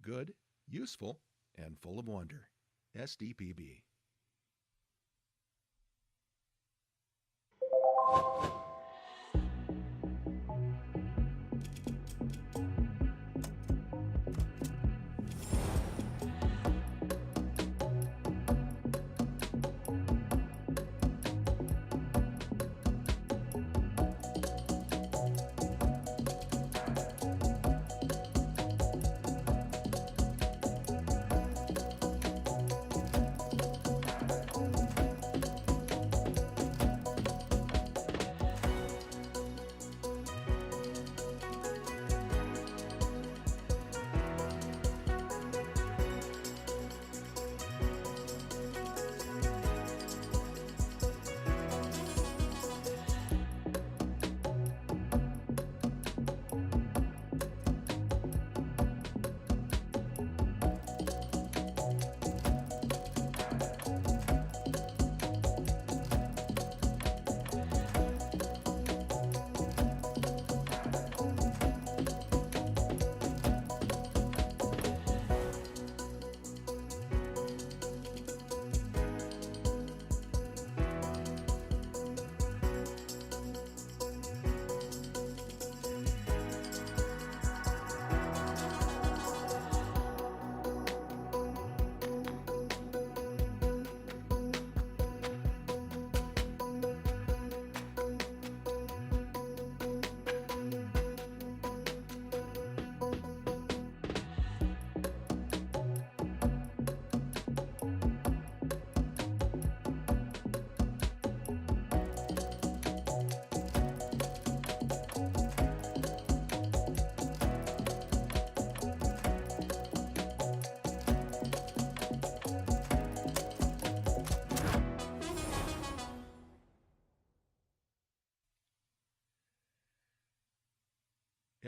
good, useful, and full of wonder. SDPB.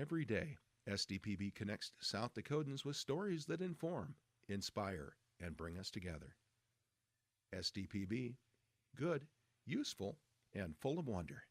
Every day, SDPB connects South Dakotans with stories that inform, inspire, and bring us together. SDPB, good, useful, and full of wonder.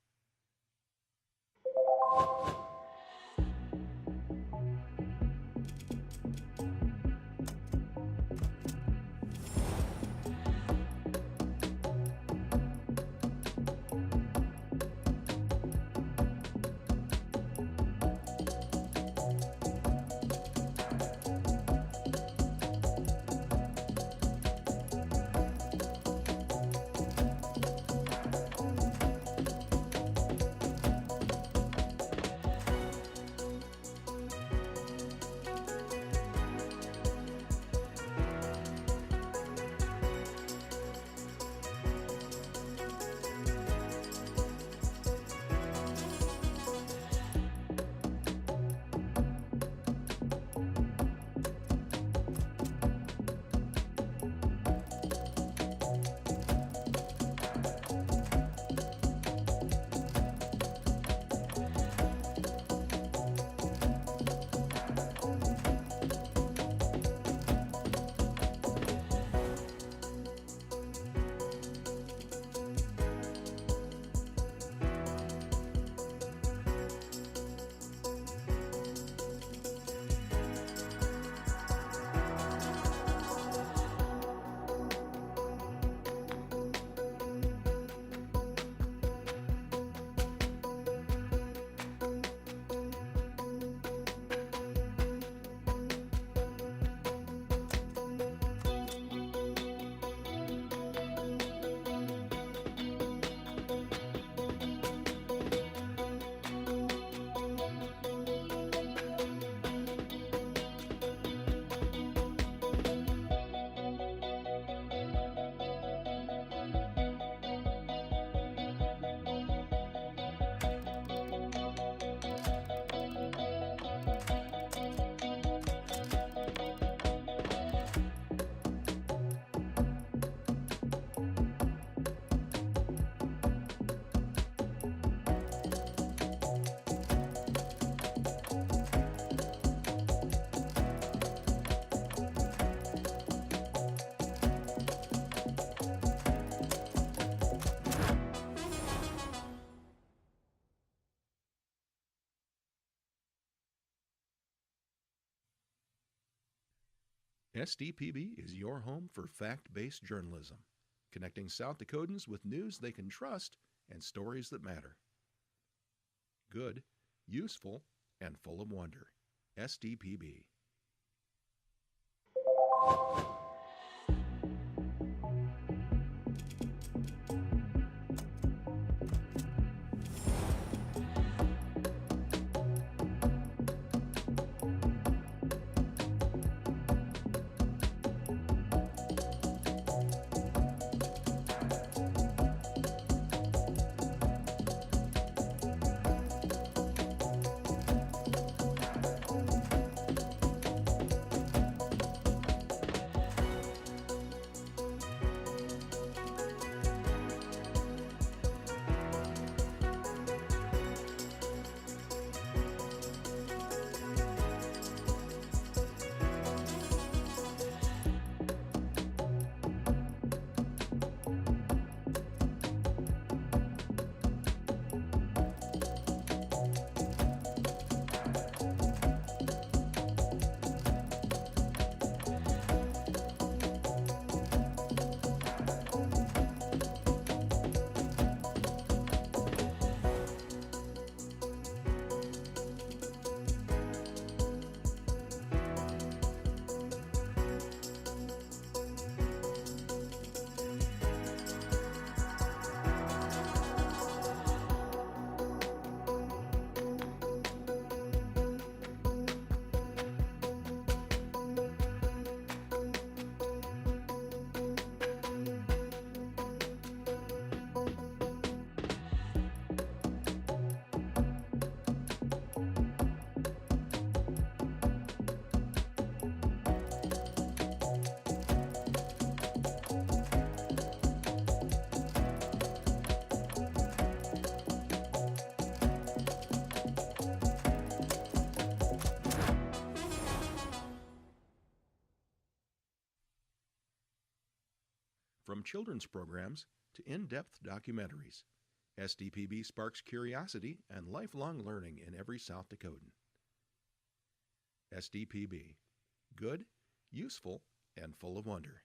SDPB is your home for fact-based journalism, connecting South Dakotans with news they can trust and stories that matter. Good, useful, and full of wonder. SDPB. From children's programs to in-depth documentaries, SDPB sparks curiosity and lifelong learning in every South Dakotan. SDPB. Good, useful, and full of wonder.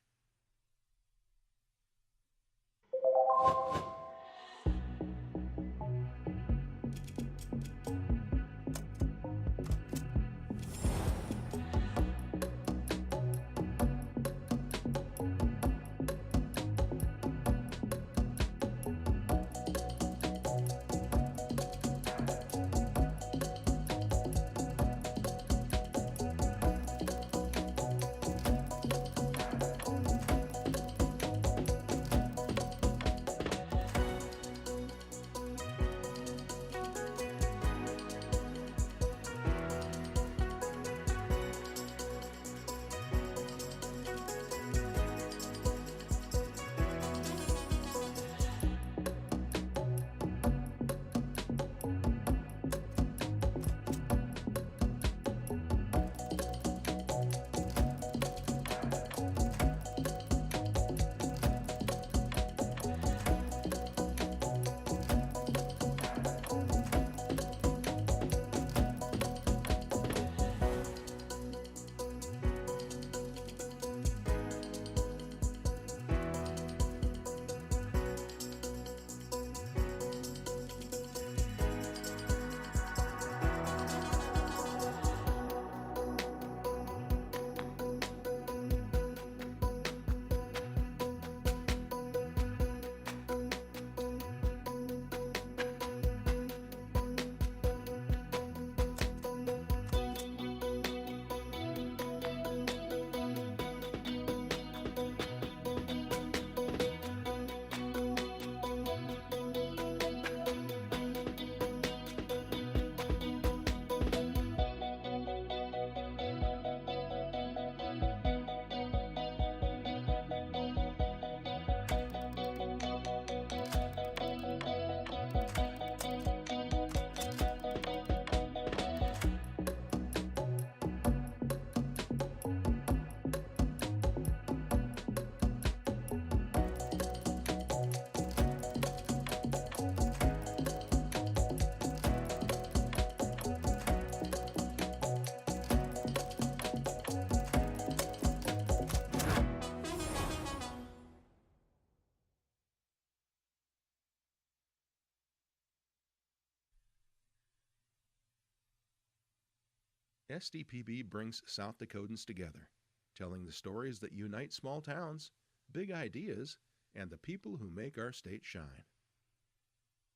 SDPB brings South Dakotans together, telling the stories that unite small towns, big ideas, and the people who make our state shine.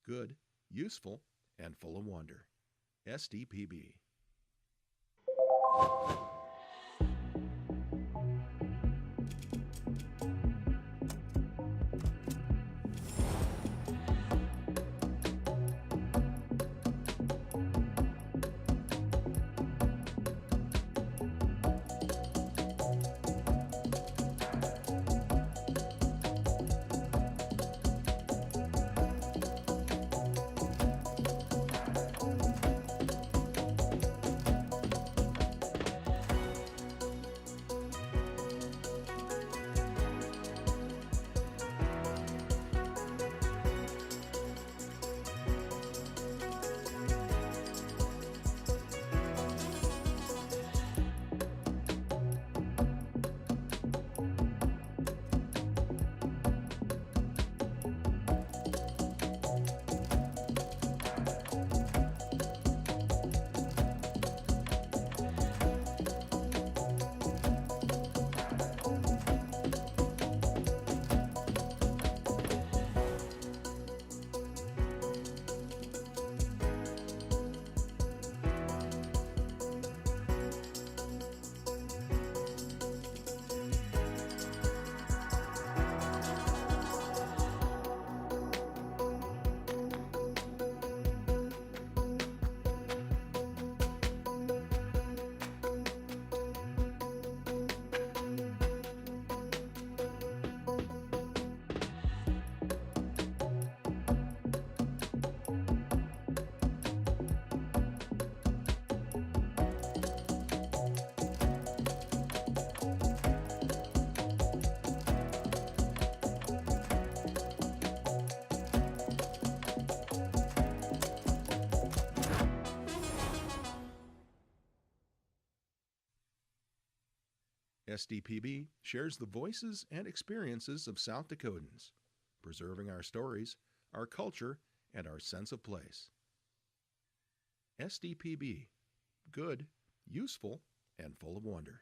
Good, useful, and full of wonder. SDPB. SDPB shares the voices and experiences of South Dakotans, preserving our stories, our culture, and our sense of place. SDPB, good, useful, and full of wonder.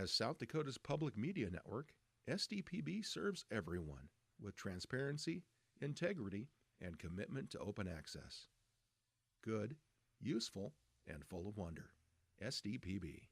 As South Dakota's public media network, SDPB serves everyone with transparency, integrity, and commitment to open access. Good, useful, and full of wonder. SDPB.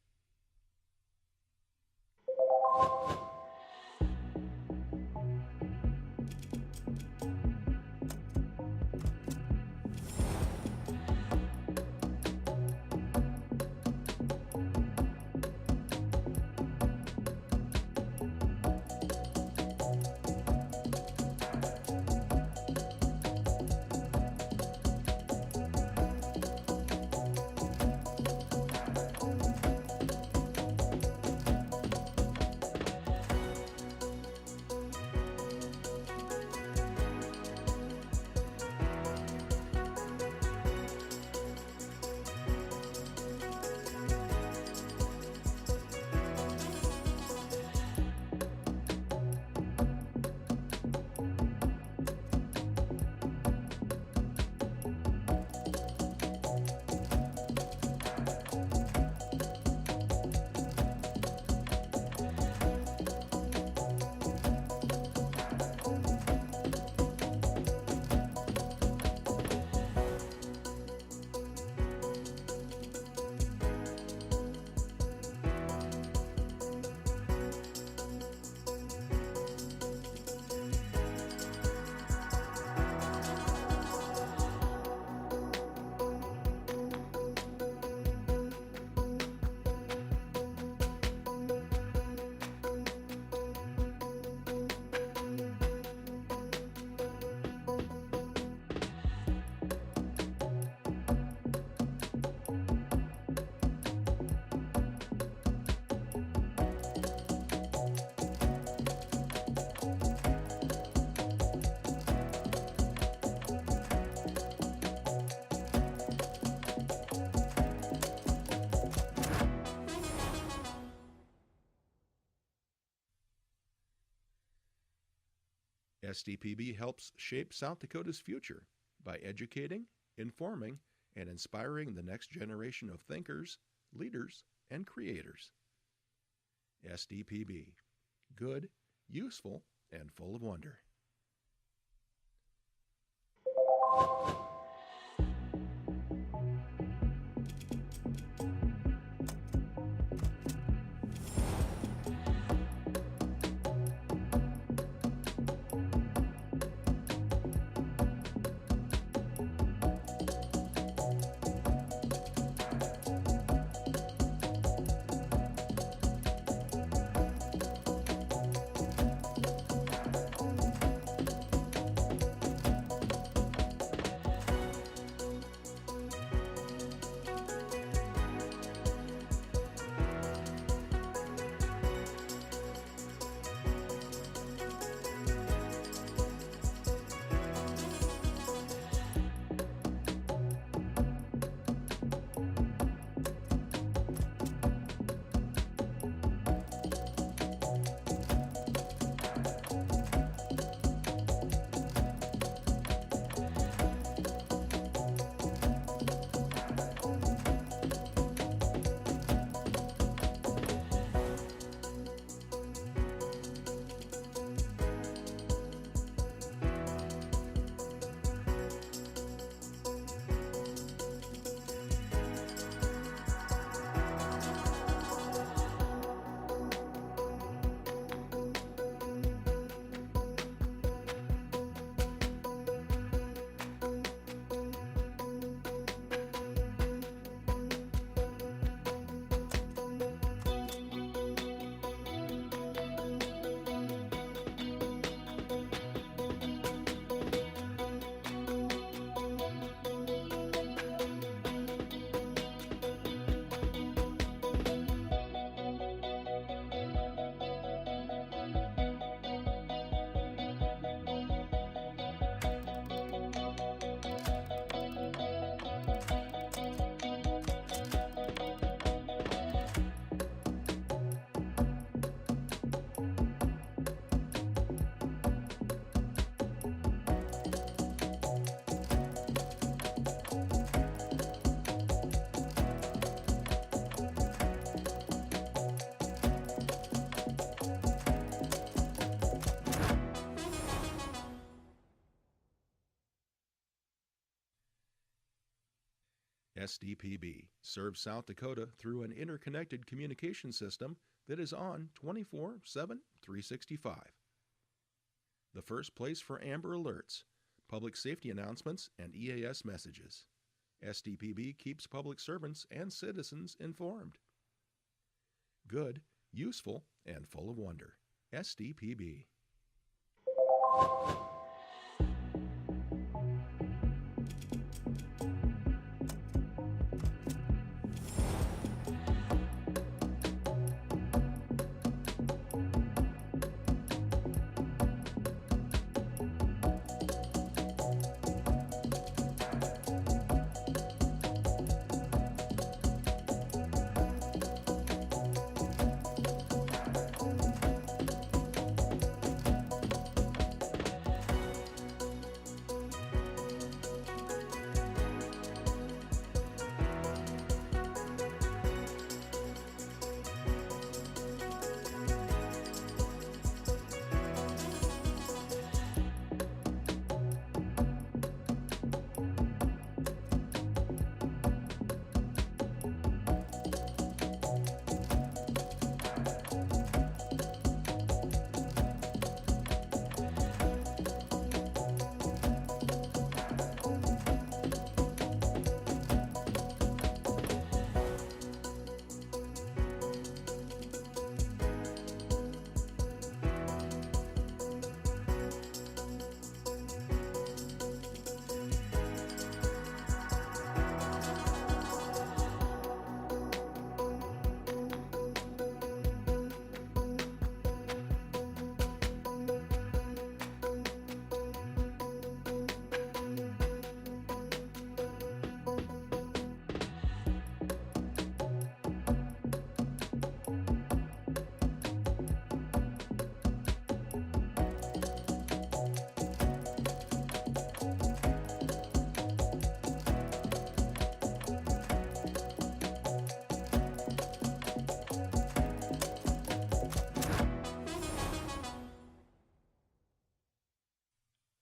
SDPB helps shape South Dakota's future by educating, informing, and inspiring the next generation of thinkers, leaders, and creators. SDPB. Good, useful, and full of wonder. SDPB serves South Dakota through an interconnected communication system that is on 24/7, 365. The first place for Amber Alerts, public safety announcements, and EAS messages. SDPB keeps public servants and citizens informed. Good, useful, and full of wonder. SDPB.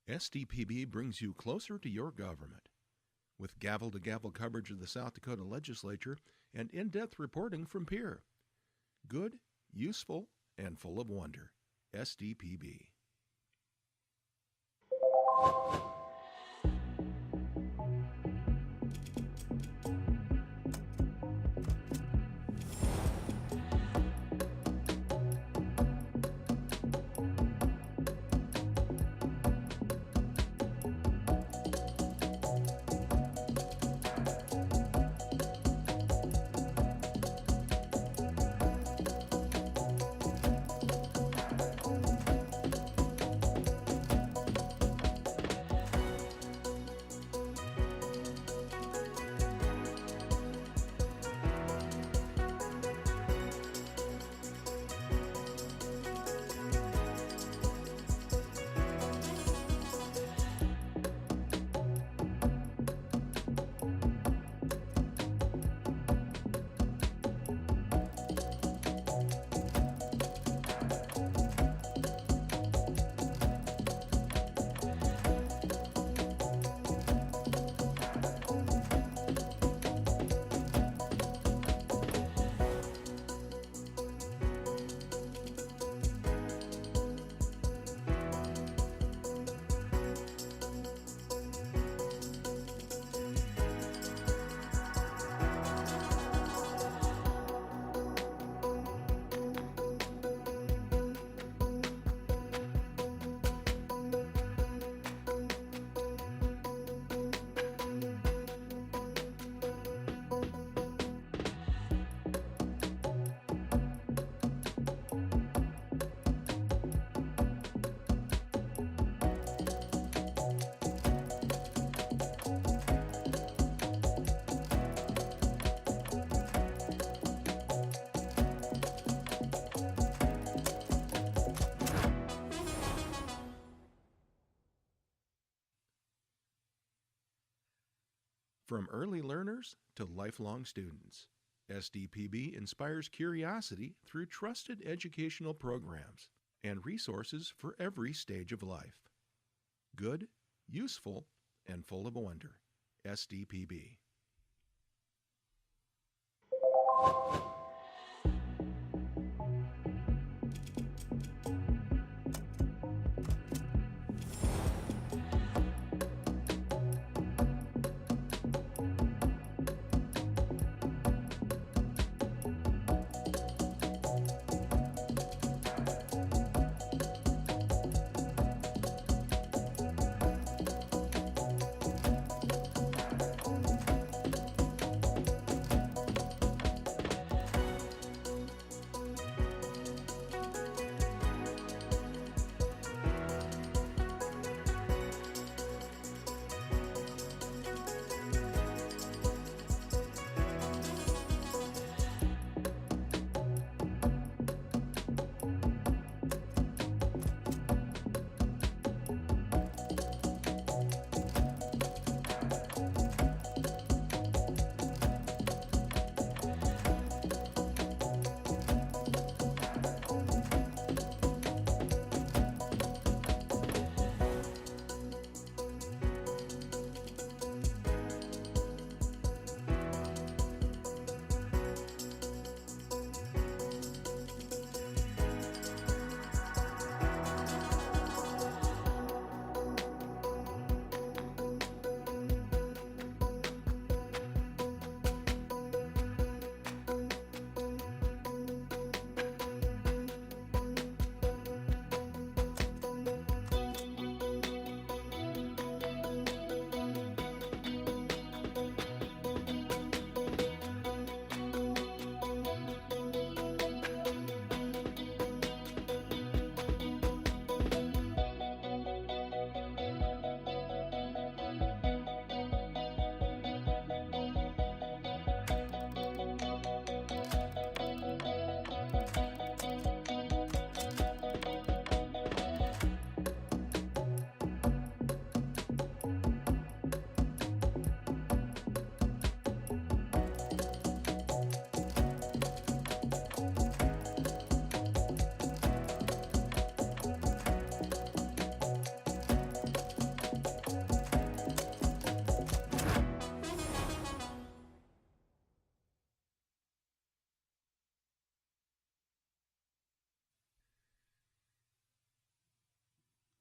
SDPB brings you closer to your government. With gavel-to-gavel coverage of the South Dakota Legislature and in-depth reporting from Pierre. Good, useful, and full of wonder. SDPB. From early learners to lifelong students, SDPB inspires curiosity through trusted educational programs and resources for every stage of life. Good, useful, and full of wonder. SDPB.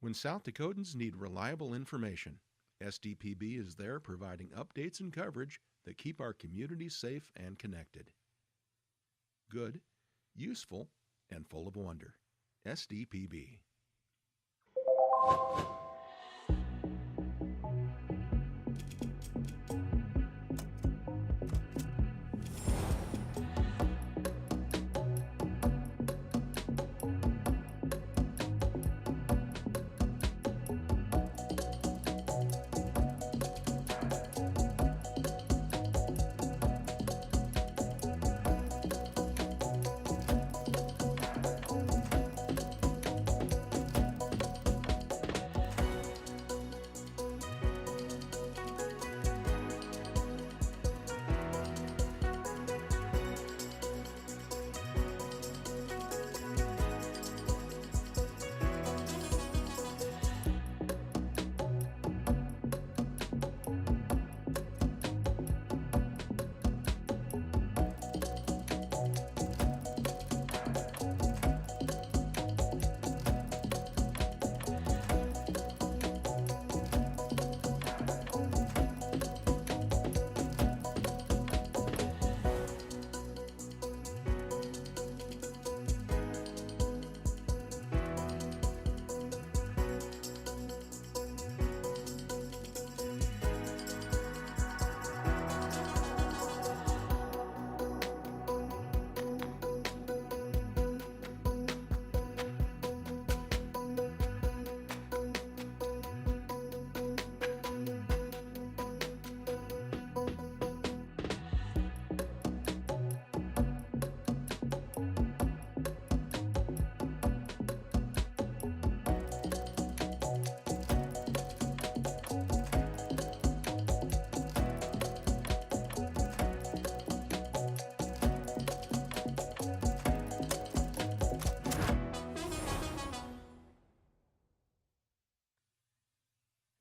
When South Dakotans need reliable information, SDPB is there providing updates and coverage that keep our communities safe and connected. Good, useful, and full of wonder. SDPB.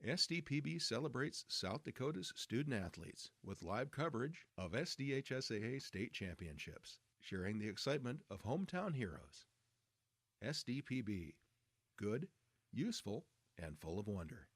SDPB celebrates South Dakota's student athletes with live coverage of SDHSAA state championships, sharing the excitement of hometown heroes. SDPB, good, useful, and full of wonder.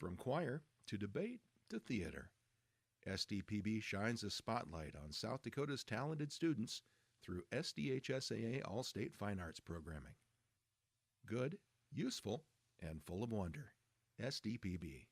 From choir to debate to theater, SDPB shines a spotlight on South Dakota's talented students through SDHSAA All-State Fine Arts programming. Good, useful, and full of wonder. SDPB.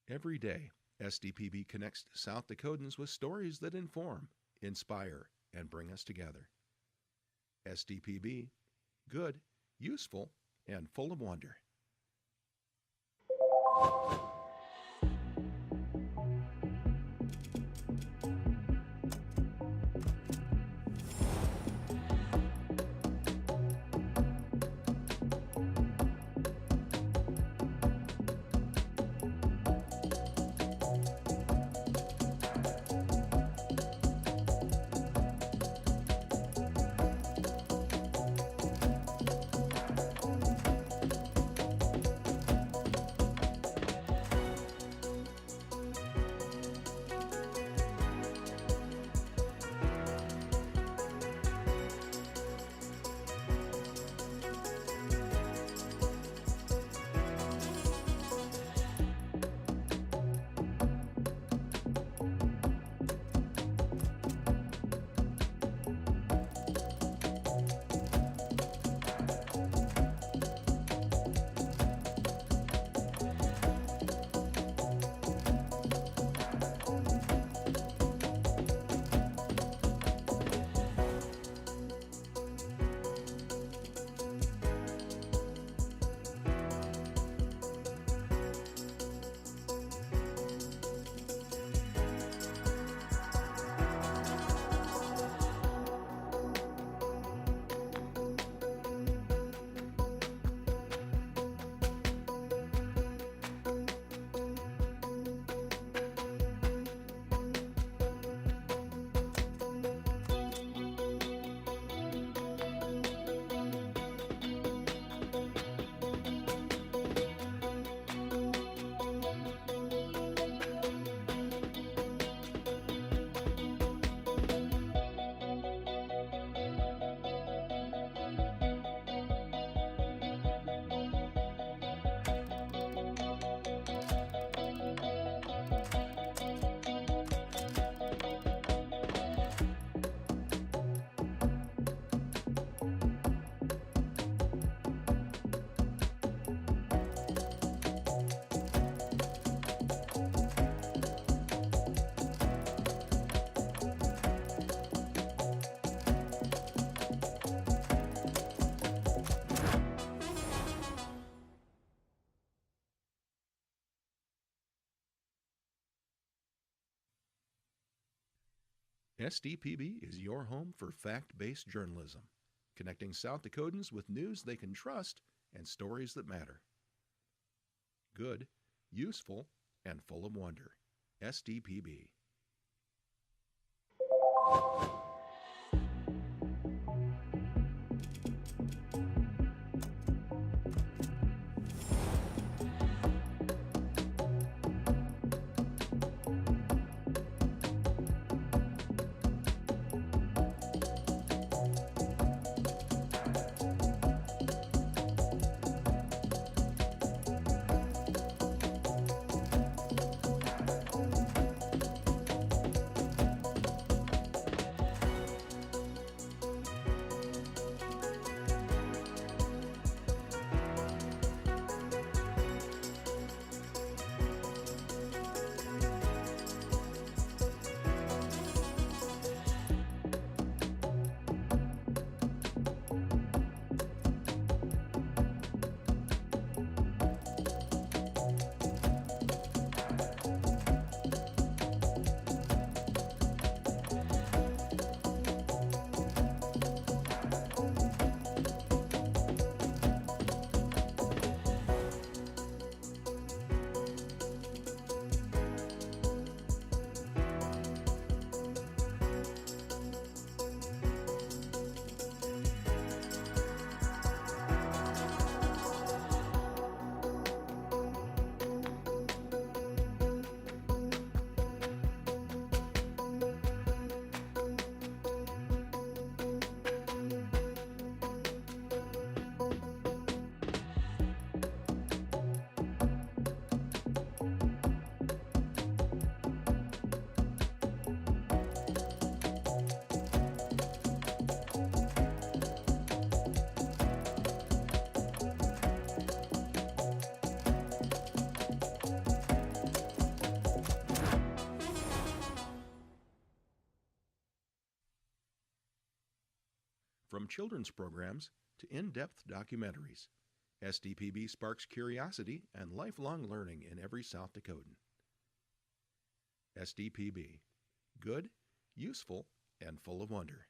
Every day, SDPB connects South Dakotans with stories that inform, inspire, and bring us together. SDPB, good, useful, and full of wonder. SDPB is your home for fact-based journalism, connecting South Dakotans with news they can trust and stories that matter. Good, useful, and full of wonder. SDPB. From children's programs to in-depth documentaries, SDPB sparks curiosity and lifelong learning in every South Dakotan. SDPB, good, useful, and full of wonder.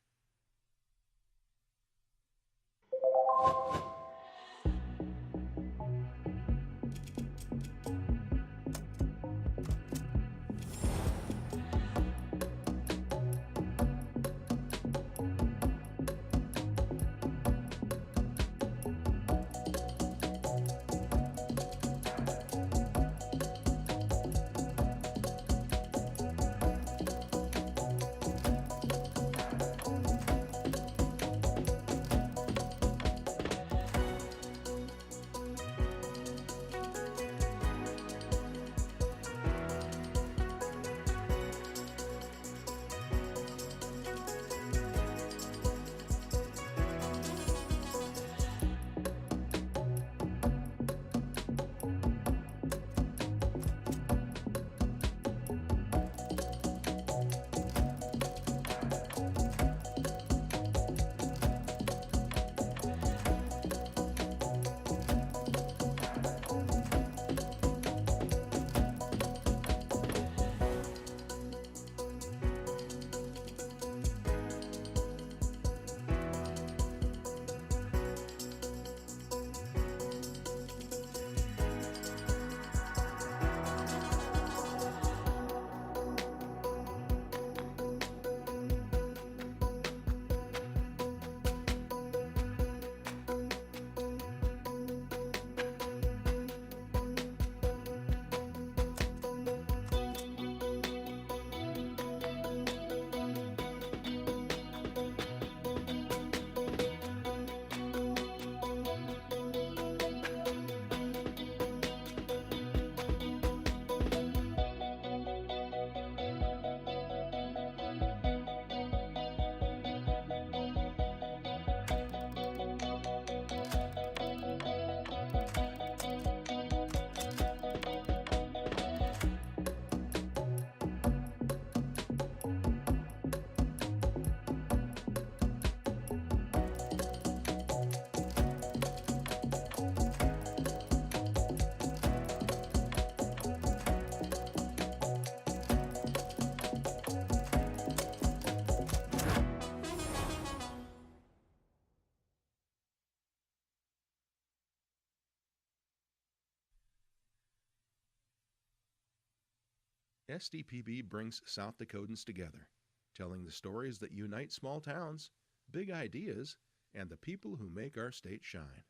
SDPB brings South Dakotans together, telling the stories that unite small towns, big ideas, and the people who make our state shine.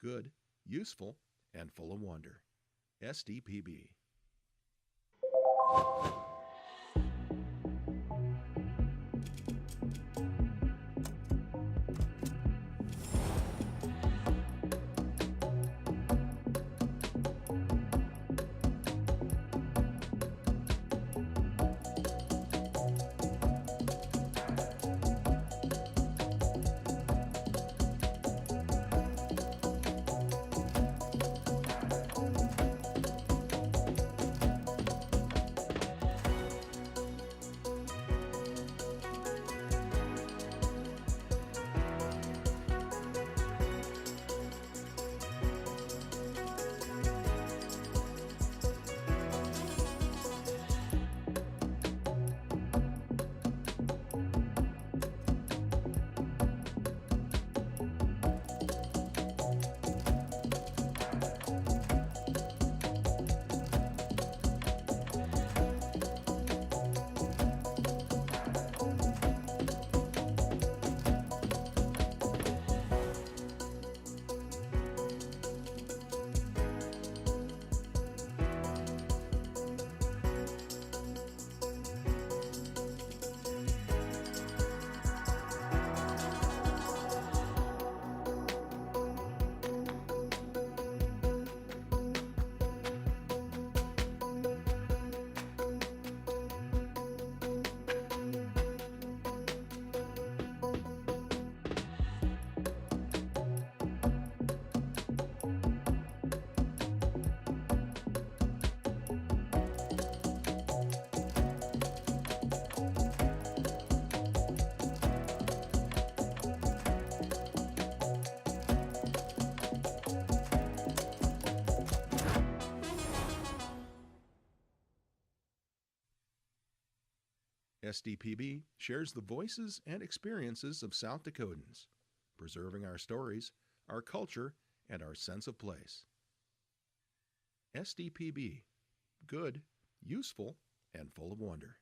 Good, useful, and full of wonder. SDPB. SDPB shares the voices and experiences of South Dakotans, preserving our stories, our culture, and our sense of place. SDPB, good, useful, and full of wonder.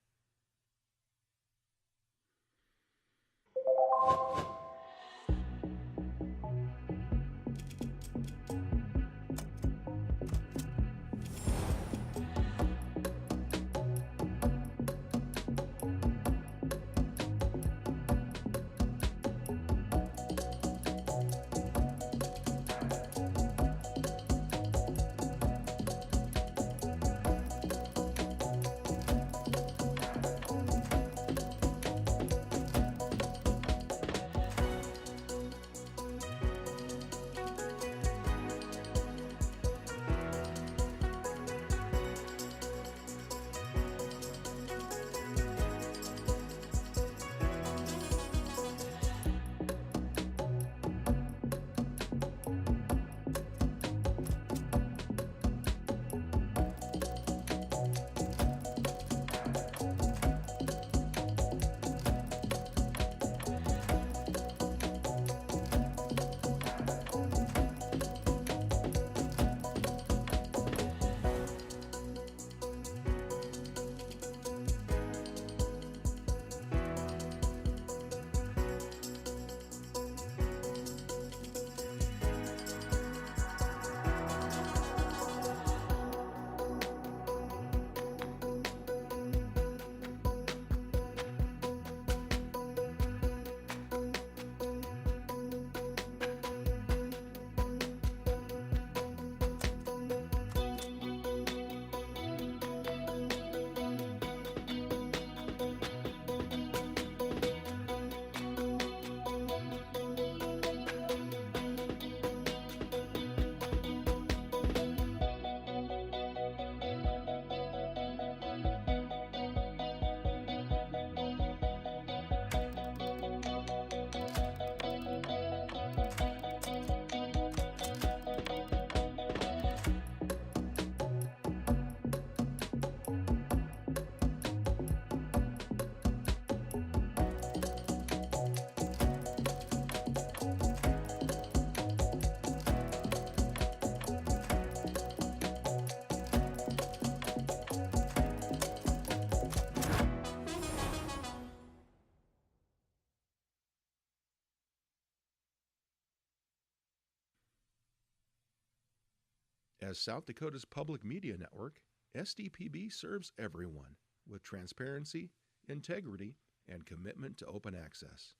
As South Dakota's public media network, SDPB serves everyone with transparency, integrity, and commitment to open access.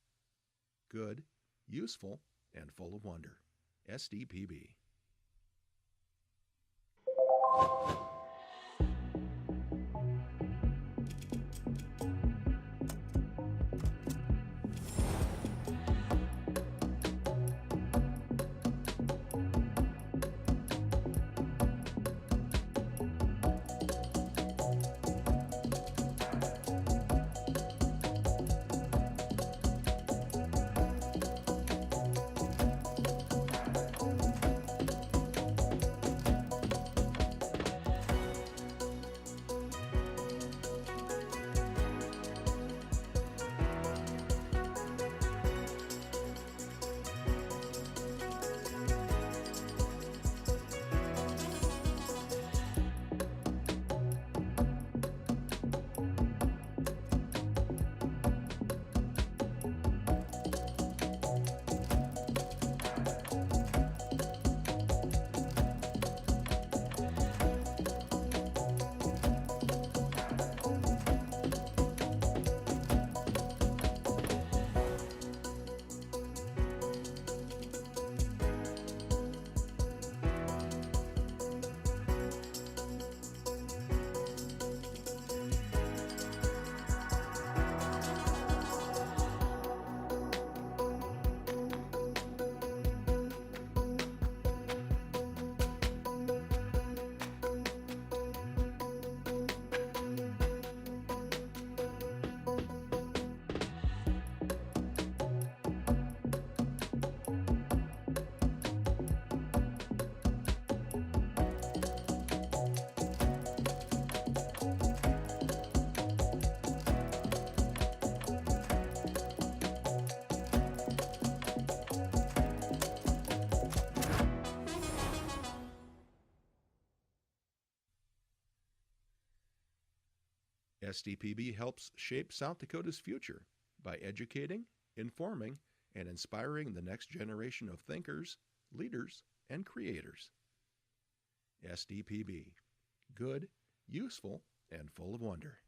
Good, useful, and full of wonder. SDPB. SDPB helps shape South Dakota's future by educating, informing, and inspiring the next generation of thinkers, leaders, and creators. SDPB. Good, useful, and full of wonder.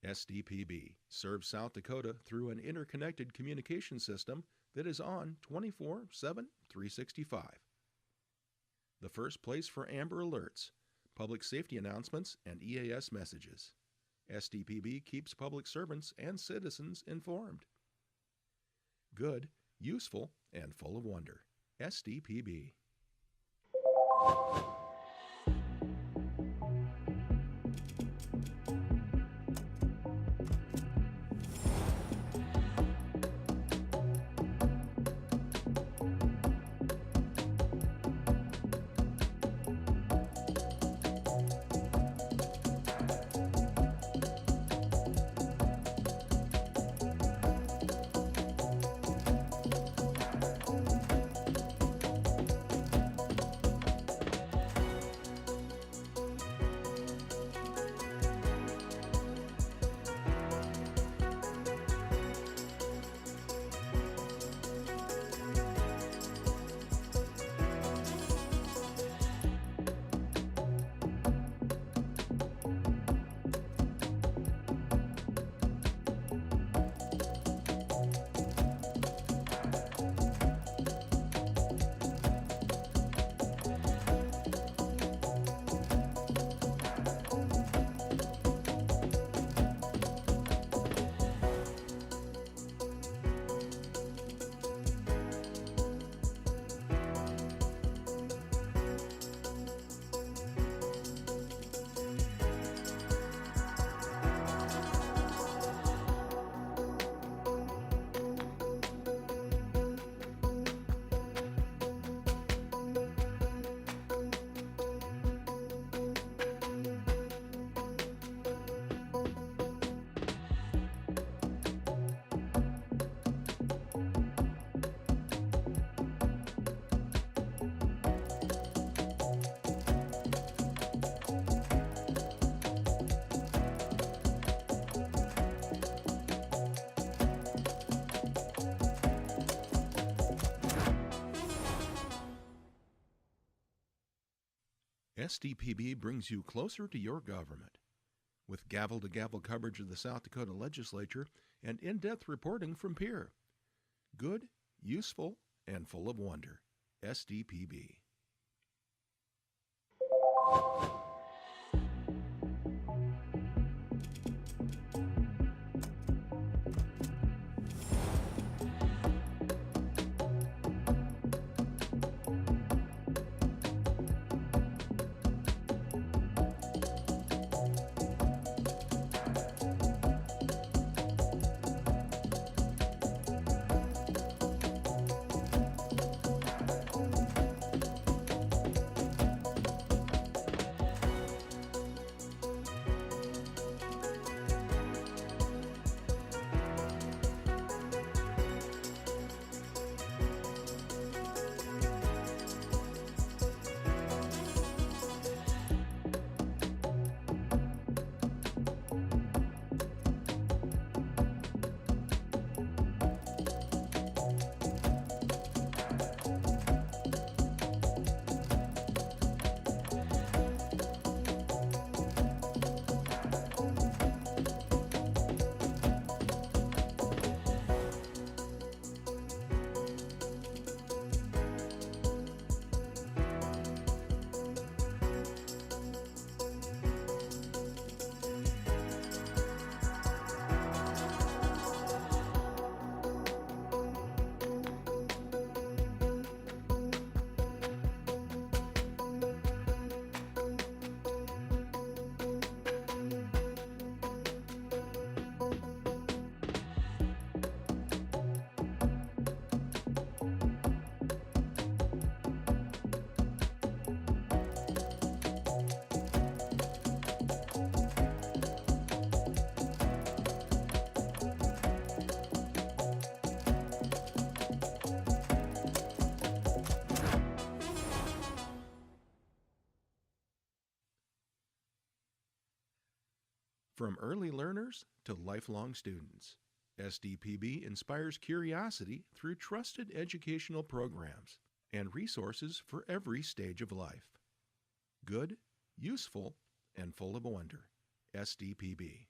SDPB serves South Dakota through an interconnected communication system that is on 24/7, 365. The first place for Amber Alerts, public safety announcements, and EAS messages. SDPB keeps public servants and citizens informed. Good, useful, and full of wonder. SDPB. SDPB brings you closer to your government. With gavel-to-gavel coverage of the South Dakota legislature and in-depth reporting from Peer. Good, useful, and full of wonder. SDPB. From early learners to lifelong students, SDPB inspires curiosity through trusted educational programs and resources for every stage of life. Good, useful, and full of wonder. SDPB.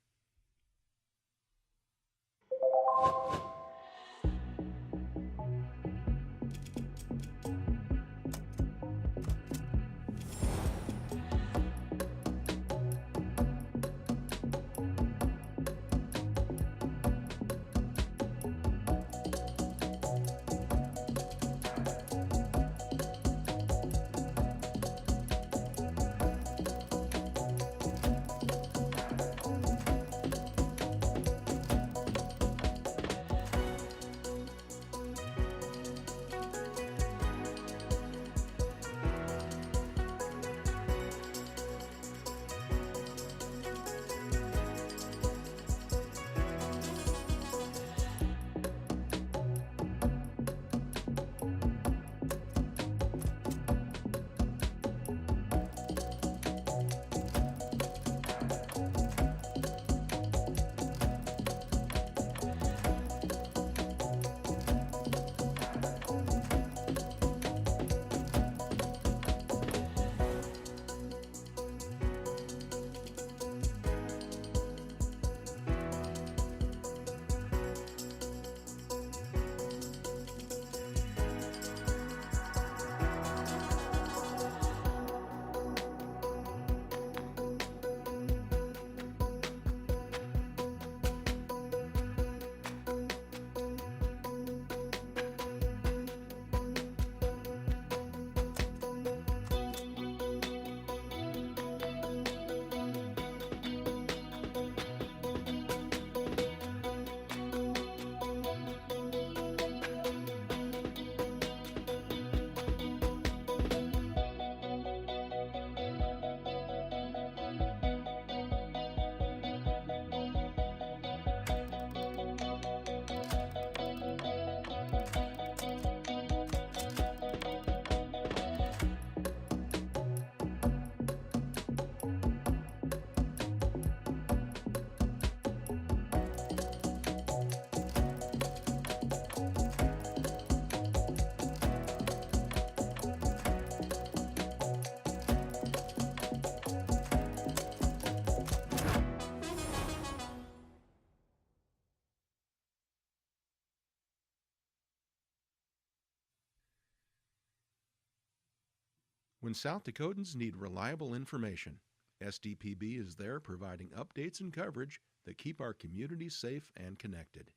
When South Dakotans need reliable information, SDPB is there providing updates and coverage that keep our communities safe and connected.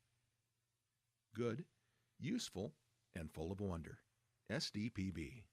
Good, useful, and full of wonder. SDPB.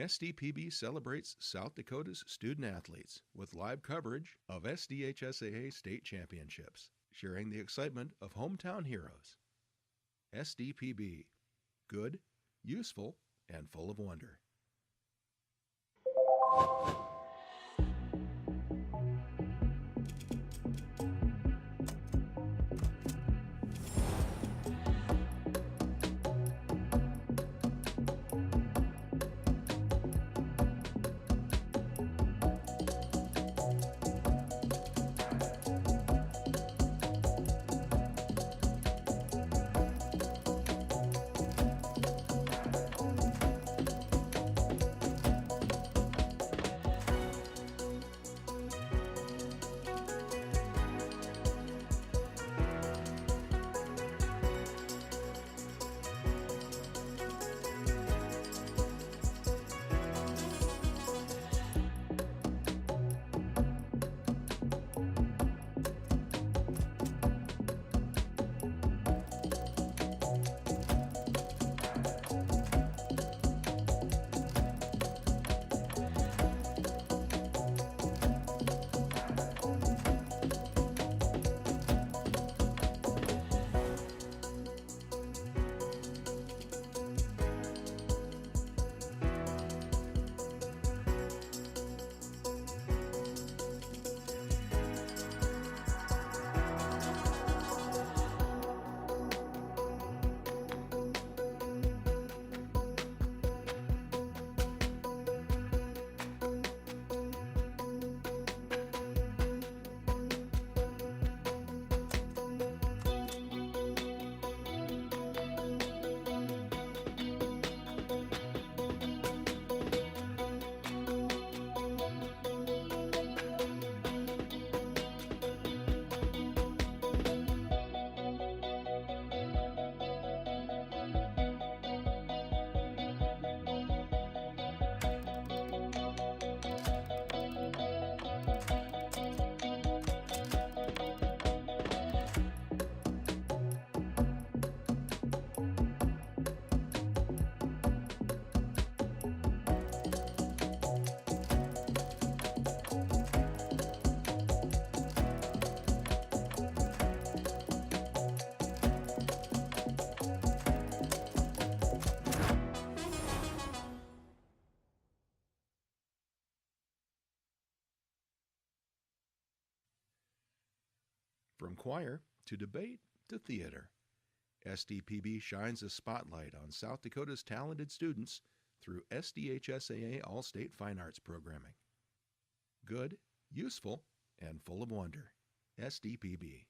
SDPB celebrates South Dakota's student athletes with live coverage of SDHSAA state championships, sharing the excitement of hometown heroes. SDPB, good, useful, and full of wonder. From choir to debate to theater, SDPB shines a spotlight on South Dakota's talented students through SDHSAA All-State Fine Arts programming. Good, useful, and full of wonder. SDPB.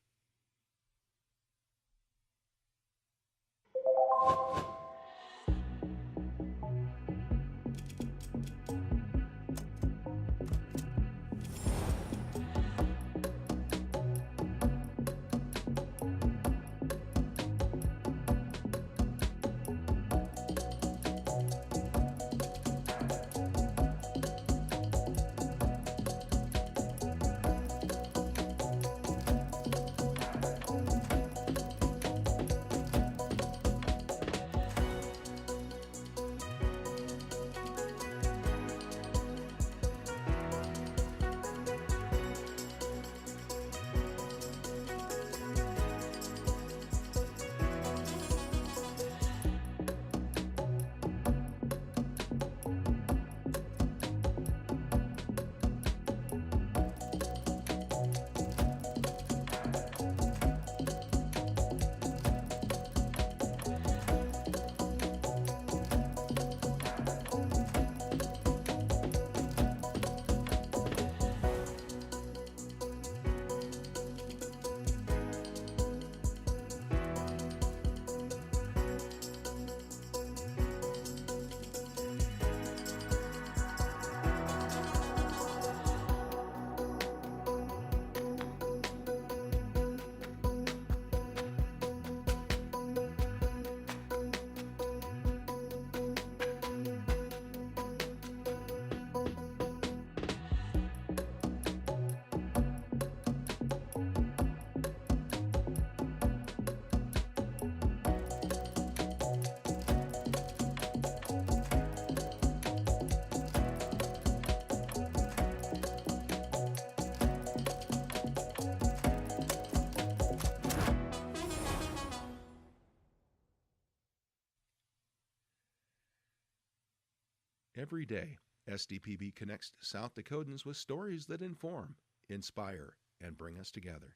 Every day, SDPB connects South Dakotans with stories that inform, inspire, and bring us together.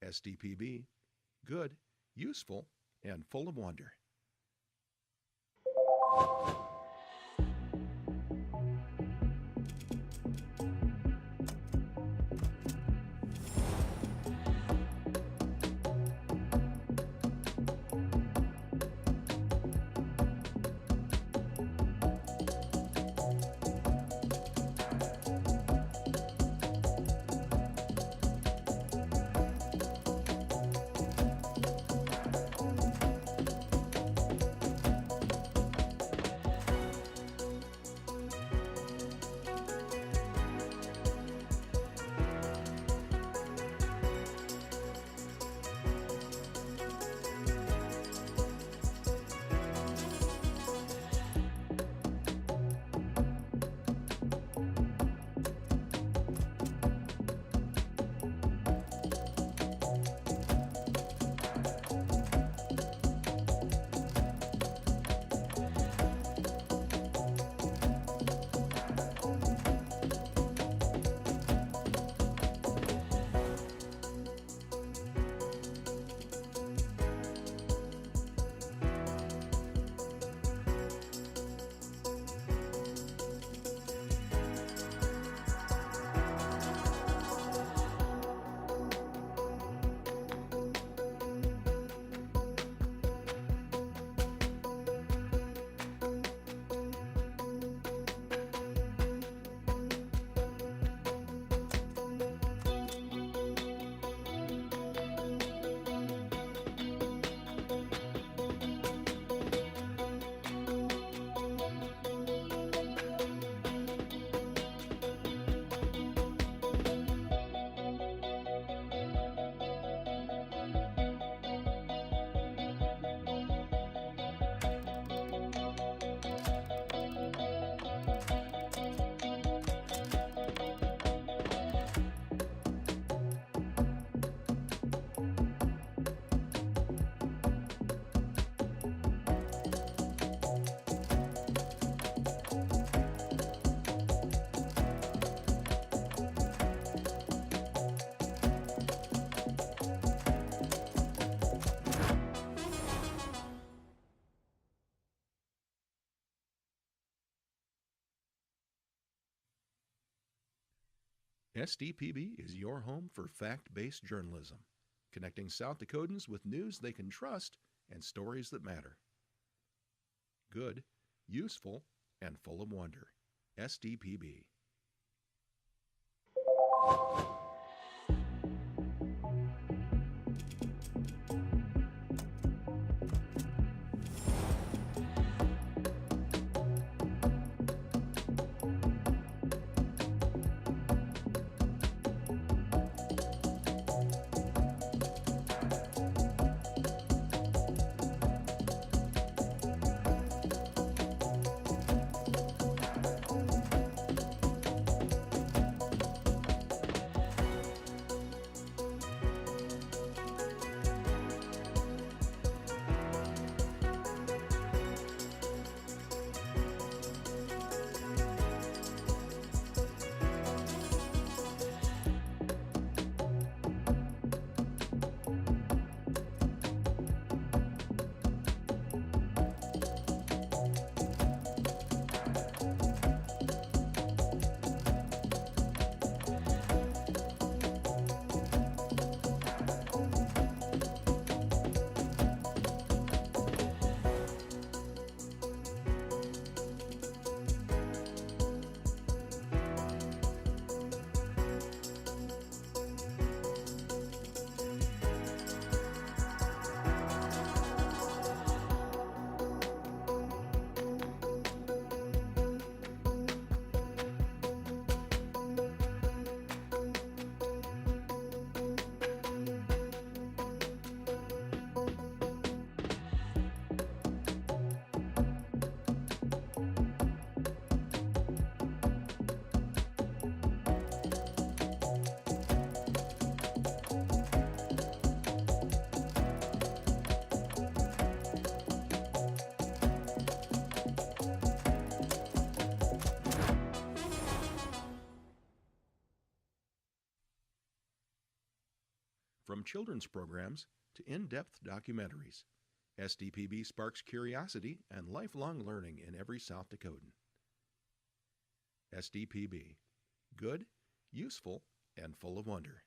SDPB, good, useful, and full of wonder. SDPB is your home for fact-based journalism, connecting South Dakotans with news they can trust and stories that matter. Good, useful, and full of wonder. SDPB. From children's programs to in-depth documentaries, SDPB sparks curiosity and lifelong learning in every South Dakotan. SDPB. Good, useful, and full of wonder.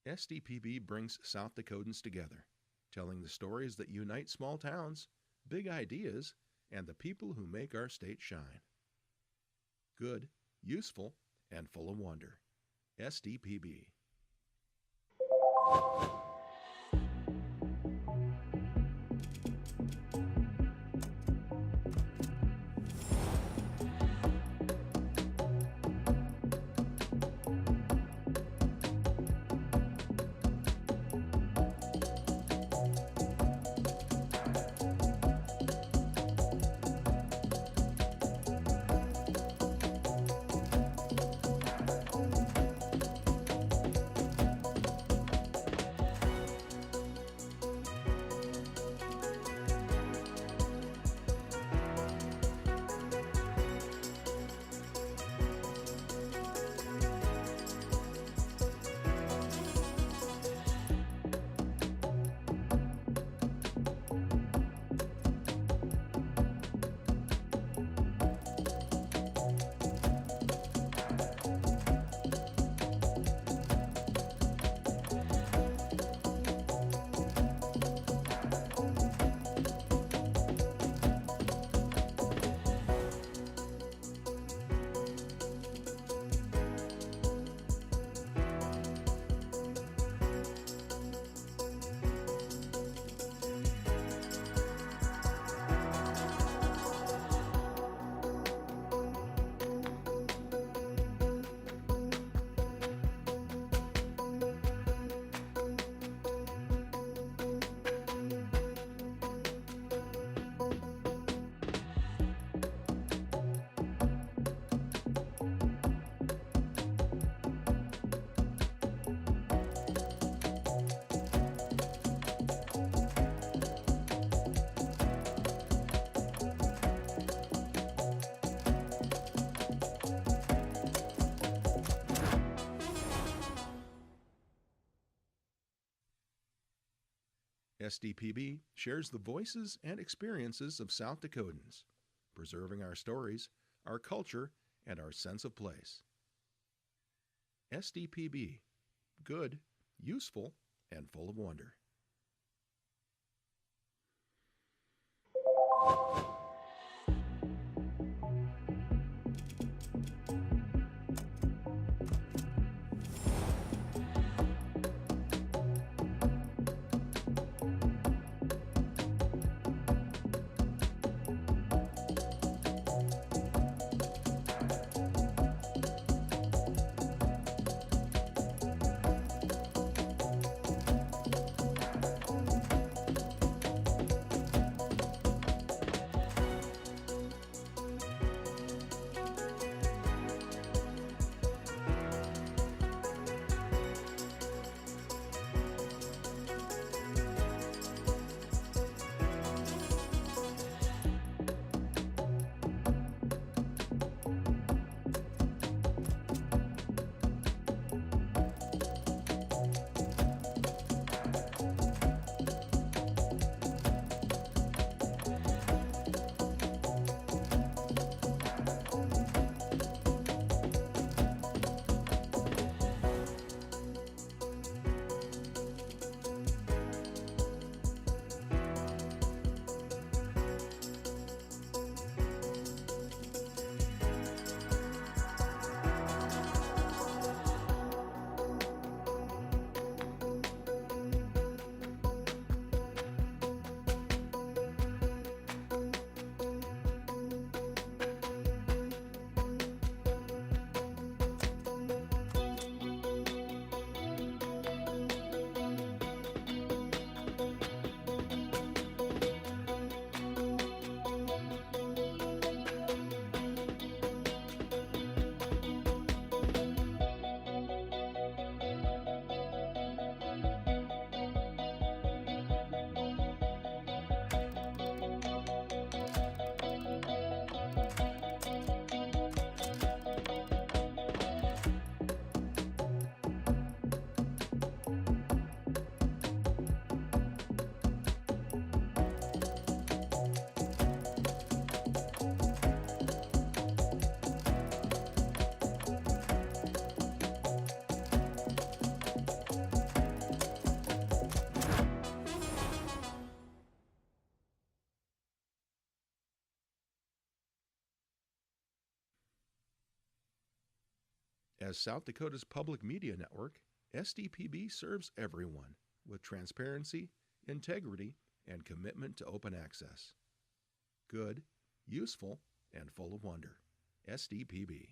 SDPB brings South Dakotans together, telling the stories that unite small towns, big ideas, and the people who make our state shine. Good, useful, and full of wonder. SDPB. SDPB shares the voices and experiences of South Dakotans, preserving our stories, our culture, and our sense of place. SDPB, good, useful, and full of wonder. As South Dakota's public media network, SDPB serves everyone with transparency, integrity, and commitment to open access. Good, useful, and full of wonder. SDPB.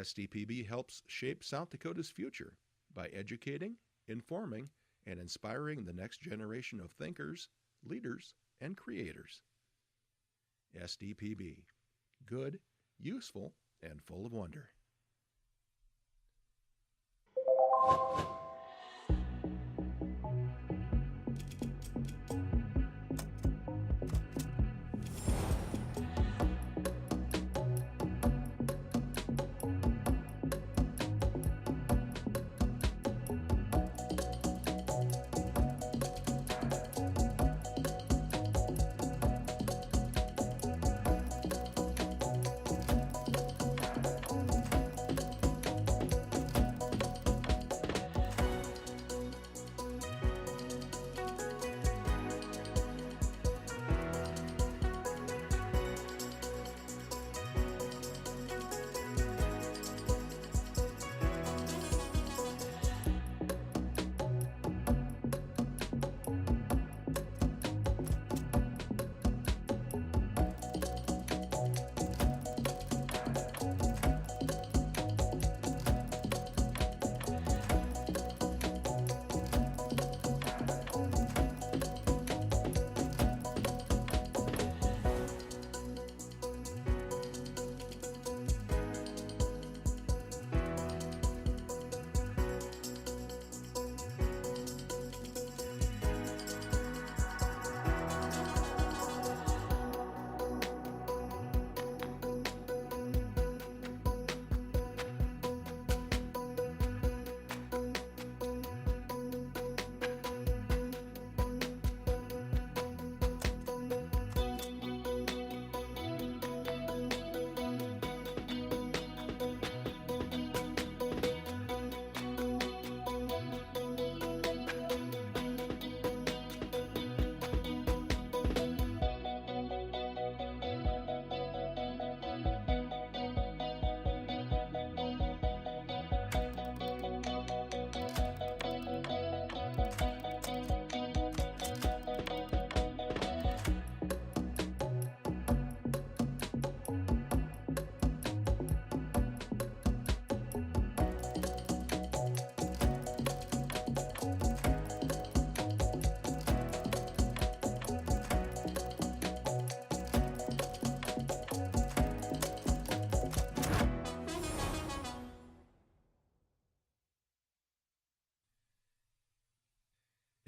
SDPB helps shape South Dakota's future by educating, informing, and inspiring the next generation of thinkers, leaders, and creators. SDPB. Good, useful, and full of wonder.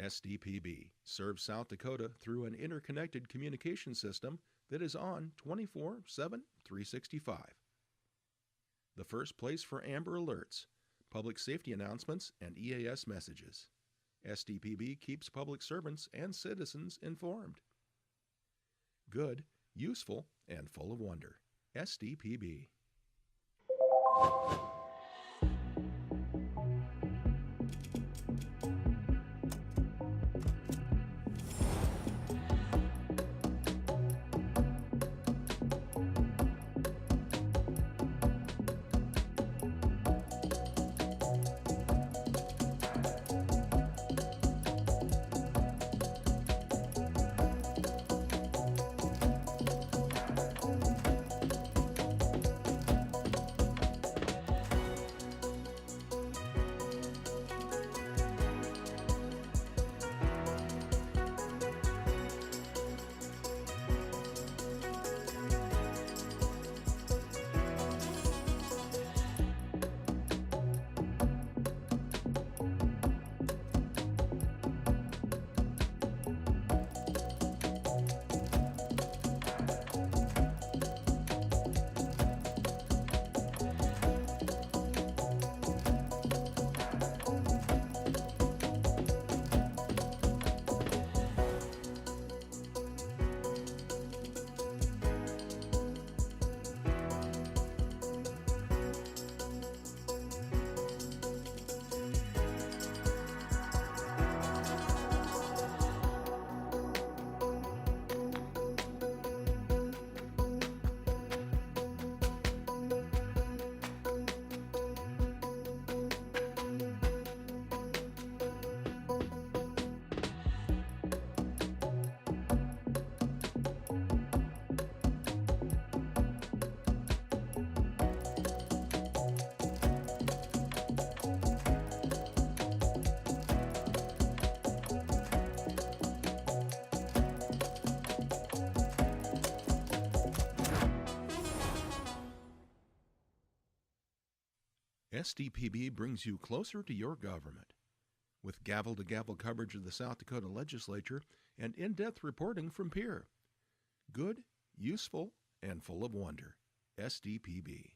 SDPB serves South Dakota through an interconnected communication system that is on 24/7, 365. The first place for Amber Alerts, public safety announcements, and EAS messages. SDPB keeps public servants and citizens informed. Good, useful, and full of wonder. SDPB. SDPB brings you closer to your government. With gavel-to-gavel coverage of the South Dakota Legislature and in-depth reporting from Pierre. Good, useful, and full of wonder. SDPB.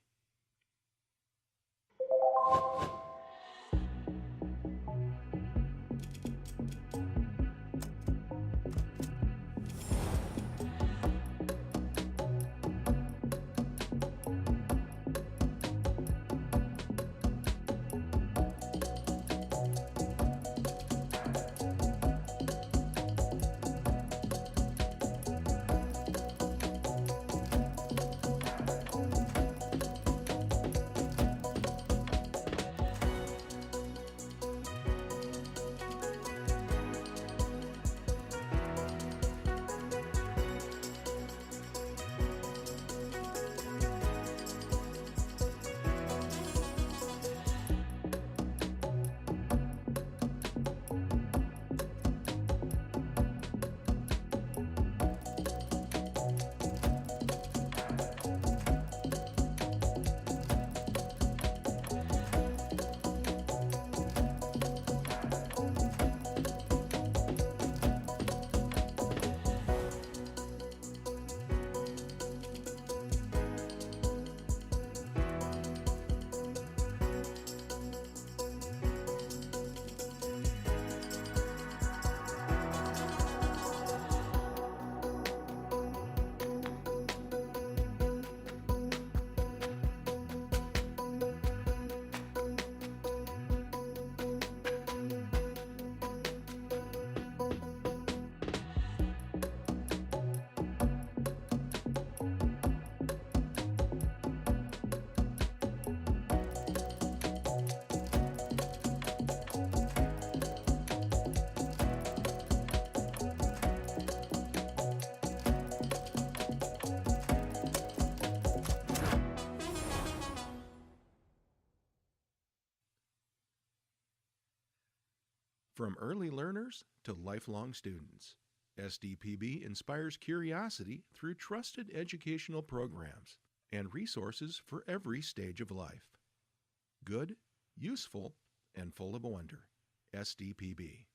From early learners to lifelong students, SDPB inspires curiosity through trusted educational programs and resources for every stage of life. Good, useful, and full of wonder. SDPB.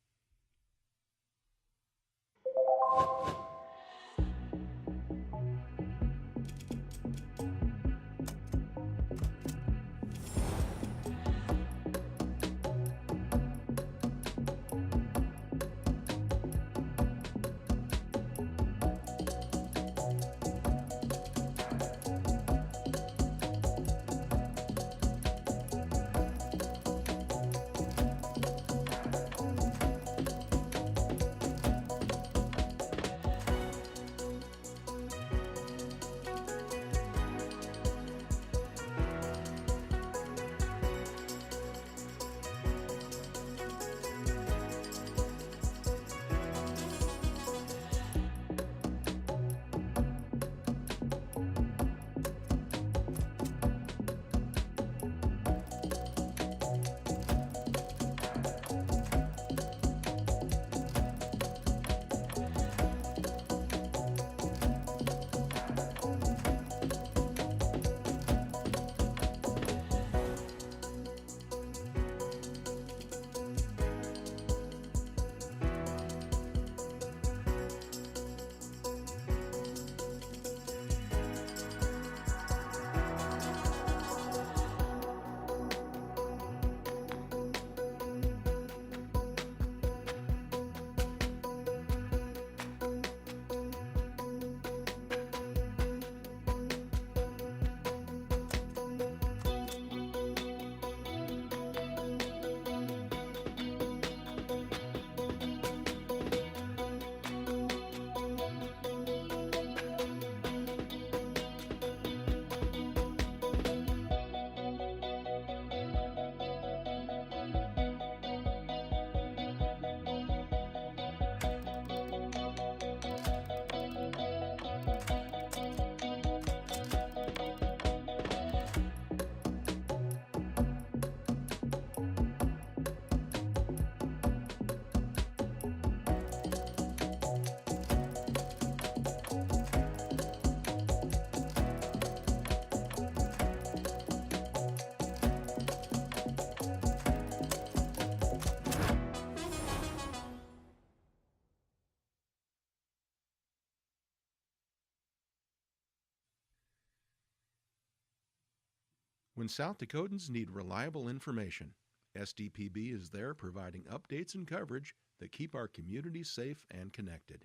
When South Dakotans need reliable information, SDPB is there providing updates and coverage that keep our communities safe and connected.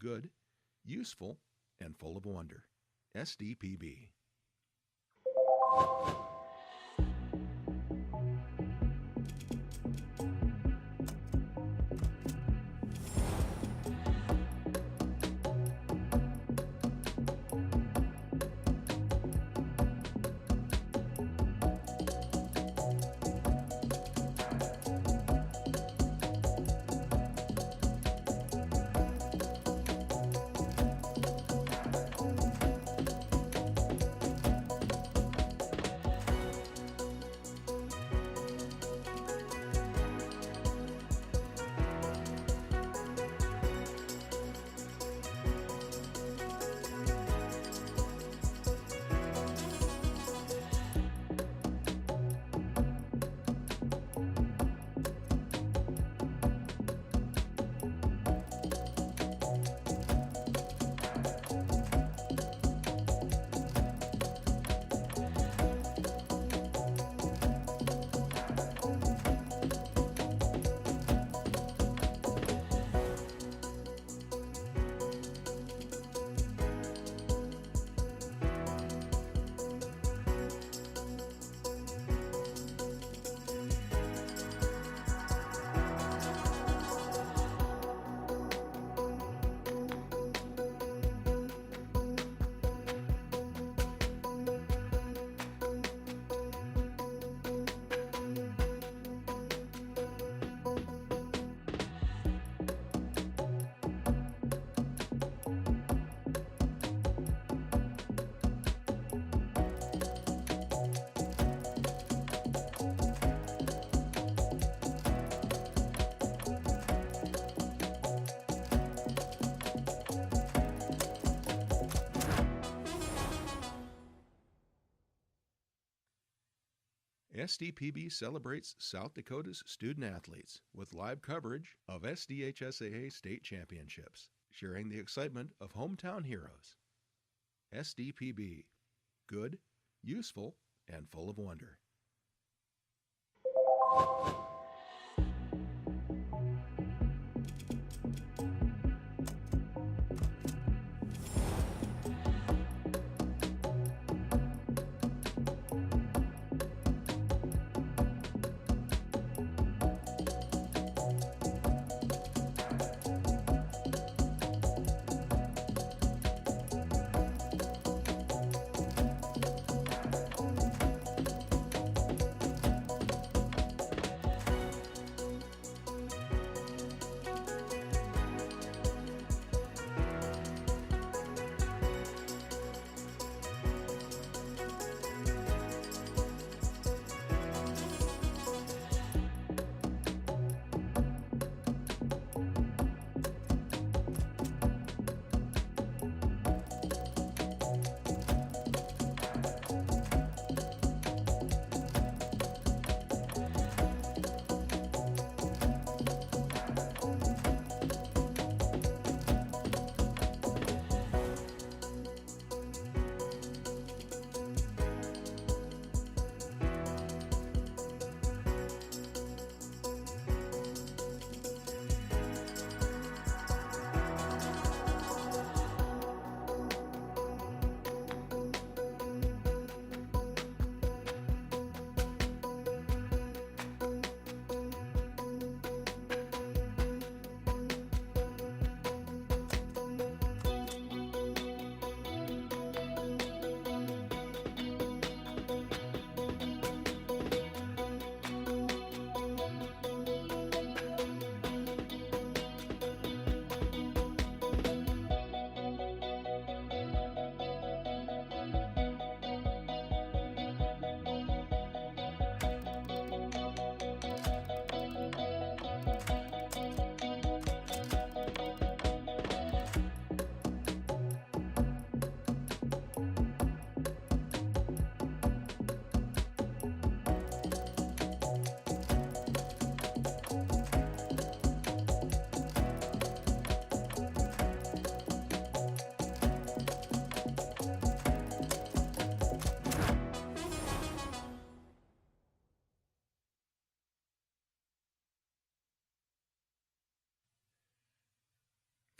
Good, useful, and full of wonder. SDPB. SDPB celebrates South Dakota's student athletes with live coverage of SDHSAA state championships, sharing the excitement of hometown heroes. SDPB, good, useful, and full of wonder.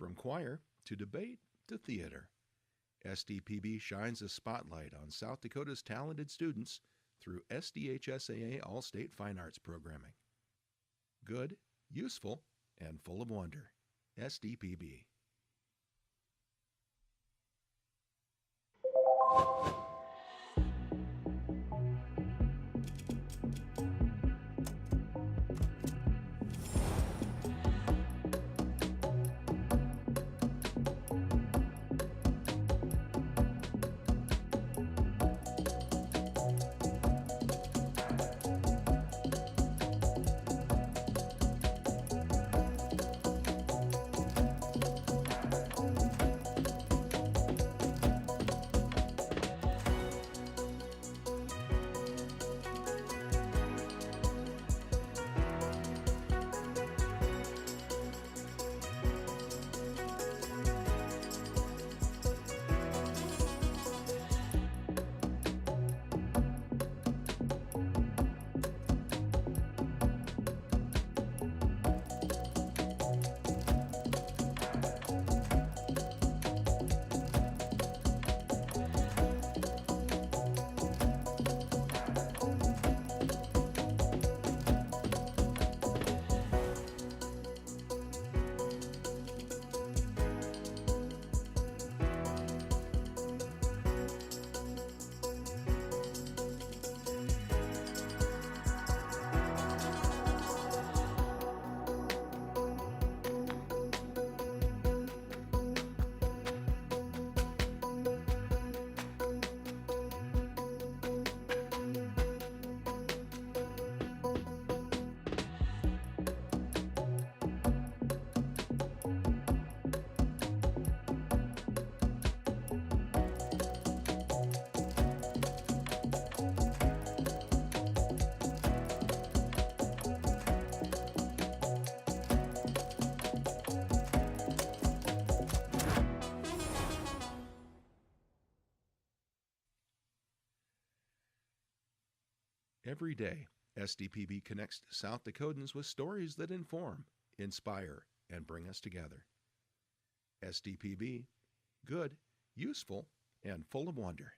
From choir to debate to theater, SDPB shines a spotlight on South Dakota's talented students through SDHSAA All-State Fine Arts programming. Good, useful, and full of wonder. SDPB. Every day, SDPB connects South Dakotans with stories that inform, inspire, and bring us together. SDPB, good, useful, and full of wonder.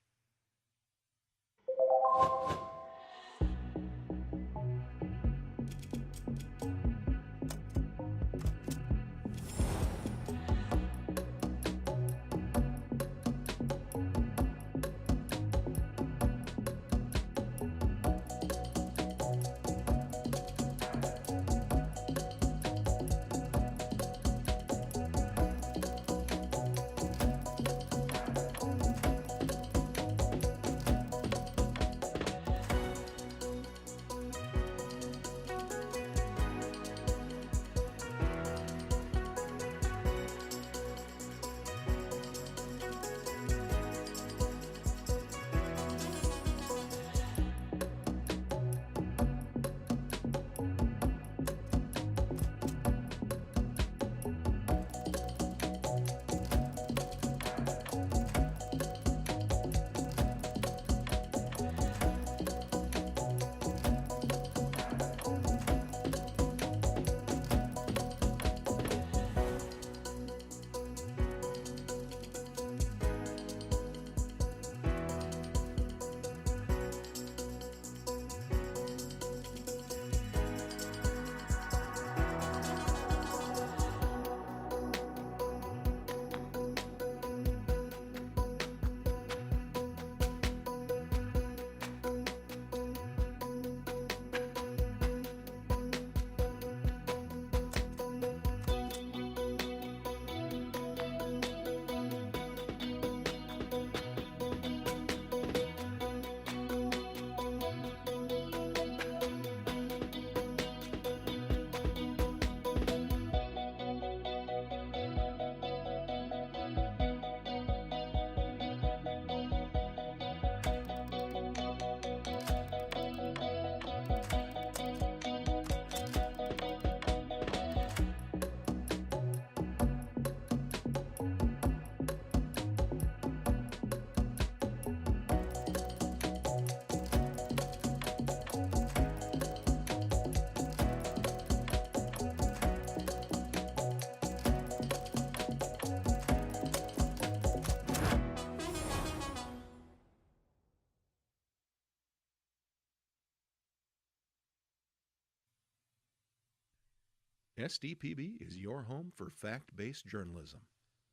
SDPB is your home for fact-based journalism,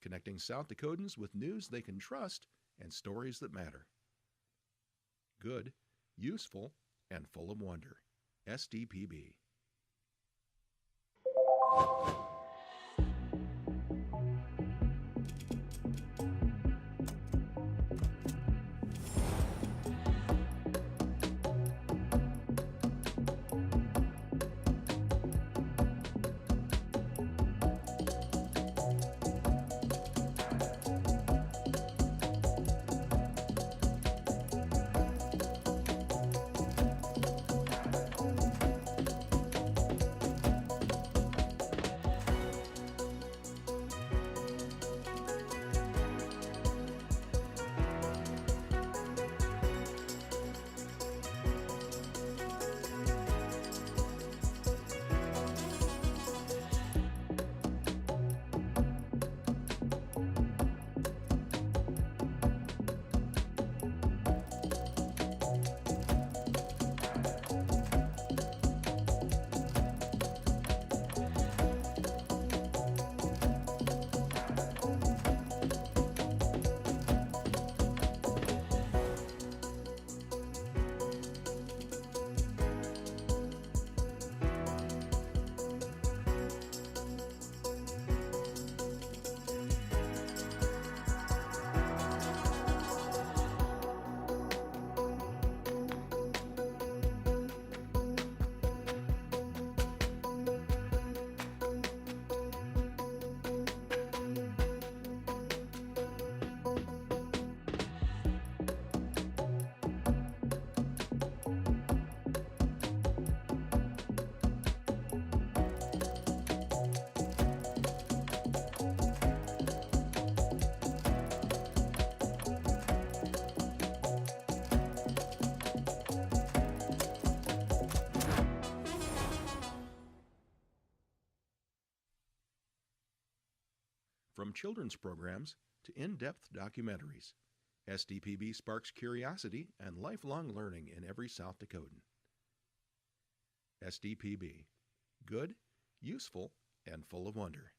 connecting South Dakotans with news they can trust and stories that matter. Good, useful, and full of wonder. SDPB. From children's programs to in-depth documentaries, SDPB sparks curiosity and lifelong learning in every South Dakotan. SDPB, good, useful, and full of wonder.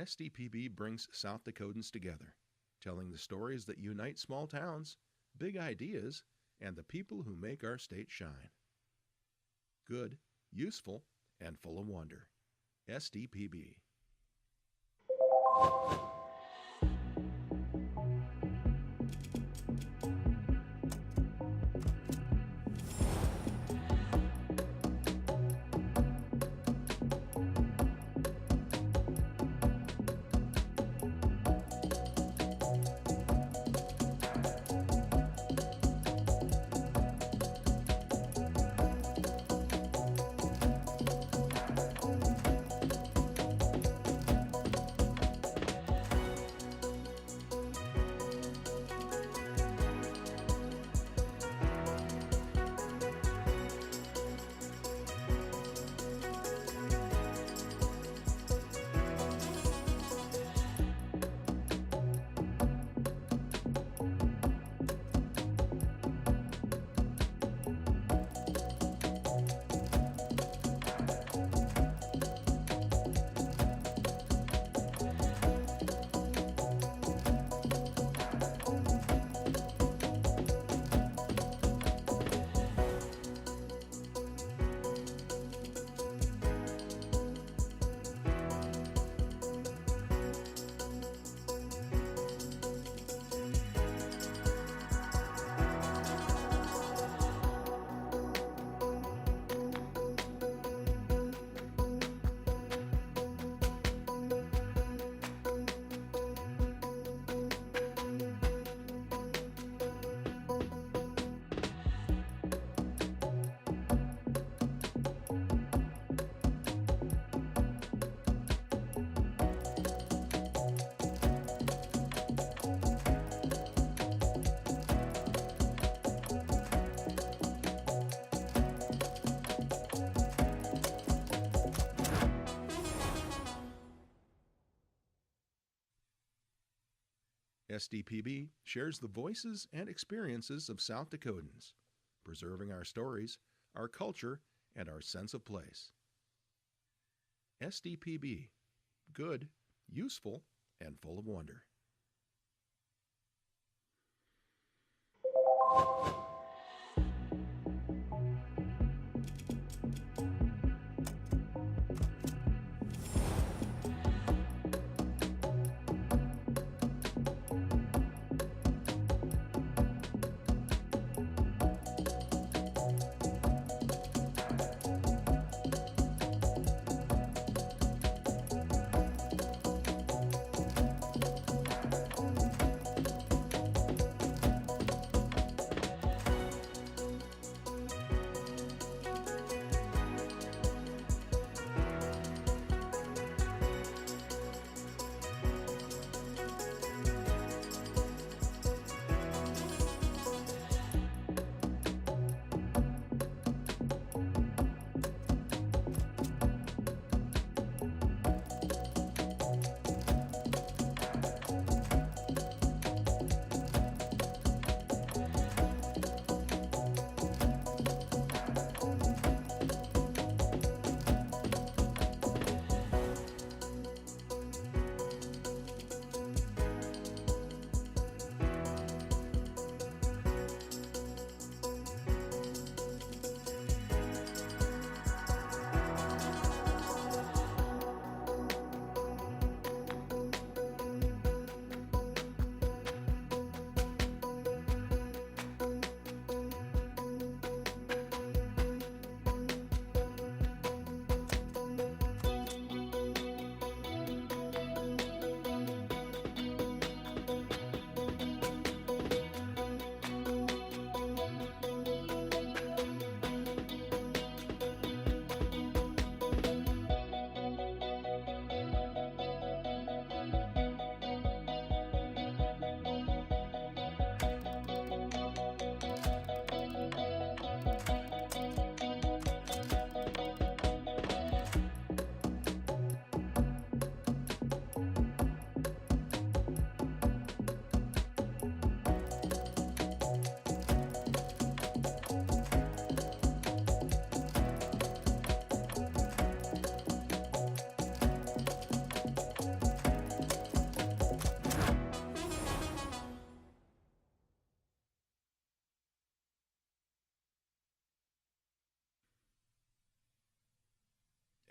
SDPB brings South Dakotans together, telling the stories that unite small towns, big ideas, and the people who make our state shine. Good, useful, and full of wonder. SDPB. SDPB shares the voices and experiences of South Dakotans, preserving our stories, our culture, and our sense of place. SDPB, good, useful, and full of wonder.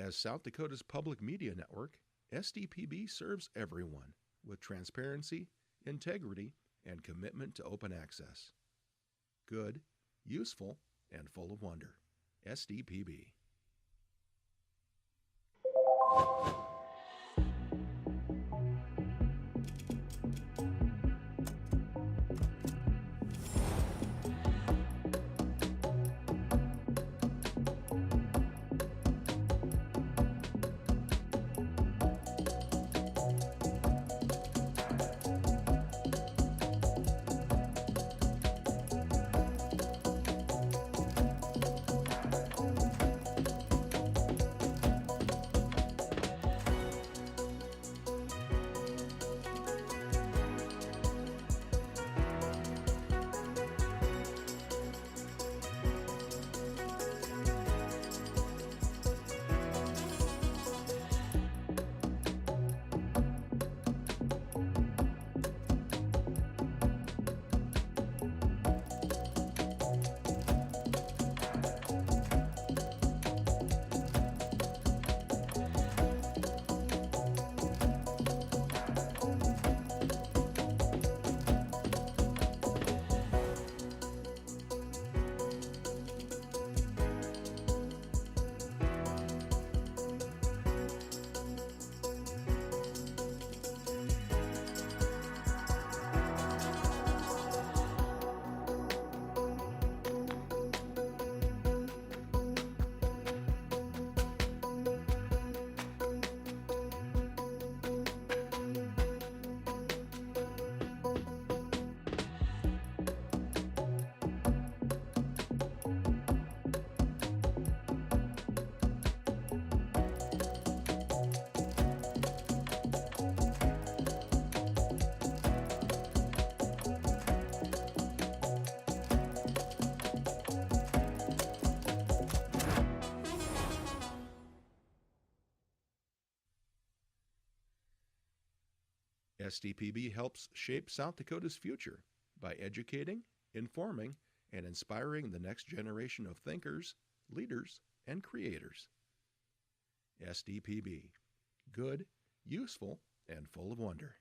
As South Dakota's public media network, SDPB serves everyone with transparency, integrity, and commitment to open access. Good, useful, and full of wonder. SDPB. SDPB helps shape South Dakota's future by educating, informing, and inspiring the next generation of thinkers, leaders, and creators. SDPB. Good, useful, and full of wonder.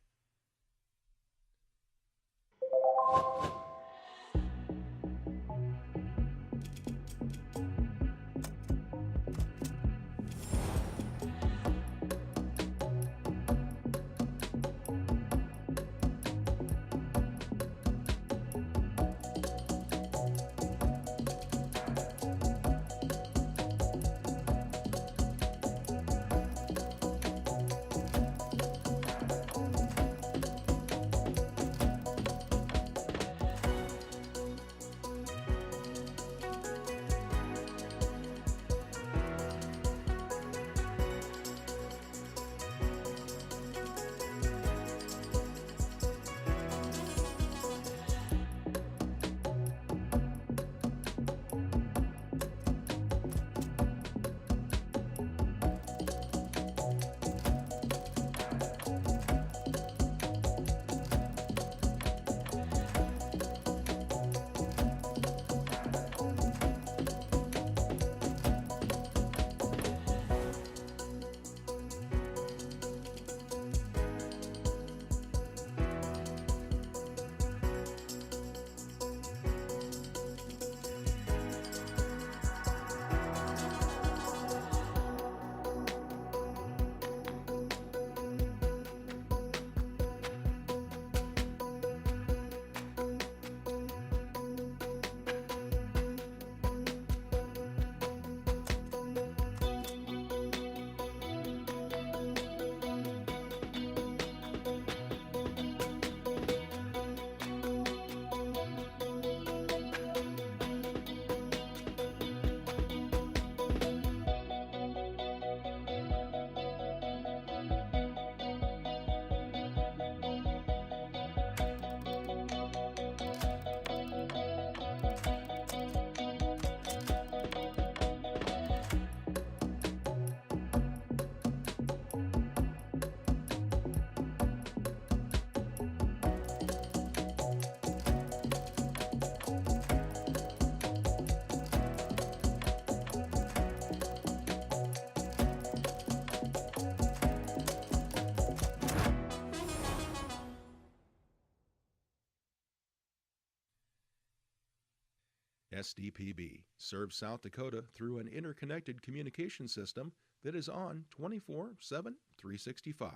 SDPB serves South Dakota through an interconnected communication system that is on 24/7, 365.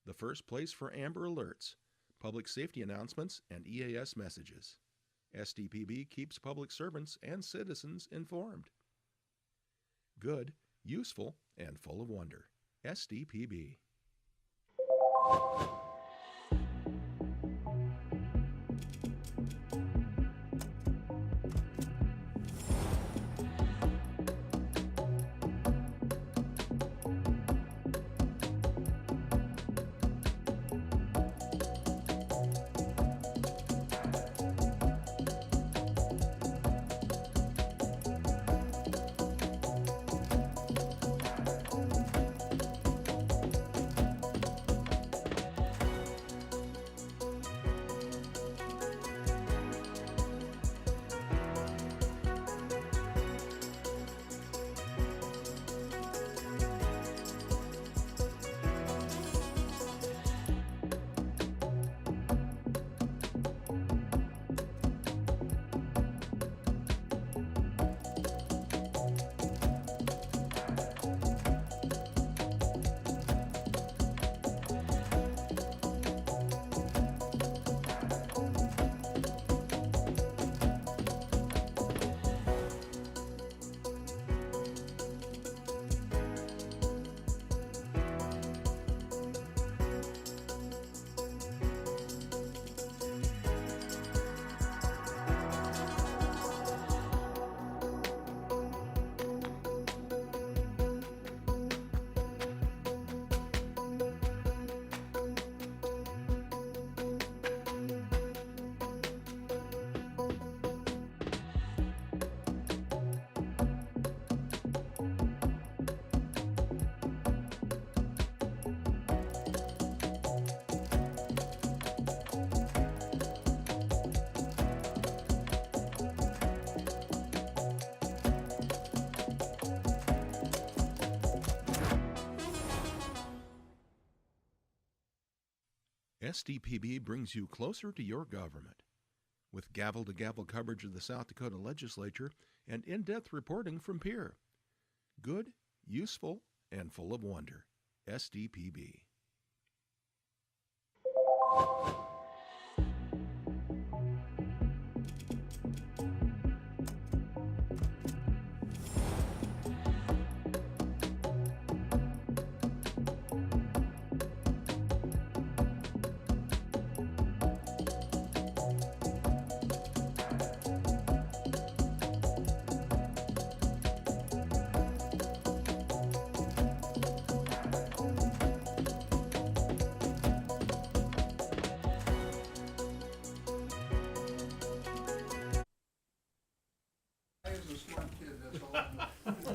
The first place for Amber Alerts, public safety announcements, and EAS messages. SDPB keeps public servants and citizens informed. Good, useful, and full of wonder. SDPB. SDPB brings you closer to your government. With gavel-to-gavel coverage of the South Dakota legislature and in-depth reporting from Peer. Good, useful, and full of wonder. SDPB.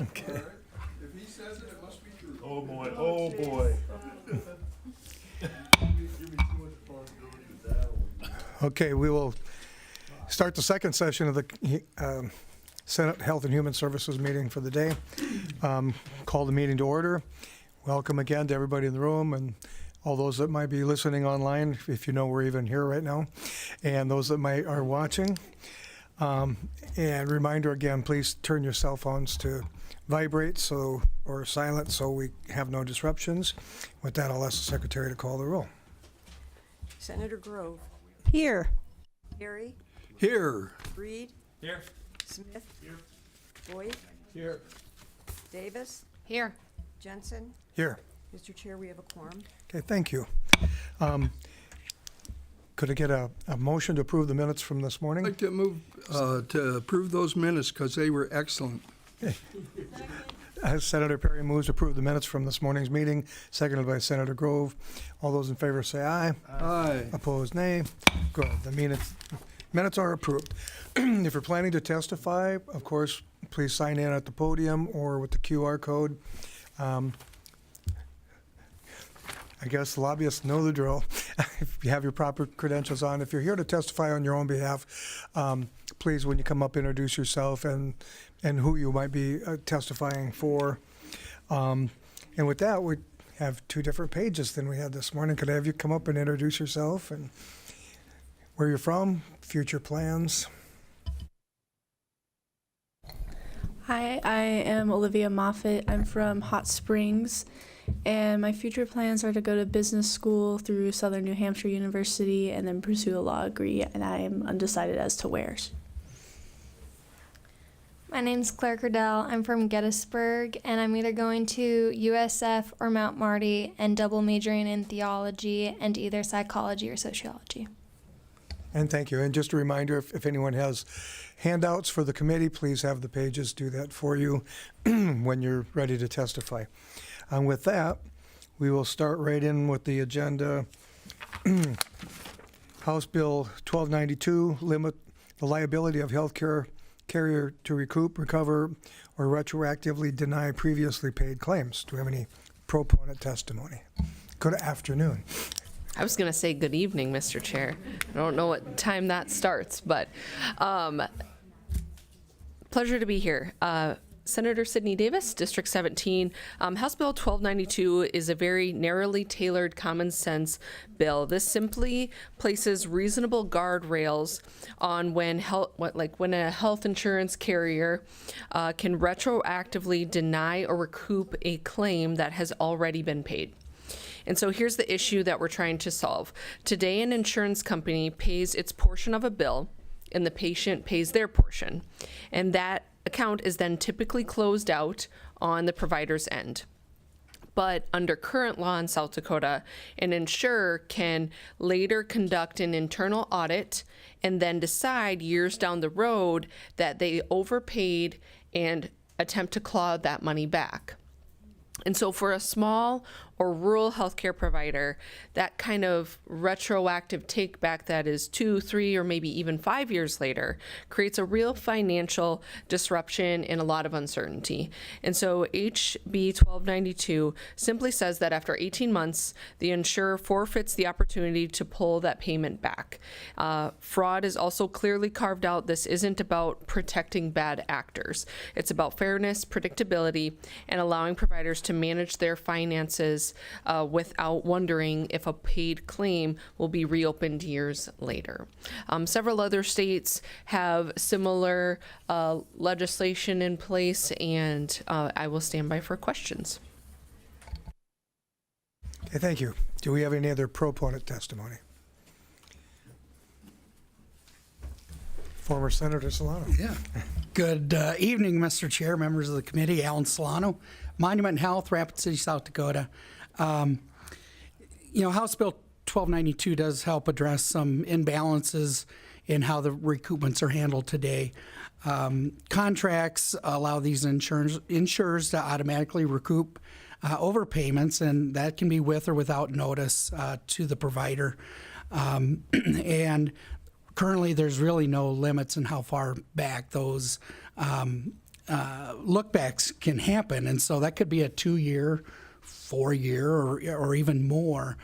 Okay. If he says it, it must be true. Oh boy, oh boy. Okay, we will start the second session of the Senate Health and Human Services meeting for the day. Call the meeting to order. Welcome again to everybody in the room and all those that might be listening online, if you know we're even here right now, and those that are watching. And reminder again, please turn your cell phones to vibrate or silent so we have no disruptions. With that, I'll ask the secretary to call the roll. Senator Grove. Here. Perry. Here. Reed. Here. Smith. Here. Boyd. Here. Davis. Here. Jensen. Here. Mr. Chair, we have a quorum. Okay, thank you. Could I get a motion to approve the minutes from this morning? I'd like to move to approve those minutes because they were excellent. Senator Perry moves to approve the minutes from this morning's meeting, seconded by Senator Grove. All those in favor say aye. Aye. Opposed, nay. Good. The minutes are approved. If you're planning to testify, of course, please sign in at the podium or with the QR code. I guess the lobbyists know the drill. If you have your proper credentials on. If you're here to testify on your own behalf, please, when you come up, introduce yourself and who you might be testifying for. And with that, we have two different pages than we had this morning. Could I have you come up and introduce yourself and where you're from, future plans? Hi, I am Olivia Moffett. I'm from Hot Springs, and my future plans are to go to business school through Southern New Hampshire University and then pursue a law degree, and I am undecided as to where. My name's Claire Cordell. I'm from Gettysburg, and I'm either going to USF or Mount Marty and double majoring in theology and either psychology or sociology. And thank you. And just a reminder, if anyone has handouts for the committee, please have the pages do that for you when you're ready to testify. And with that, we will start right in with the agenda. House Bill 1292, limit the liability of healthcare carrier to recoup, recover, or retroactively deny previously paid claims. Do we have any proponent testimony? Good afternoon. I was going to say good evening, Mr. Chair. I don't know what time that starts, but pleasure to be here. Senator Sidney Davis, District 17. House Bill 1292 is a very narrowly tailored common sense bill. This simply places reasonable guardrails on when a health insurance carrier can retroactively deny or recoup a claim that has already been paid. And so here's the issue that we're trying to solve. Today, an insurance company pays its portion of a bill, and the patient pays their portion. And that account is then typically closed out on the provider's end. But under current law in South Dakota, an insurer can later conduct an internal audit and then decide years down the road that they overpaid and attempt to claw that money back. And so for a small or rural healthcare provider, that kind of retroactive take back that is 2, 3, or maybe even 5 years later creates a real financial disruption and a lot of uncertainty. And so HB 1292 simply says that after 18 months, the insurer forfeits the opportunity to pull that payment back. Fraud is also clearly carved out. This isn't about protecting bad actors. It's about fairness, predictability, and allowing providers to manage their finances without wondering if a paid claim will be reopened years later. Several other states have similar legislation in place, and I will stand by for questions. Okay, thank you. Do we have any other proponent testimony? Former Senator Solano. Yeah. Good evening, Mr. Chair, members of the committee. Alan Solano, Monument Health, Rapid City, South Dakota. House Bill 1292 does help address some imbalances in how the recoupments are handled today. Contracts allow these insurers to automatically recoup overpayments, and that can be with or without notice to the provider. And currently, there's really no limits in how far back those lookbacks can happen, and so that could be a 2-year, 4-year, or even more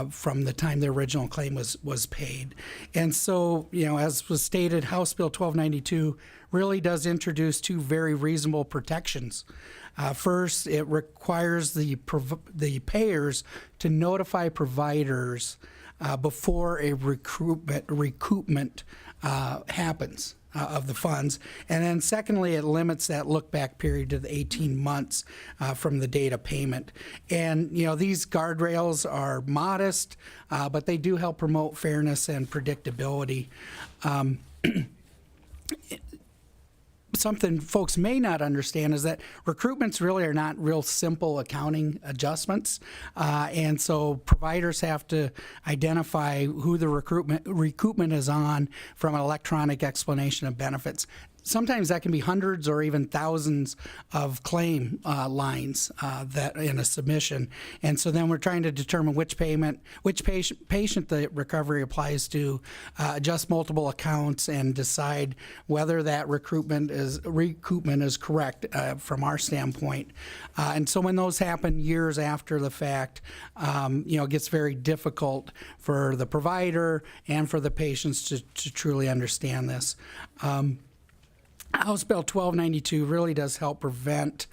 from the time the original claim was paid. And so, as was stated, House Bill 1292 really does introduce two very reasonable protections. First, it requires the payers to notify providers before a recoupment happens of the funds. And then secondly, it limits that look-back period to the 18 months from the date of payment. And, these guardrails are modest, but they do help promote fairness and predictability. Something folks may not understand is that recoupments really are not real simple accounting adjustments. And so providers have to identify who the recoupment is on from an electronic explanation of benefits. Sometimes that can be hundreds or even thousands of claim lines that in a submission. And so then we're trying to determine which patient the recovery applies to, adjust multiple accounts, and decide whether that recoupment is correct from our standpoint. And so when those happen years after the fact, it gets very difficult for the provider and for the patients to truly understand this. House Bill 1292 really does help prevent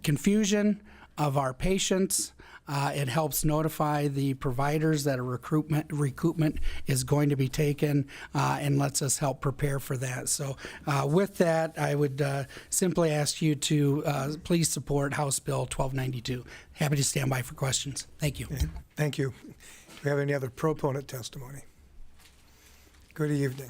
confusion of our patients. It helps notify the providers that a recoupment is going to be taken and lets us help prepare for that. So with that, I would simply ask you to please support House Bill 1292. Happy to stand by for questions. Thank you. Okay, thank you. Do we have any other proponent testimony? Good evening.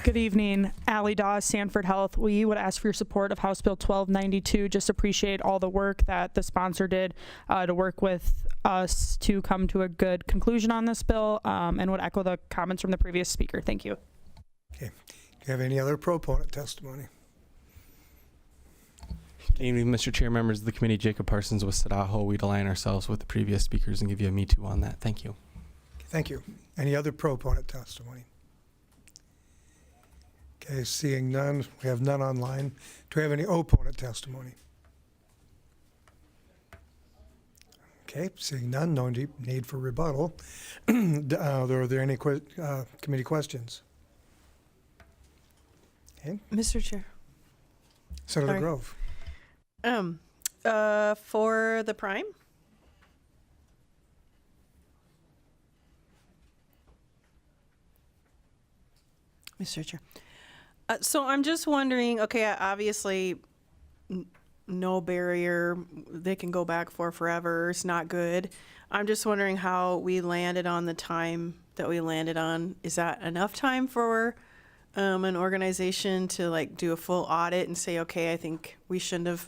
Good evening. Allie Dawes, Sanford Health. We would ask for your support of House Bill 1292. Just appreciate all the work that the sponsor did to work with us to come to a good conclusion on this bill, and would echo the comments from the previous speaker. Thank you. Okay. Do you have any other proponent testimony? Good evening, Mr. Chair, members of the committee. Jacob Parsons with Sadaho. We'd align ourselves with the previous speakers and give you a me too on that. Thank you. Thank you. Any other proponent testimony? Okay, seeing none, we have none online. Do we have any opponent testimony? Okay, seeing none, no need for rebuttal. Are there any committee questions? Okay, Mr. Chair. Senator Sorry. Grove. For the prime? Mr. Chair. So I'm just wondering, okay, obviously no barrier, they can go back for forever, it's not good. I'm just wondering how we landed on the time that we landed on. Is that enough time for an organization to like do a full audit and say, okay, I think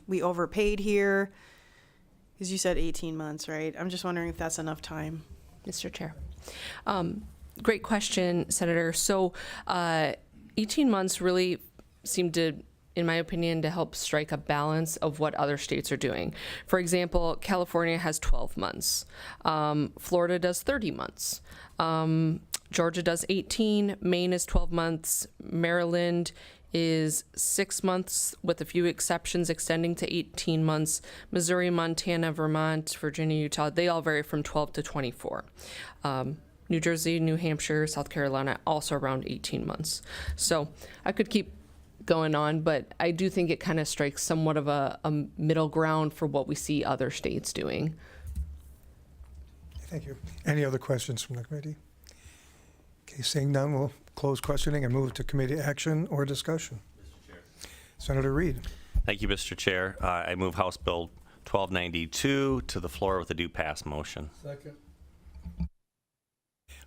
we overpaid here? Because you said 18 months, right? I'm just wondering if that's enough time. Mr. Chair. Great question, Senator. So 18 months really seemed to, in my opinion, to help strike a balance of what other states are doing. For example, California has 12 months. Florida does 30 months. Georgia does 18. Maine is 12 months. Maryland is 6 months with a few exceptions extending to 18 months. Missouri, Montana, Vermont, Virginia, Utah, they all vary from 12 to 24. New Jersey, New Hampshire, South Carolina, also around 18 months. So I could keep going on, but I do think it kind of strikes somewhat of a middle ground for what we see other states doing. Thank you. Any other questions from the committee? Okay, seeing none, we'll close questioning and move to committee action or discussion. Mr. Chair. Senator Reed. Thank you, Mr. Chair. I move House Bill 1292 to the floor with a due pass motion. Second.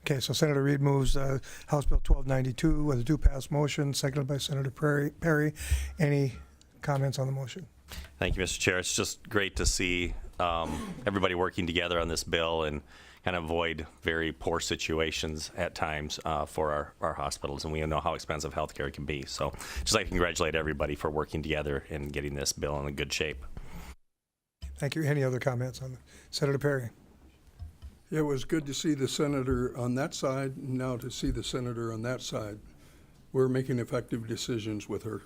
Okay, so Senator Reed moves House Bill 1292 with a due pass motion, seconded by Senator Perry. Any comments on the motion? Thank you, Mr. Chair. It's just great to see everybody working together on this bill and kind of avoid very poor situations at times for our hospitals, and we know how expensive healthcare can be. So just like to congratulate everybody for working together and getting this bill in a good shape. Thank you. Any other comments on Senator Perry? It was good to see the senator on that side, and now to see the senator on that side. We're making effective decisions with her.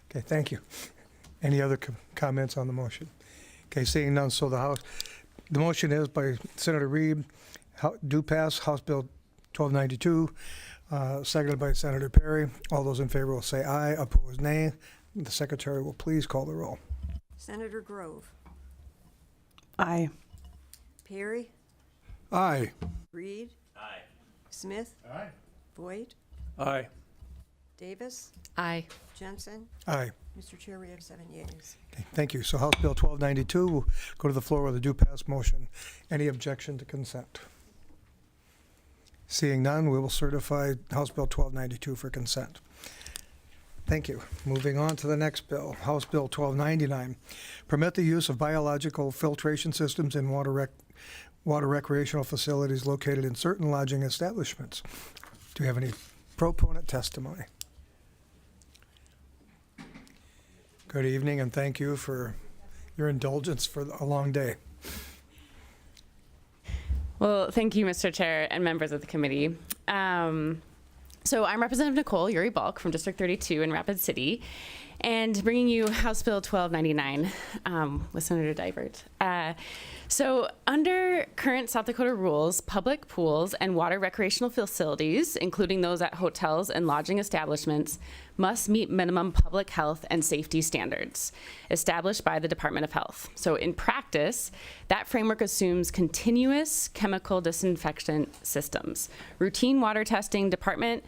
Okay, thank you. Any other comments on the motion? Okay, seeing none, so the motion is by Senator Reed, due pass House Bill 1292, seconded by Senator Perry. All those in favor will say aye, opposed nay. The secretary will please call the roll. Senator Grove, Aye. Perry, Aye. Reed. Aye. Smith. Aye. Voigt, Aye. Davis, Aye. Jensen. Aye. Mr. Chair, we have 7 yeas. Okay, thank you. So House Bill 1292 will go to the floor with a due pass motion. Any objection to consent? Seeing none, we will certify House Bill 1292 for consent. Thank you. Moving on to the next bill, House Bill 1299. Permit the use of biological filtration systems in water recreational facilities located in certain lodging establishments. Do you have any proponent testimony? Good evening, and thank you for your indulgence for a long day. Well, thank you, Mr. Chair and members of the committee. So I'm Representative Nicole Uri Balk from District 32 in Rapid City, and bringing you House Bill 1299 with Senator Dybert. So under current South Dakota rules, public pools and water recreational facilities, including those at hotels and lodging establishments, must meet minimum public health and safety standards established by the Department of Health. So in practice, that framework assumes continuous chemical disinfection systems, routine water testing, department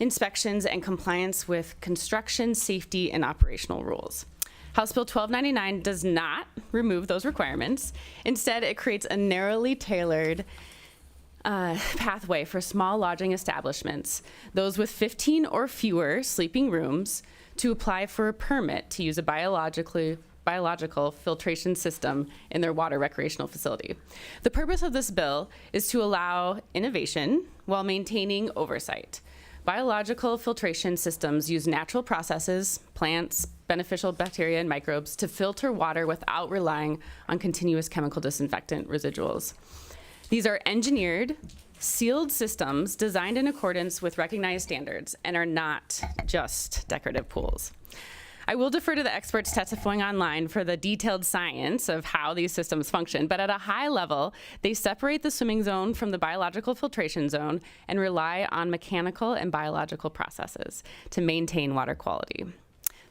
inspections, and compliance with construction, safety, and operational rules. House Bill 1299 does not remove those requirements. Instead, it creates a narrowly tailored pathway for small lodging establishments, those with 15 or fewer sleeping rooms, to apply for a permit to use a biological filtration system in their water recreational facility. The purpose of this bill is to allow innovation while maintaining oversight. Biological filtration systems use natural processes, plants, beneficial bacteria, and microbes to filter water without relying on continuous chemical disinfectant residuals. These are engineered, sealed systems designed in accordance with recognized standards and are not just decorative pools. I will defer to the experts testifying online for the detailed science of how these systems function, but at a high level, they separate the swimming zone from the biological filtration zone and rely on mechanical and biological processes to maintain water quality.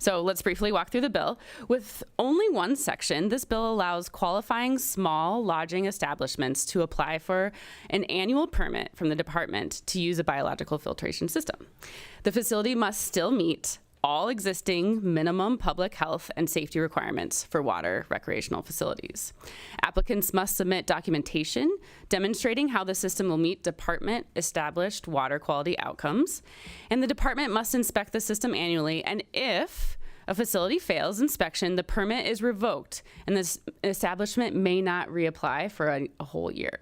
So let's briefly walk through the bill. With only one section, this bill allows qualifying small lodging establishments to apply for an annual permit from the department to use a biological filtration system. The facility must still meet all existing minimum public health and safety requirements for water recreational facilities. Applicants must submit documentation demonstrating how the system will meet department established water quality outcomes, and the department must inspect the system annually, and if a facility fails inspection, the permit is revoked and the establishment may not reapply for a whole year.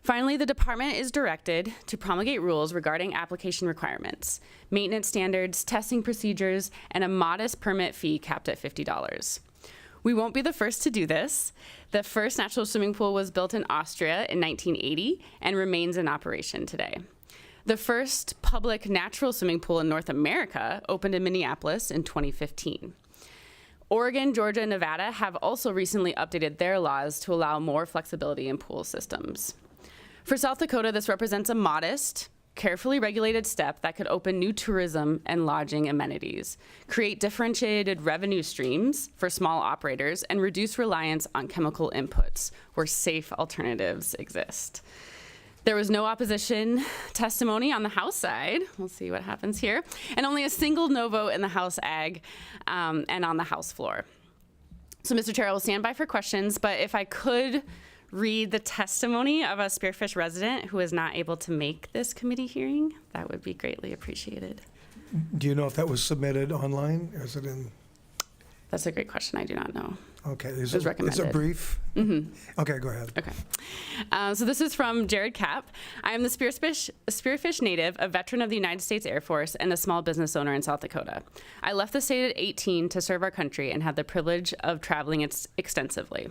Finally, the department is directed to promulgate rules regarding application requirements, maintenance standards, testing procedures, and a modest permit fee capped at $50. We won't be the first to do this. The first natural swimming pool was built in Austria in 1980 and remains in operation today. The first public natural swimming pool in North America opened in Minneapolis in 2015. Oregon, Georgia, and Nevada have also recently updated their laws to allow more flexibility in pool systems. For South Dakota, this represents a modest carefully regulated step that could open new tourism and lodging amenities, create differentiated revenue streams for small operators, and reduce reliance on chemical inputs where safe alternatives exist. There was no opposition testimony on the House side. We'll see what happens here. And only a single no vote in the House Ag and on the House floor. So, Mr. Chair, I will stand by for questions, but if I could read the testimony of a Spearfish resident who is not able to make this committee hearing, that would be greatly appreciated. Do you know if that was submitted online, or is it in? That's a great question. I do not know. Okay, It was recommended. Is it brief? Mm-hmm. Okay, go ahead. Okay. So this is from Jared Kapp. I am the Spearfish native, a veteran of the United States Air Force, and a small business owner in South Dakota. I left the state at 18 to serve our country and had the privilege of traveling extensively.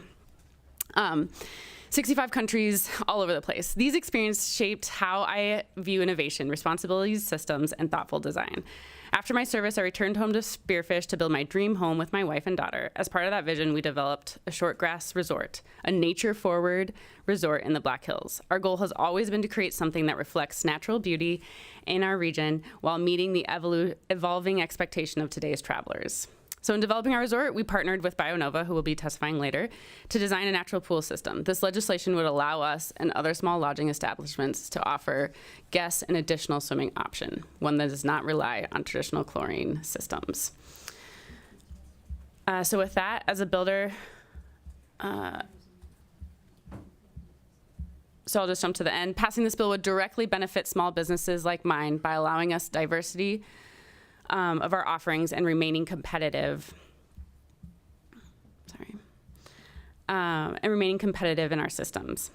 65 countries all over the place. These experiences shaped how I view innovation, responsibilities, systems, and thoughtful design. After my service, I returned home to Spearfish to build my dream home with my wife and daughter. As part of that vision, we developed a Shortgrass Resort, a nature-forward resort in the Black Hills. Our goal has always been to create something that reflects natural beauty in our region while meeting the evolving expectation of today's travelers. So in developing our resort, we partnered with BioNova, who will be testifying later, to design a natural pool system. This legislation would allow us and other small lodging establishments to offer guests an additional swimming option, one that does not rely on traditional chlorine systems. So with that, as a builder, so I'll just jump to the end. Passing this bill would directly benefit small businesses like mine by allowing us diversity of our offerings and remaining competitive. And remaining competitive in our systems.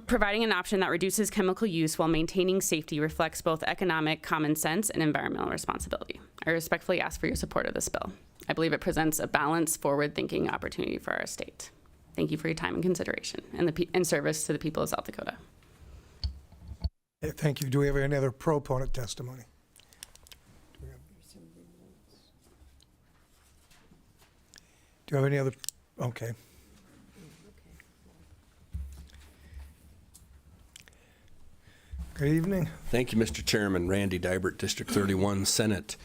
Providing an option that reduces chemical use while maintaining safety reflects both economic common sense and environmental responsibility. I respectfully ask for your support of this bill. I believe it presents a balanced, forward-thinking opportunity for our state. Thank you for your time and consideration and service to the people of South Dakota. Thank you. Do we have any other proponent testimony? Do you have any other? Okay. Good evening. Thank you, Mr. Chairman. Randy Dibert, District 31, Senate.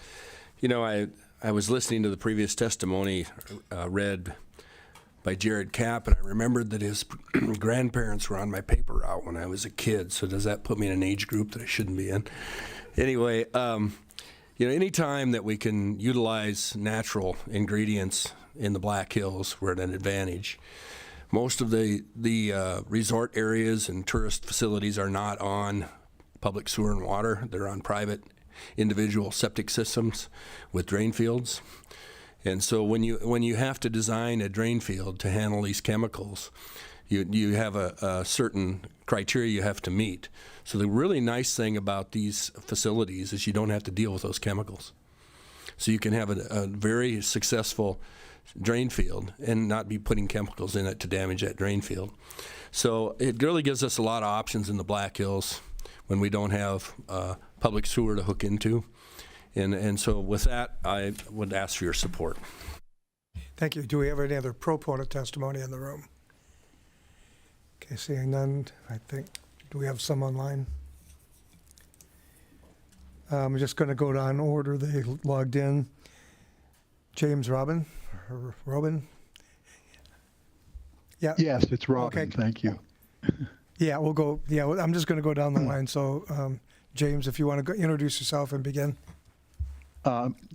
You know, I was listening to the previous testimony read by Jared Kapp, and I remembered that his grandparents were on my paper route when I was a kid, so does that put me in an age group that I shouldn't be in? Anyway, you know, any time that we can utilize natural ingredients in the Black Hills, we're at an advantage. Most of the resort areas and tourist facilities are not on public sewer and water. They're on private individual septic systems with drain fields. And so when you have to design a drain field to handle these chemicals, you have a certain criteria you have to meet. So the really nice thing about these facilities is you don't have to deal with those chemicals. So you can have a very successful drain field and not be putting chemicals in it to damage that drain field. So it really gives us a lot of options in the Black Hills when we don't have public sewer to hook into. And so with that, I would ask for your support. Thank you. Do we have any other proponent testimony in the room? Okay, seeing none, I think, do we have some online? I'm just going to go down order. They logged in. James Robin? Yeah. Yes, it's Robin. Okay. Thank you. Yeah, we'll go. Yeah, I'm just going to go down the line. So, James, if you want to introduce yourself and begin.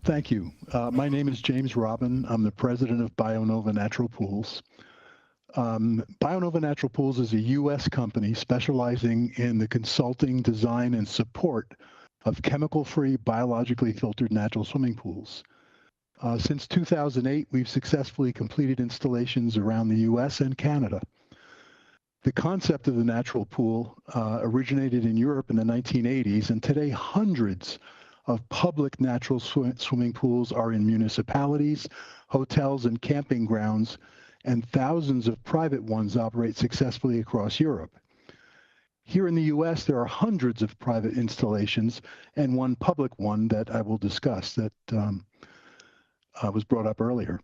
Thank you. My name is James Robin. I'm the president of BioNova Natural Pools. BioNova Natural Pools is a U.S. company specializing in the consulting, design, and support of chemical-free, biologically filtered natural swimming pools. Since 2008, we've successfully completed installations around the U.S. and Canada. The concept of the natural pool originated in Europe in the 1980s, and today hundreds of public natural swimming pools are in municipalities, hotels, and camping grounds, and thousands of private ones operate successfully across Europe. Here in the U.S., there are hundreds of private installations and one public one that I will discuss that was brought up earlier.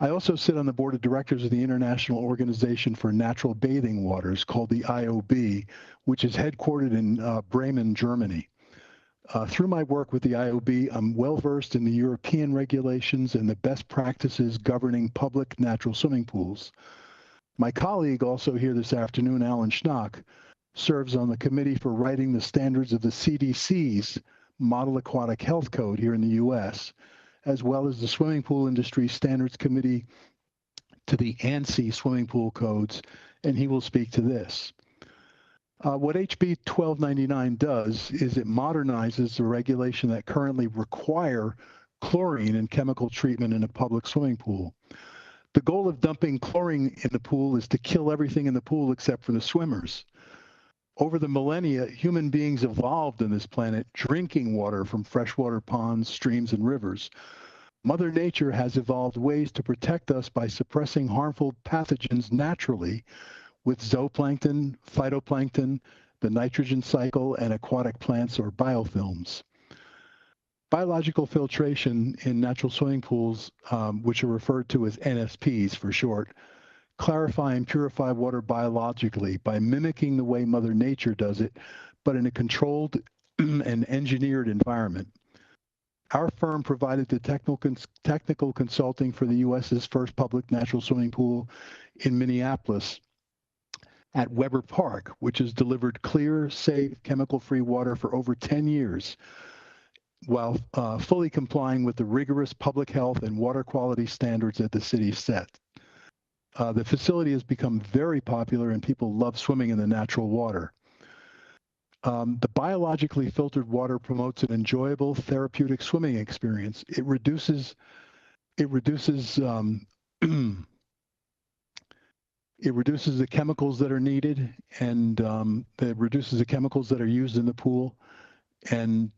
I also sit on the board of directors of the International Organization for Natural Bathing Waters, called the IOB, which is headquartered in Bremen, Germany. Through my work with the IOB, I'm well versed in the European regulations and the best practices governing public natural swimming pools. My colleague, also here this afternoon, Alan Schnock, serves on the committee for writing the standards of the CDC's Model Aquatic Health Code here in the U.S., as well as the Swimming Pool Industry Standards Committee to the ANSI swimming pool codes, and he will speak to this. What HB 1299 does is it modernizes the regulation that currently require chlorine in chemical treatment in a public swimming pool. The goal of dumping chlorine in the pool is to kill everything in the pool except for the swimmers. Over the millennia, human beings evolved on this planet drinking water from freshwater ponds, streams, and rivers. Mother Nature has evolved ways to protect us by suppressing harmful pathogens naturally with zooplankton, phytoplankton, the nitrogen cycle, and aquatic plants or biofilms. Biological filtration in natural swimming pools, which are referred to as NSPs for short, clarify and purify water biologically by mimicking the way Mother Nature does it, but in a controlled and engineered environment. Our firm provided the technical consulting for the U.S.'s first public natural swimming pool in Minneapolis at Weber Park, which has delivered clear, safe, chemical-free water for over 10 years, while fully complying with the rigorous public health and water quality standards that the city set. The facility has become very popular and people love swimming in the natural water. The biologically filtered water promotes an enjoyable therapeutic swimming experience. It reduces the chemicals that are needed, and it reduces the chemicals that are used in the pool, and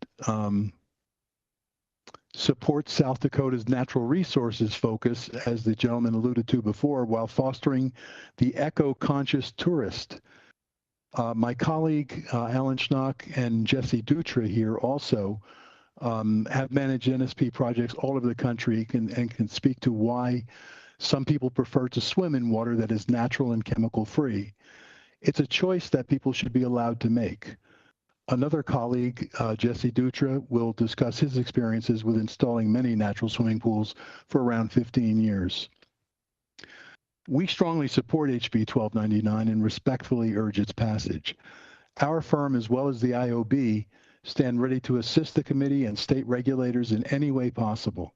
supports South Dakota's natural resources focus, as the gentleman alluded to before, while fostering the eco-conscious tourist. My colleague, Alan Schnock and Jesse Dutra here also have managed NSP projects all over the country and can speak to why some people prefer to swim in water that is natural and chemical-free. It's a choice that people should be allowed to make. Another colleague, Jesse Dutra, will discuss his experiences with installing many natural swimming pools for around 15 years. We strongly support HB 1299 and respectfully urge its passage. Our firm, as well as the IOB, stand ready to assist the committee and state regulators in any way possible.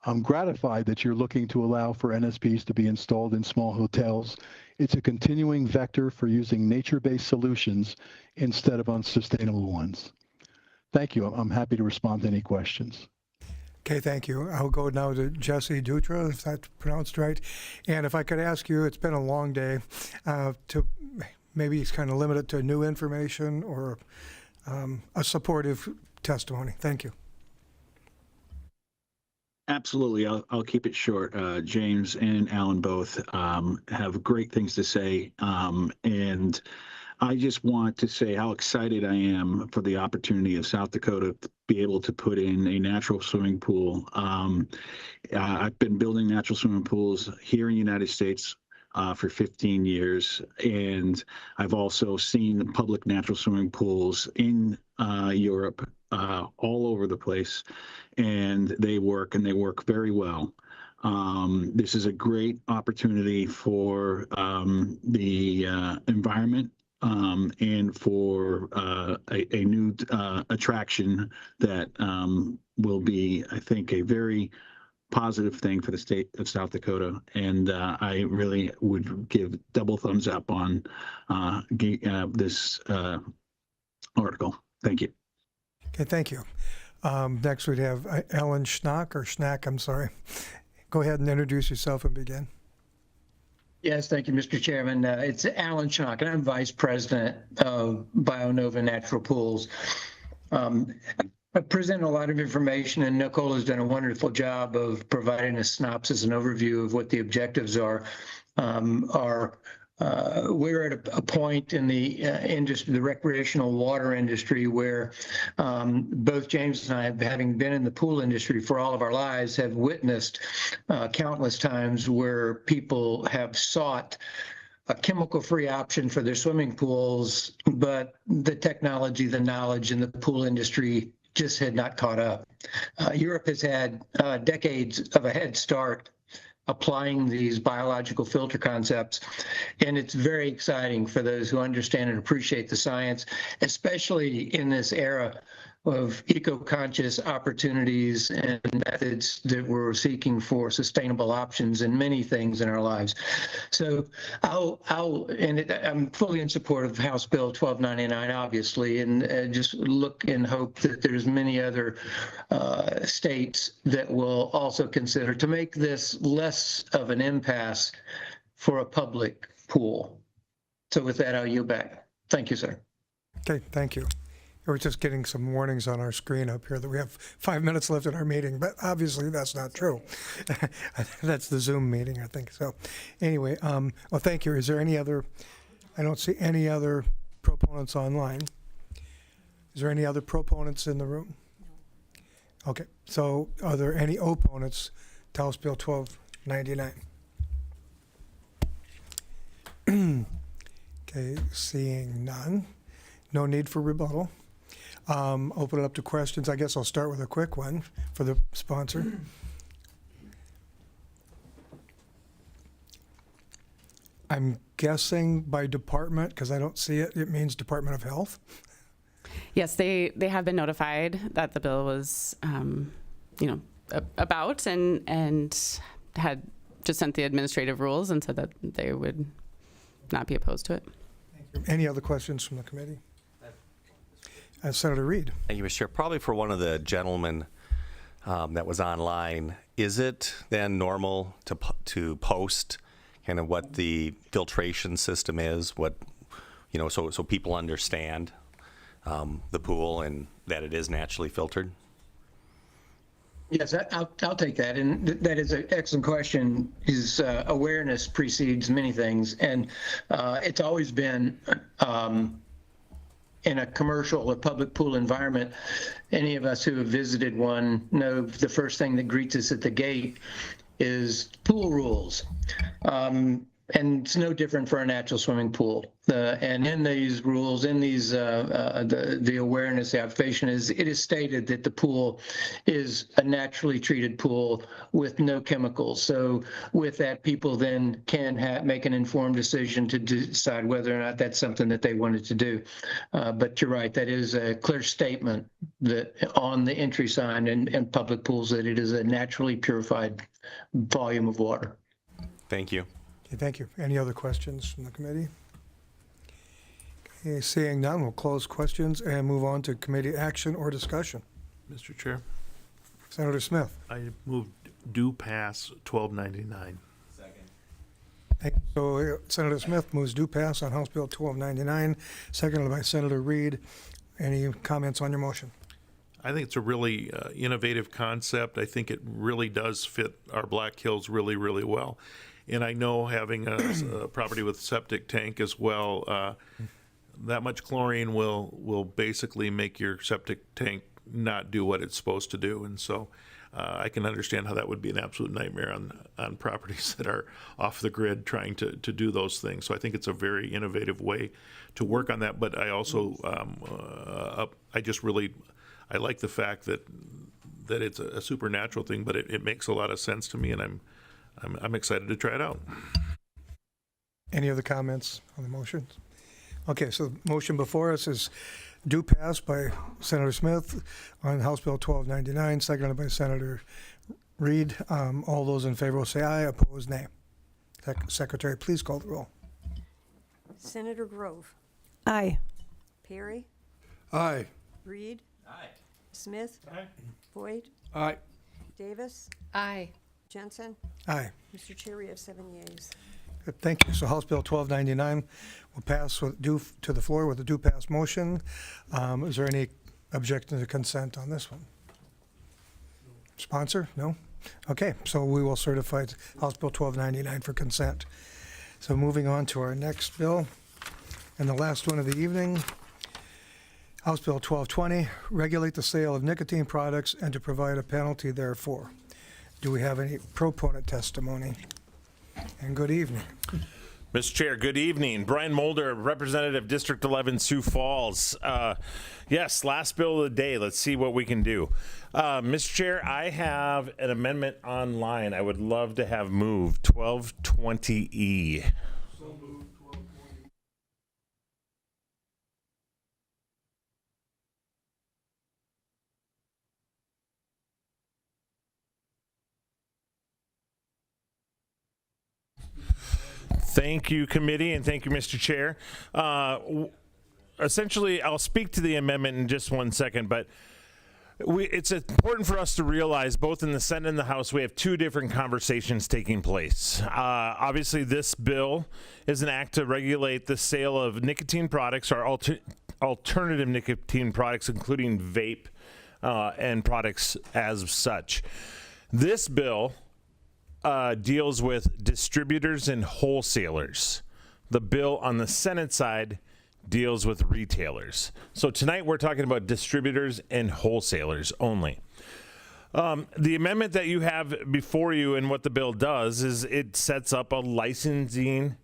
I'm gratified that you're looking to allow for NSPs to be installed in small hotels. It's a continuing vector for using nature-based solutions instead of unsustainable ones. Thank you. I'm happy to respond to any questions. Okay, thank you. I'll go now to Jesse Dutra, if that's pronounced right. And if I could ask you, it's been a long day, to maybe it's kind of limited to new information or a supportive testimony. Thank you. Absolutely. I'll keep it short. James and Alan both have great things to say. And I just want to say how excited I am for the opportunity of South Dakota to be able to put in a natural swimming pool. I've been building natural swimming pools here in the United States for 15 years. And I've also seen public natural swimming pools in Europe all over the place. And they work very well. This is a great opportunity for the environment and for a new attraction that will be, I think, a very positive thing for the state of South Dakota. And I really would give double thumbs up on this article. Thank you. Okay, thank you. Next we'd have Alan Schnock, or Schnack, I'm sorry. Go ahead and introduce yourself and begin. Yes, thank you, Mr. Chairman. It's Alan Schnock, and I'm Vice President of BioNova Natural Pools. I present a lot of information, and Nicole has done a wonderful job of providing a synopsis and overview of what the objectives are. Our we're at a point in the industry, the recreational water industry, where both James and I, having been in the pool industry for all of our lives, have witnessed countless times where people have sought a chemical-free option for their swimming pools, but the technology, the knowledge in the pool industry just had not caught up. Europe has had decades of a head start applying these biological filter concepts, and it's very exciting for those who understand and appreciate the science, especially in this era of eco-conscious opportunities and methods that we're seeking for sustainable options in many things in our lives. So I'm fully in support of House Bill 1299, obviously, and just look and hope that there's many other states that will also consider to make this less of an impasse for a public pool. So with that, I'll yield back. Thank you, sir. Okay, thank you. We're just getting some warnings on our screen up here that we have 5 minutes left in our meeting, but obviously that's not true. That's the Zoom meeting, I think. So anyway, well, thank you. Is there any other, I don't see any other proponents online. Is there any other proponents in the room? Okay, so are there any opponents to House Bill 1299? Okay, seeing none. No need for rebuttal. Open it up to questions. I guess I'll start with a quick one for the sponsor. I'm guessing by department, because I don't see it, it means Department of Health. Yes, they have been notified that the bill was, about and had just sent the administrative rules and said that they would not be opposed to it. Any other questions from the committee? Senator Reed. Thank you, Mr. Chair. Probably for one of the gentlemen that was online, is it then normal to post kind of what the filtration system is, so people understand the pool and that it is naturally filtered? Yes, I'll take that, and that is an excellent question. Awareness precedes many things, and it's always been in a commercial or public pool environment. Any of us who have visited one know the first thing that greets us at the gate is pool rules. And it's no different for a natural swimming pool. And in these rules, in these the awareness, the application it is stated that the pool is a naturally treated pool with no chemicals. So with that, people then can make an informed decision to decide whether or not that's something that they wanted to do. But you're right, that is a clear statement that on the entry sign and public pools that it is a naturally purified volume of water. Thank you. Okay, thank you. Any other questions from the committee? Okay, seeing none, we'll close questions and move on to committee action or discussion. Mr. Chair, Senator Smith. I move do pass 1299. Thank you. So Senator Smith moves do pass on House Bill 1299, seconded by Senator Reed. Any comments on your motion? I think it's a really innovative concept. I think it really does fit our Black Hills really, really well. And I know having a property with septic tank as well, that much chlorine will basically make your septic tank not do what it's supposed to do. And so I can understand how that would be an absolute nightmare on properties that are off the grid trying to do those things. So I think it's a very innovative way to work on that. But I also, I like the fact that it's a supernatural thing, but it makes a lot of sense to me, and I'm excited to try it out. Any other comments on the motions? Okay, so the motion before us is do pass by Senator Smith on House Bill 1299, seconded by Senator Reed. All those in favor will say aye, opposed nay. Secretary, please call the roll. Senator Grove. Aye. Perry. Aye. Reed. Aye. Smith. Aye. Boyd. Aye. Davis. Aye. Jensen. Aye. Mr. Chair, we have 7 yeas. Good, thank you. So House Bill 1299 will pass due to the floor with a do pass motion. Is there any objection to consent on this one? Sponsor? No? Okay, so we will certify House Bill 1299 for consent. So moving on to our next bill, and the last one of the evening, House Bill 1220, regulate the sale of nicotine products and to provide a penalty therefor. Do we have any proponent testimony? And good evening. Mr. Chair, good evening. Brian Mulder, Representative District 11, Sioux Falls. Yes, last bill of the day. Let's see what we can do. Mr. Chair, I have an amendment online I would love to have moved, 1220E. Thank you, committee, and thank you, Mr. Chair. Essentially, I'll speak to the amendment in just 1 second, but it's important for us to realize both in the Senate and the House we have two different conversations taking place. Obviously, this bill is an act to regulate the sale of nicotine products or alternative nicotine products, including vape and products as such. This bill deals with distributors and wholesalers. The bill on the Senate side deals with retailers. So tonight we're talking about distributors and wholesalers only. The amendment that you have before you and what the bill does is it sets up a licensing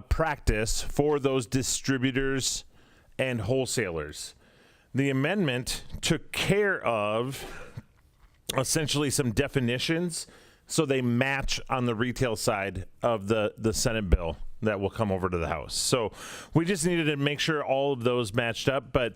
practice for those distributors and wholesalers. The amendment took care of essentially some definitions so they match on the retail side of the Senate bill that will come over to the House. So we just needed to make sure all of those matched up. But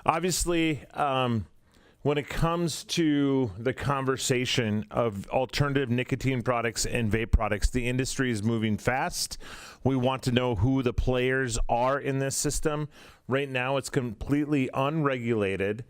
obviously, when it comes to the conversation of alternative nicotine products and vape products, the industry is moving fast. We want to know who the players are in this system. Right now, it's completely unregulated.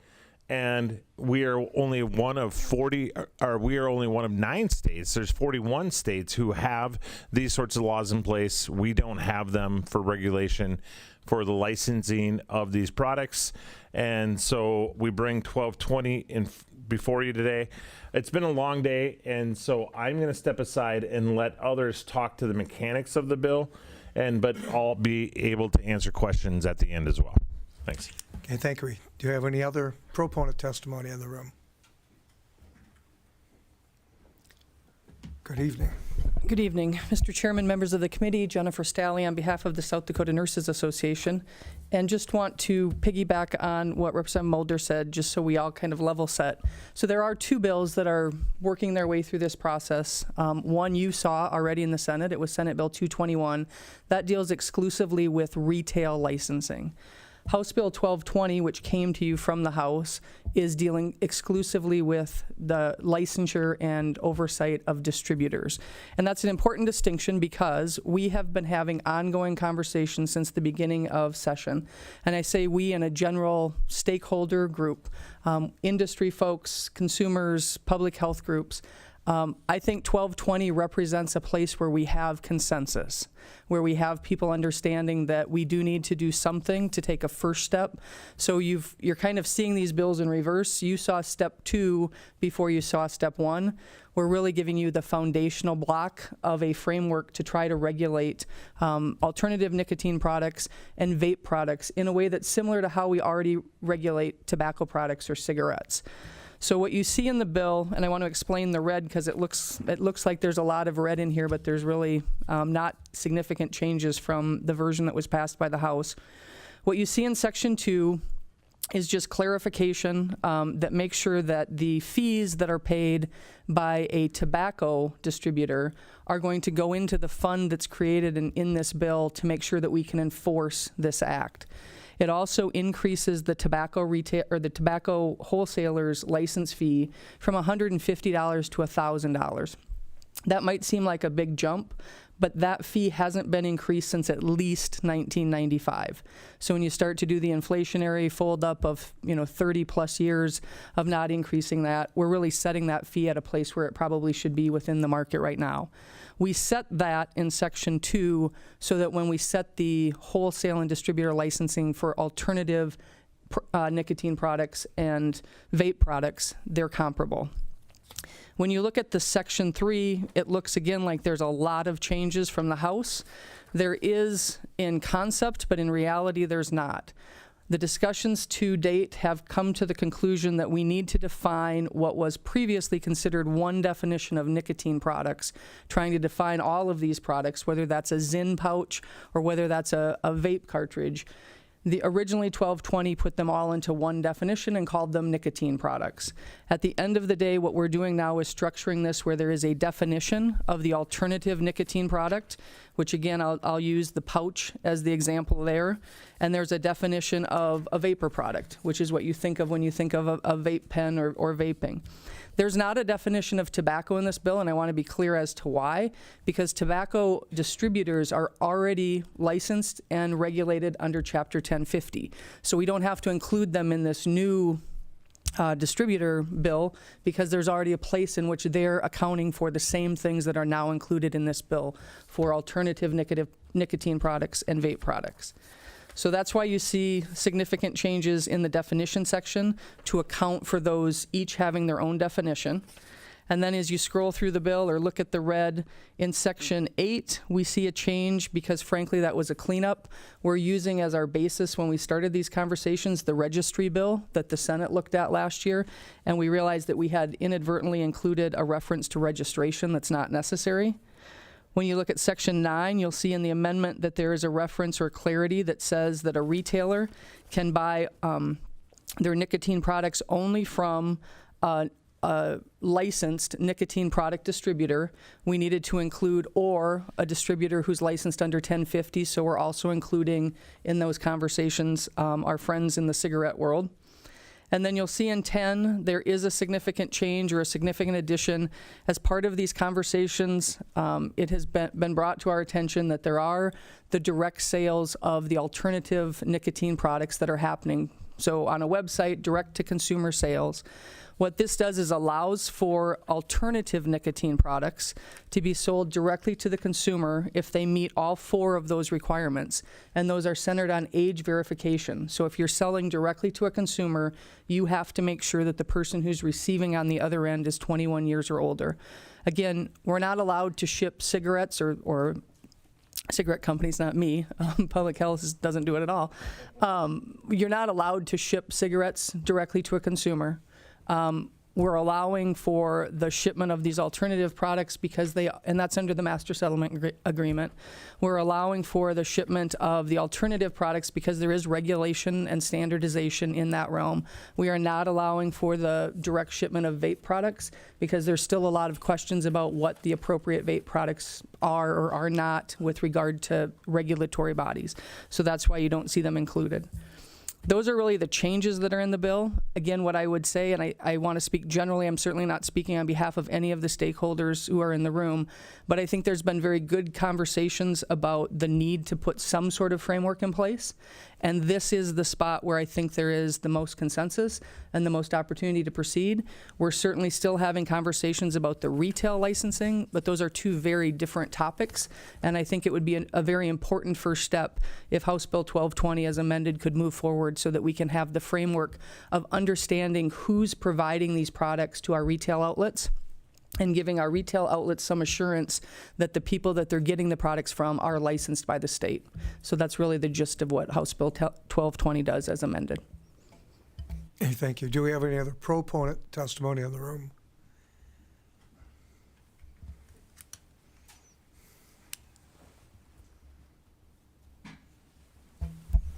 And we are only one of 9 states. There's 41 states who have these sorts of laws in place. We don't have them for regulation for the licensing of these products. And so we bring 1220 in before you today. It's been a long day, and so I'm going to step aside and let others talk to the mechanics of the bill, but I'll be able to answer questions at the end as well. Thanks. Okay, thank you. Do you have any other proponent testimony in the room? Good evening. Good evening, Mr. Chairman, members of the committee, Jennifer Stalley on behalf of the South Dakota Nurses Association, and just want to piggyback on what Representative Mulder said, just so we all kind of level set. So there are two bills that are working their way through this process. One you saw already in the Senate. It was Senate Bill 221. That deals exclusively with retail licensing. House Bill 1220, which came to you from the House, is dealing exclusively with the licensure and oversight of distributors. And that's an important distinction because we have been having ongoing conversations since the beginning of session. And I say we in a general stakeholder group, industry folks, consumers, public health groups. I think 1220 represents a place where we have consensus, where we have people understanding that we do need to do something to take a first step. So you're kind of seeing these bills in reverse. You saw step 2 before you saw step 1. We're really giving you the foundational block of a framework to try to regulate alternative nicotine products and vape products in a way that's similar to how we already regulate tobacco products or cigarettes. So what you see in the bill, and I want to explain the red because it looks like there's a lot of red in here, but there's really not significant changes from the version that was passed by the House. What you see in Section 2 is just clarification that makes sure that the fees that are paid by a tobacco distributor are going to go into the fund that's created in this bill to make sure that we can enforce this act. It also increases the tobacco retail or the tobacco wholesaler's license fee from $150 to $1,000. That might seem like a big jump, but that fee hasn't been increased since at least 1995. So when you start to do the inflationary fold up of 30 plus years of not increasing that, we're really setting that fee at a place where it probably should be within the market right now. We set that in Section 2 so that when we set the wholesale and distributor licensing for alternative nicotine products and vape products, they're comparable. When you look at the Section 3, it looks again like there's a lot of changes from the House. There is in concept, but in reality, there's not. The discussions to date have come to the conclusion that we need to define what was previously considered one definition of nicotine products, trying to define all of these products, whether that's a Zyn pouch or whether that's a vape cartridge. The originally 1220 put them all into one definition and called them nicotine products. At the end of the day, what we're doing now is structuring this where there is a definition of the alternative nicotine product, which again, I'll use the pouch as the example there. And there's a definition of a vapor product, which is what you think of when you think of a vape pen or vaping. There's not a definition of tobacco in this bill, and I want to be clear as to why, because tobacco distributors are already licensed and regulated under Chapter 1050. So we don't have to include them in this new distributor bill because there's already a place in which they're accounting for the same things that are now included in this bill for alternative nicotine products and vape products. So that's why you see significant changes in the definition section to account for those each having their own definition. And then as you scroll through the bill or look at the red in Section 8, we see a change because frankly that was a cleanup. We're using as our basis when we started these conversations the registry bill that the Senate looked at last year, and we realized that we had inadvertently included a reference to registration that's not necessary. When you look at Section 9, you'll see in the amendment that there is a reference or clarity that says that a retailer can buy their nicotine products only from a licensed nicotine product distributor. We needed to include or a distributor who's licensed under 1050, so we're also including in those conversations our friends in the cigarette world. And then you'll see in 10, there is a significant change or a significant addition. As part of these conversations, it has been brought to our attention that there are the direct sales of the alternative nicotine products that are happening. So on a website, direct to consumer sales. What this does is allows for alternative nicotine products to be sold directly to the consumer if they meet all 4 of those requirements. And those are centered on age verification. So if you're selling directly to a consumer, you have to make sure that the person who's receiving on the other end is 21 years or older. Again, we're not allowed to ship cigarettes or cigarette companies, not me. Public Health doesn't do it at all. You're not allowed to ship cigarettes directly to a consumer. We're allowing for the shipment of these alternative products because and that's under the master settlement agreement. We're allowing for the shipment of the alternative products because there is regulation and standardization in that realm. We are not allowing for the direct shipment of vape products because there's still a lot of questions about what the appropriate vape products are or are not with regard to regulatory bodies. So that's why you don't see them included. Those are really the changes that are in the bill. Again, what I would say, and I want to speak generally, I'm certainly not speaking on behalf of any of the stakeholders who are in the room, but I think there's been very good conversations about the need to put some sort of framework in place. And this is the spot where I think there is the most consensus and the most opportunity to proceed. We're certainly still having conversations about the retail licensing, but those are 2 very different topics. And I think it would be a very important first step if House Bill 1220 as amended could move forward so that we can have the framework of understanding who's providing these products to our retail outlets and giving our retail outlets some assurance that the people that they're getting the products from are licensed by the state. So that's really the gist of what House Bill 1220 does as amended. Hey, thank you. Do we have any other proponent testimony in the room?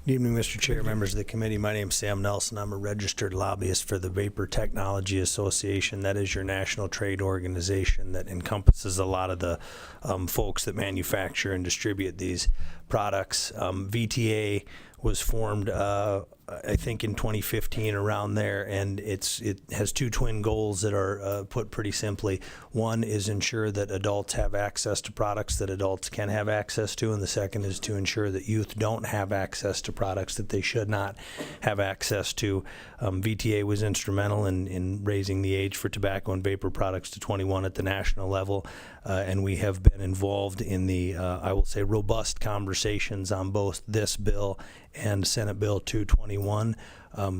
Good evening, Mr. Chair, members of the committee. My name is Sam Nelson. I'm a registered lobbyist for the Vapor Technology Association. That is your national trade organization that encompasses a lot of the folks that manufacture and distribute these products. VTA was formed, I think, in 2015, around there, and it has 2 twin goals that are put pretty simply. One is ensure that adults have access to products that adults can have access to, and the second is to ensure that youth don't have access to products that they should not have access to. VTA was instrumental in raising the age for tobacco and vapor products to 21 at the national level, and we have been involved in the, I will say, robust conversations on both this bill and Senate Bill 221.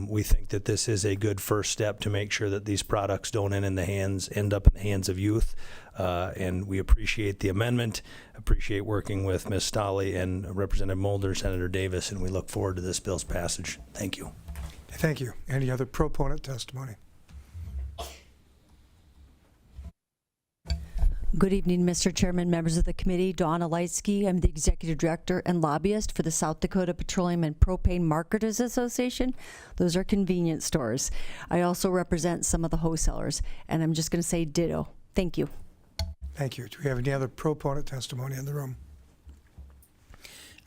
We think that this is a good first step to make sure that these products don't end up in the hands of youth. And we appreciate the amendment, appreciate working with Ms. Stolle and Representative Mulder, Senator Davis, and we look forward to this bill's passage. Thank you. Thank you. Any other proponent testimony? Good evening, Mr. Chairman, members of the committee. Donna Leitsky. I'm the Executive Director and Lobbyist for the South Dakota Petroleum and Propane Marketers Association. Those are convenience stores. I also represent some of the wholesalers, and I'm just going to say ditto. Thank you. Thank you. Do we have any other proponent testimony in the room?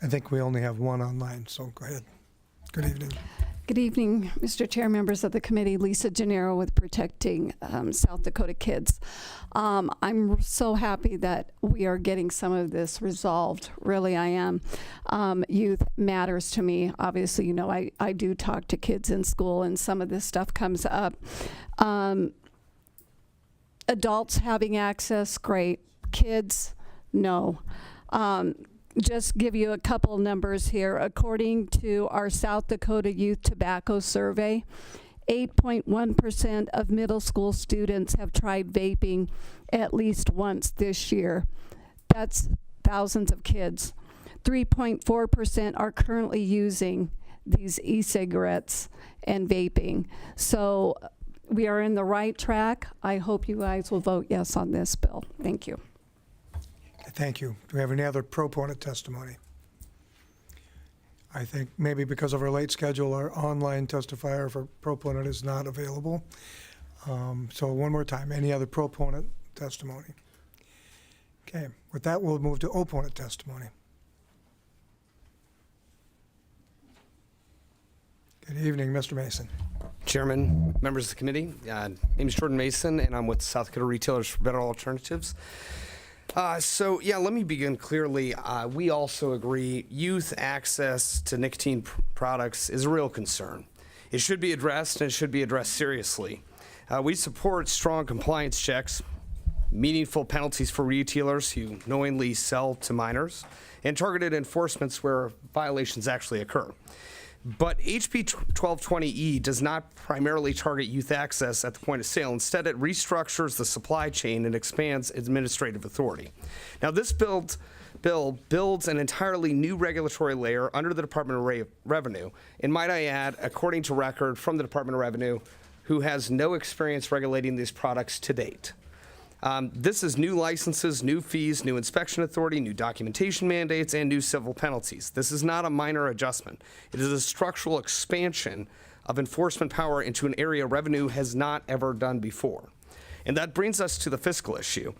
I think we only have one online, so go ahead. Good evening. Good evening, Mr. Chair, members of the committee. Lisa Gennaro with Protecting South Dakota Kids. I'm so happy that we are getting some of this resolved. Really, I am. Youth matters to me. Obviously, you know, I do talk to kids in school, and some of this stuff comes up. Adults having access, great. Kids, no. Just give you a couple numbers here. According to our South Dakota Youth Tobacco Survey, 8.1% of middle school students have tried vaping at least once this year. That's thousands of kids. 3.4% are currently using these e-cigarettes and vaping. So we are in the right track. I hope you guys will vote yes on this bill. Thank you. Thank you. Do we have any other proponent testimony? I think maybe because of our late schedule, our online testifier for proponent is not available. So one more time, any other proponent testimony? Okay, with that, we'll move to opponent testimony. Good evening, Mr. Mason. Chairman, members of the committee, name is Jordan Mason, and I'm with South Dakota Retailers for Better Alternatives. So let me begin clearly. We also agree youth access to nicotine products is a real concern. It should be addressed, and it should be addressed seriously. We support strong compliance checks, meaningful penalties for retailers who knowingly sell to minors, and targeted enforcements where violations actually occur. But HB 1220E does not primarily target youth access at the point of sale. Instead, it restructures the supply chain and expands administrative authority. Now, this bill builds an entirely new regulatory layer under the Department of Revenue, and might I add, according to record from the Department of Revenue, who has no experience regulating these products to date. This is new licenses, new fees, new inspection authority, new documentation mandates, and new civil penalties. This is not a minor adjustment. It is a structural expansion of enforcement power into an area revenue has not ever done before. And that brings us to the fiscal issue.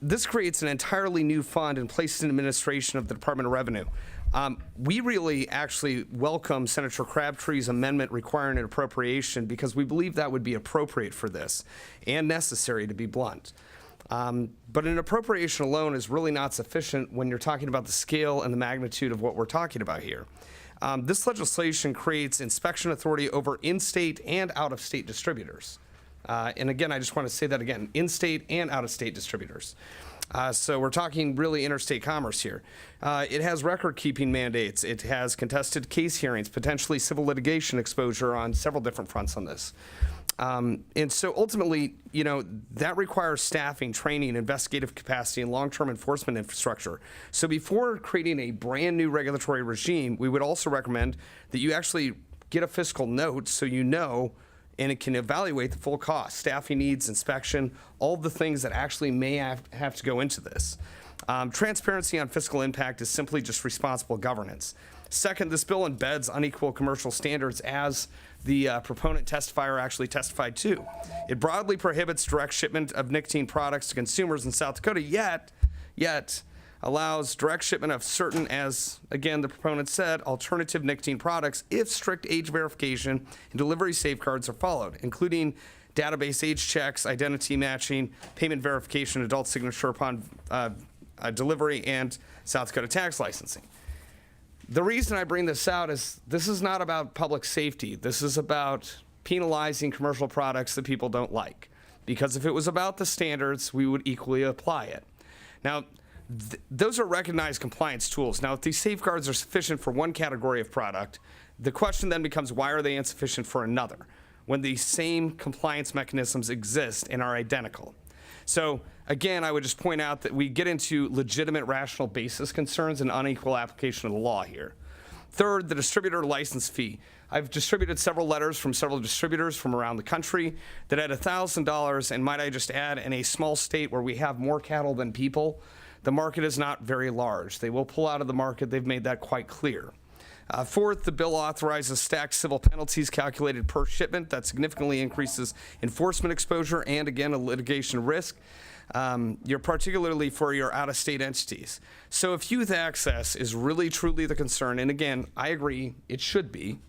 This creates an entirely new fund and places in administration of the Department of Revenue. We really actually welcome Senator Crabtree's amendment requiring an appropriation because we believe that would be appropriate for this and necessary, to be blunt. But an appropriation alone is really not sufficient when you're talking about the scale and the magnitude of what we're talking about here. This legislation creates inspection authority over in-state and out-of-state distributors. And again, I just want to say that again, in-state and out-of-state distributors. So we're talking really interstate commerce here. It has record-keeping mandates. It has contested case hearings, potentially civil litigation exposure on several different fronts on this. And so ultimately, you know, that requires staffing, training, investigative capacity, and long-term enforcement infrastructure. So before creating a brand new regulatory regime, we would also recommend that you actually get a fiscal note so you know and it can evaluate the full cost, staffing needs, inspection, all the things that actually may have to go into this. Transparency on fiscal impact is simply just responsible governance. Second, this bill embeds unequal commercial standards as the proponent testifier actually testified to. It broadly prohibits direct shipment of nicotine products to consumers in South Dakota, yet allows direct shipment of certain, as again the proponent said, alternative nicotine products if strict age verification and delivery safeguards are followed, including database age checks, identity matching, payment verification, adult signature upon delivery, and South Dakota tax licensing. The reason I bring this out is this is not about public safety. This is about penalizing commercial products that people don't like. Because if it was about the standards, we would equally apply it. Now, those are recognized compliance tools. Now, if these safeguards are sufficient for one category of product, the question then becomes, why are they insufficient for another when the same compliance mechanisms exist and are identical? So again, I would just point out that we get into legitimate rational basis concerns and unequal application of the law here. Third, the distributor license fee. I've distributed several letters from several distributors from around the country that at $1,000, and might I just add, in a small state where we have more cattle than people, the market is not very large. They will pull out of the market. They've made that quite clear. Fourth, the bill authorizes stacked civil penalties calculated per shipment. That significantly increases enforcement exposure and, again, a litigation risk. You're particularly for your out-of-state entities. So if youth access is really truly the concern, and again, I agree, it should be,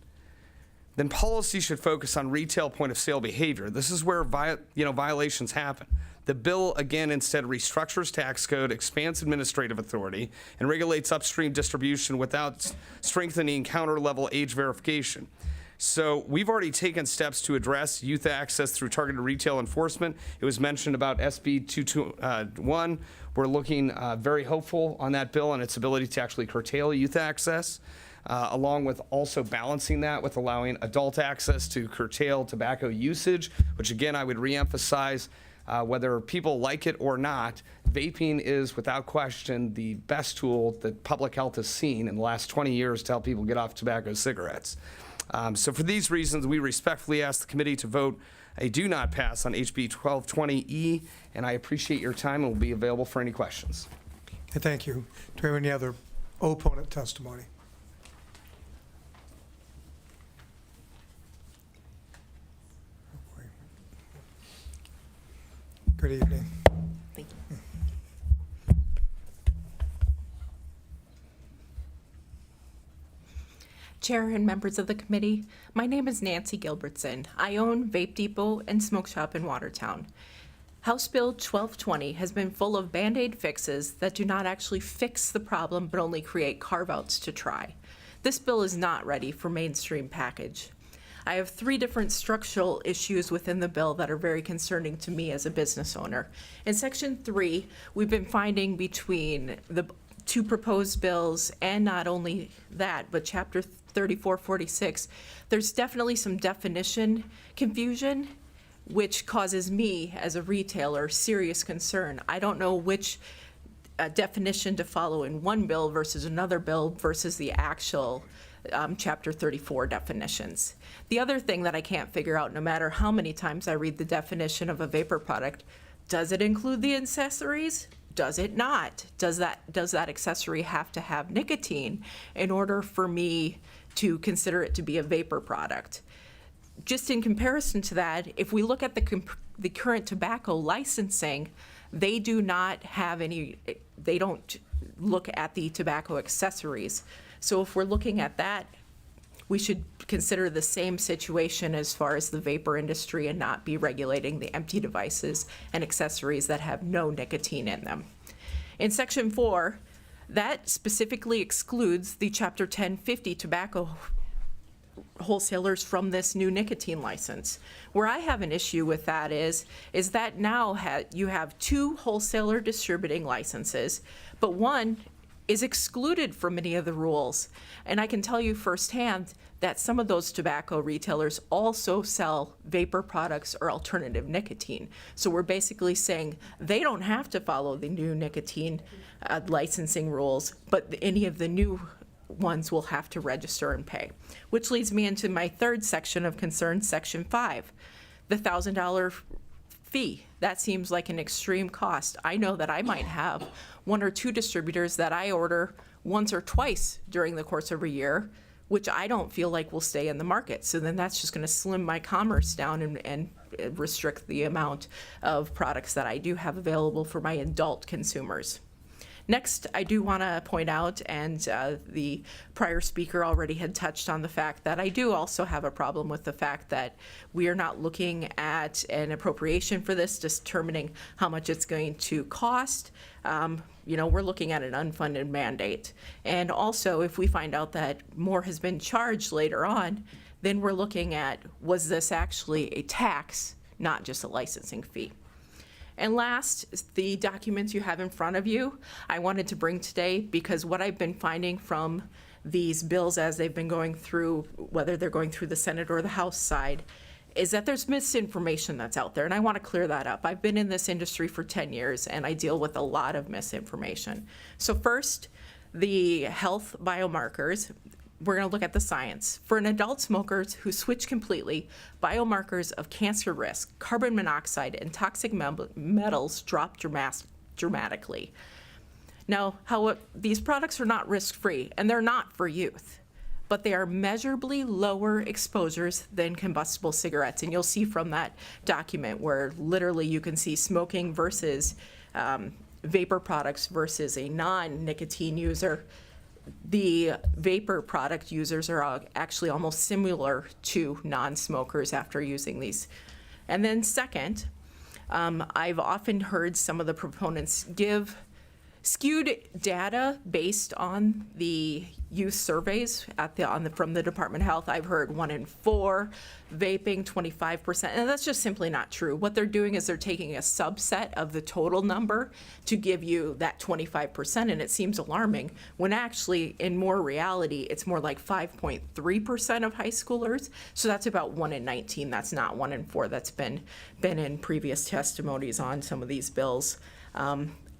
then policy should focus on retail point-of-sale behavior. This is where violations happen. The bill, again, instead restructures tax code, expands administrative authority, and regulates upstream distribution without strengthening counter-level age verification. So we've already taken steps to address youth access through targeted retail enforcement. It was mentioned about SB 221. We're looking very hopeful on that bill and its ability to actually curtail youth access, along with also balancing that with allowing adult access to curtail tobacco usage, which again, I would reemphasize, whether people like it or not, vaping is without question the best tool that public health has seen in the last 20 years to help people get off tobacco cigarettes. So for these reasons, we respectfully ask the committee to vote a do not pass on HB 1220E, and I appreciate your time and will be available for any questions. And thank you. Do we have any other opponent testimony? Good evening. Thank you. Chair and members of the committee, my name is Nancy Gilbertson. I own Vape Depot and Smoke Shop in Watertown. House Bill 1220 has been full of Band-Aid fixes that do not actually fix the problem but only create carve-outs to try. This bill is not ready for mainstream package. I have 3 different structural issues within the bill that are very concerning to me as a business owner. In Section 3, we've been finding between the 2 proposed bills, and not only that, but Chapter 3446, there's definitely some definition confusion, which causes me, as a retailer, serious concern. I don't know which definition to follow in one bill versus another bill versus the actual Chapter 34 definitions. The other thing that I can't figure out, no matter how many times I read the definition of a vapor product, does it include the accessories? Does it not? Does that accessory have to have nicotine in order for me to consider it to be a vapor product? Just in comparison to that, if we look at the current tobacco licensing, they do not have any, they don't look at the tobacco accessories. So if we're looking at that, we should consider the same situation as far as the vapor industry and not be regulating the empty devices and accessories that have no nicotine in them. In Section 4, that specifically excludes the Chapter 1050 tobacco wholesalers from this new nicotine license. Where I have an issue with that is that now you have 2 wholesaler distributing licenses, but one is excluded from many of the rules. And I can tell you firsthand that some of those tobacco retailers also sell vapor products or alternative nicotine. So we're basically saying they don't have to follow the new nicotine licensing rules, but any of the new ones will have to register and pay. Which leads me into my third section of concern, Section 5, the $1,000 fee. That seems like an extreme cost. I know that I might have 1 or 2 distributors that I order once or twice during the course of a year, which I don't feel like will stay in the market. So then that's just going to slim my commerce down and restrict the amount of products that I do have available for my adult consumers. Next, I do want to point out, and the prior speaker already had touched on the fact that I do also have a problem with the fact that we are not looking at an appropriation for this, determining how much it's going to cost. We're looking at an unfunded mandate. And also, if we find out that more has been charged later on, then we're looking at, was this actually a tax, not just a licensing fee? And last, is the documents you have in front of you, I wanted to bring today because what I've been finding from these bills as they've been going through, whether they're going through the Senate or the House side, is that there's misinformation that's out there, and I want to clear that up. I've been in this industry for 10 years, and I deal with a lot of misinformation. So first, the health biomarkers. We're going to look at the science. For an adult smokers who switch completely, biomarkers of cancer risk, carbon monoxide, and toxic metals drop dramatically. Now, these products are not risk-free, and they're not for youth, but they are measurably lower exposures than combustible cigarettes. And you'll see from that document where literally you can see smoking versus vapor products versus a non-nicotine user. The vapor product users are actually almost similar to non-smokers after using these. And then second, I've often heard some of the proponents give skewed data based on the youth surveys from the Department of Health. I've heard 1 in 4 vaping, 25%, and that's just simply not true. What they're doing is they're taking a subset of the total number to give you that 25%, and it seems alarming, when actually, in more reality, it's more like 5.3% of high schoolers. So that's about 1 in 19. That's not 1 in 4 that's been in previous testimonies on some of these bills.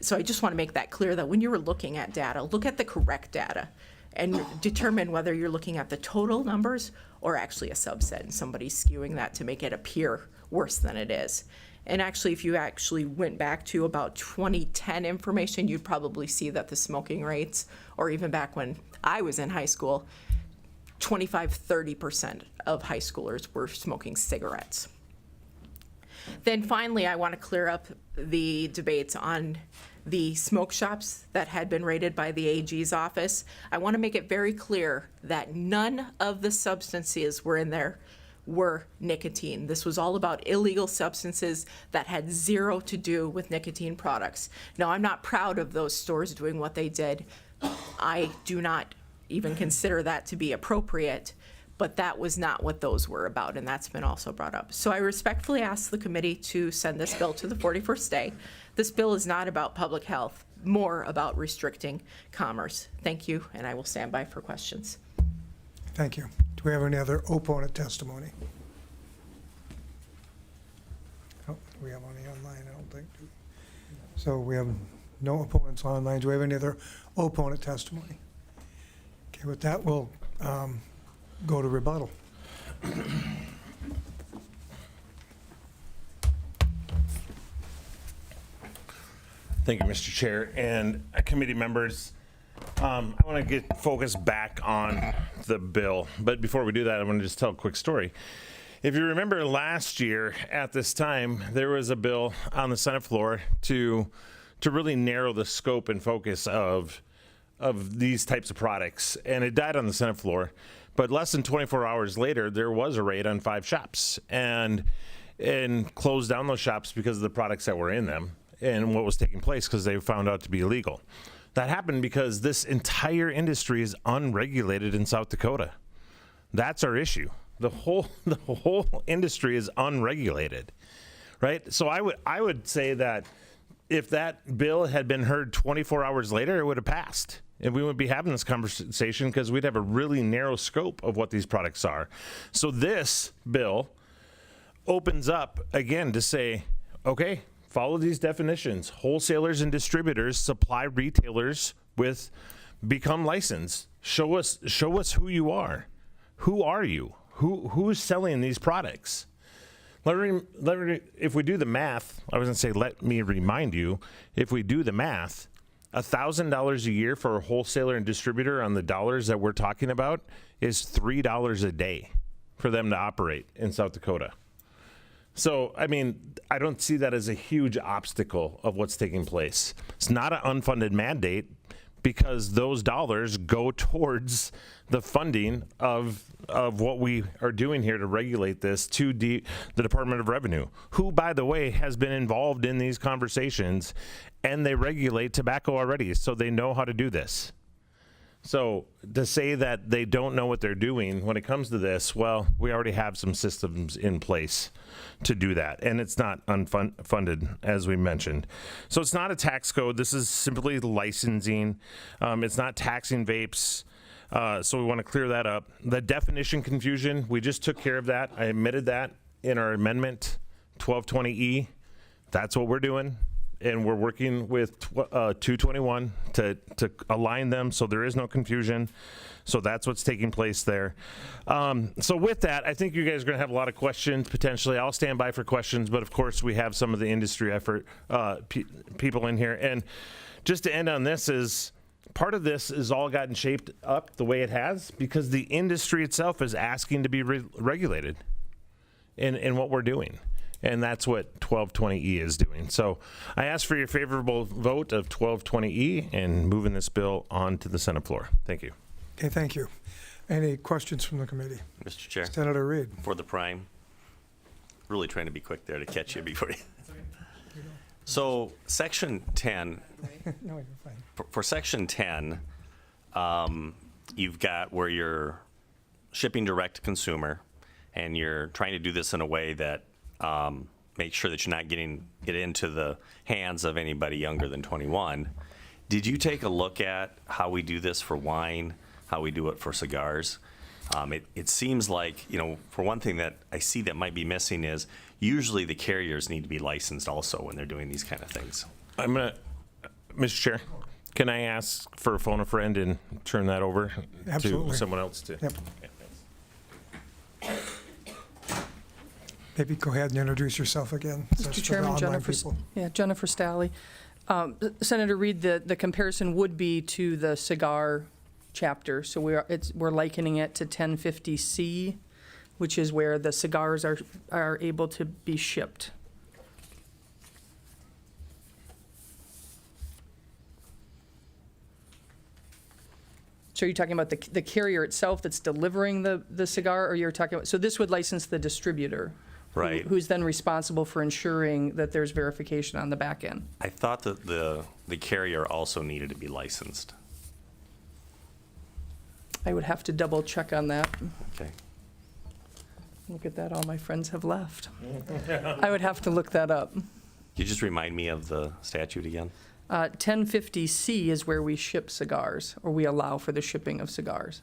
So I just want to make that clear that when you're looking at data, look at the correct data and determine whether you're looking at the total numbers or actually a subset, and somebody's skewing that to make it appear worse than it is. And actually, if you actually went back to about 2010 information, you'd probably see that the smoking rates, or even back when I was in high school, 25-30% of high schoolers were smoking cigarettes. Then finally, I want to clear up the debates on the smoke shops that had been raided by the AG's office. I want to make it very clear that none of the substances were in there were nicotine. This was all about illegal substances that had zero to do with nicotine products. Now, I'm not proud of those stores doing what they did. I do not even consider that to be appropriate, but that was not what those were about, and that's been also brought up. So I respectfully ask the committee to send this bill to the 41st day. This bill is not about public health, more about restricting commerce. Thank you, and I will stand by for questions. Thank you. Do we have any other opponent testimony? Oh, we have any online, I don't think. So we have no opponents online. Do we have any other opponent testimony? Okay, with that, we'll go to rebuttal. Thank you, Mr. Chair and committee members. I want to get focused back on the bill, but before we do that, I want to just tell a quick story. If you remember last year at this time, there was a bill on the Senate floor to really narrow the scope and focus of these types of products, and it died on the Senate floor. But less than 24 hours later, there was a raid on 5 shops and closed down those shops because of the products that were in them and what was taking place, because they found out to be illegal. That happened because this entire industry is unregulated in South Dakota. That's our issue. The whole industry is unregulated, right? So I would say that if that bill had been heard 24 hours later, it would have passed. And we wouldn't be having this conversation because we'd have a really narrow scope of what these products are. So this bill opens up again to say, okay, follow these definitions. Wholesalers and distributors supply retailers with, become licensed. Show us who you are. Who are you? Who's selling these products? If we do the math, I was going to say, let me remind you, if we do the math, $1,000 a year for a wholesaler and distributor on the dollars that we're talking about is $3 a day for them to operate in South Dakota. So, I mean, I don't see that as a huge obstacle of what's taking place. It's not an unfunded mandate because those dollars go towards the funding of what we are doing here to regulate this to the Department of Revenue, who, by the way, has been involved in these conversations, and they regulate tobacco already, so they know how to do this. So to say that they don't know what they're doing when it comes to this, well, we already have some systems in place to do that, and it's not unfunded, as we mentioned. So it's not a tax code. This is simply licensing. It's not taxing vapes. So we want to clear that up. The definition confusion, we just took care of that. I admitted that in our amendment 1220E. That's what we're doing. And we're working with 221 to align them so there is no confusion. So that's what's taking place there. So with that, I think you guys are going to have a lot of questions potentially. I'll stand by for questions, but of course we have some of the industry effort people in here. And just to end on this is, part of this is all gotten shaped up the way it has because the industry itself is asking to be regulated in what we're doing. And that's what 1220E is doing. So I ask for your favorable vote of 1220E and moving this bill on to the Senate floor. Thank you. Okay, thank you. Any questions from the committee? Mr. Chair. Senator Reed. For the prime. Really trying to be quick there to catch you before you. So section 10, No, you're fine. for section 10, you've got where you're shipping direct to consumer and you're trying to do this in a way that make sure that you're not getting it into the hands of anybody younger than 21. Did you take a look at how we do this for wine, how we do it for cigars? It seems like, for one thing that I see that might be missing is usually the carriers need to be licensed also when they're doing these kind of things. Mr. Chair, can I ask for a phone a friend and turn that over Absolutely. to someone else to? Yep. Yeah, thanks. Maybe go ahead and introduce yourself again. Just for Mr. the Chairman, online people. Jennifer Stalley. Senator Reed, the comparison would be to the cigar chapter. So we're likening it to 1050C, which is where the cigars are able to be shipped. So are you talking about the carrier itself that's delivering the cigar, or you're talking about, so this would license the distributor? Right. Who's then responsible for ensuring that there's verification on the back end? I thought that the carrier also needed to be licensed. I would have to double check on that. Okay. Look at that, all my friends have left. I would have to look that up. Could you just remind me of the statute again? 1050C is where we ship cigars, or we allow for the shipping of cigars.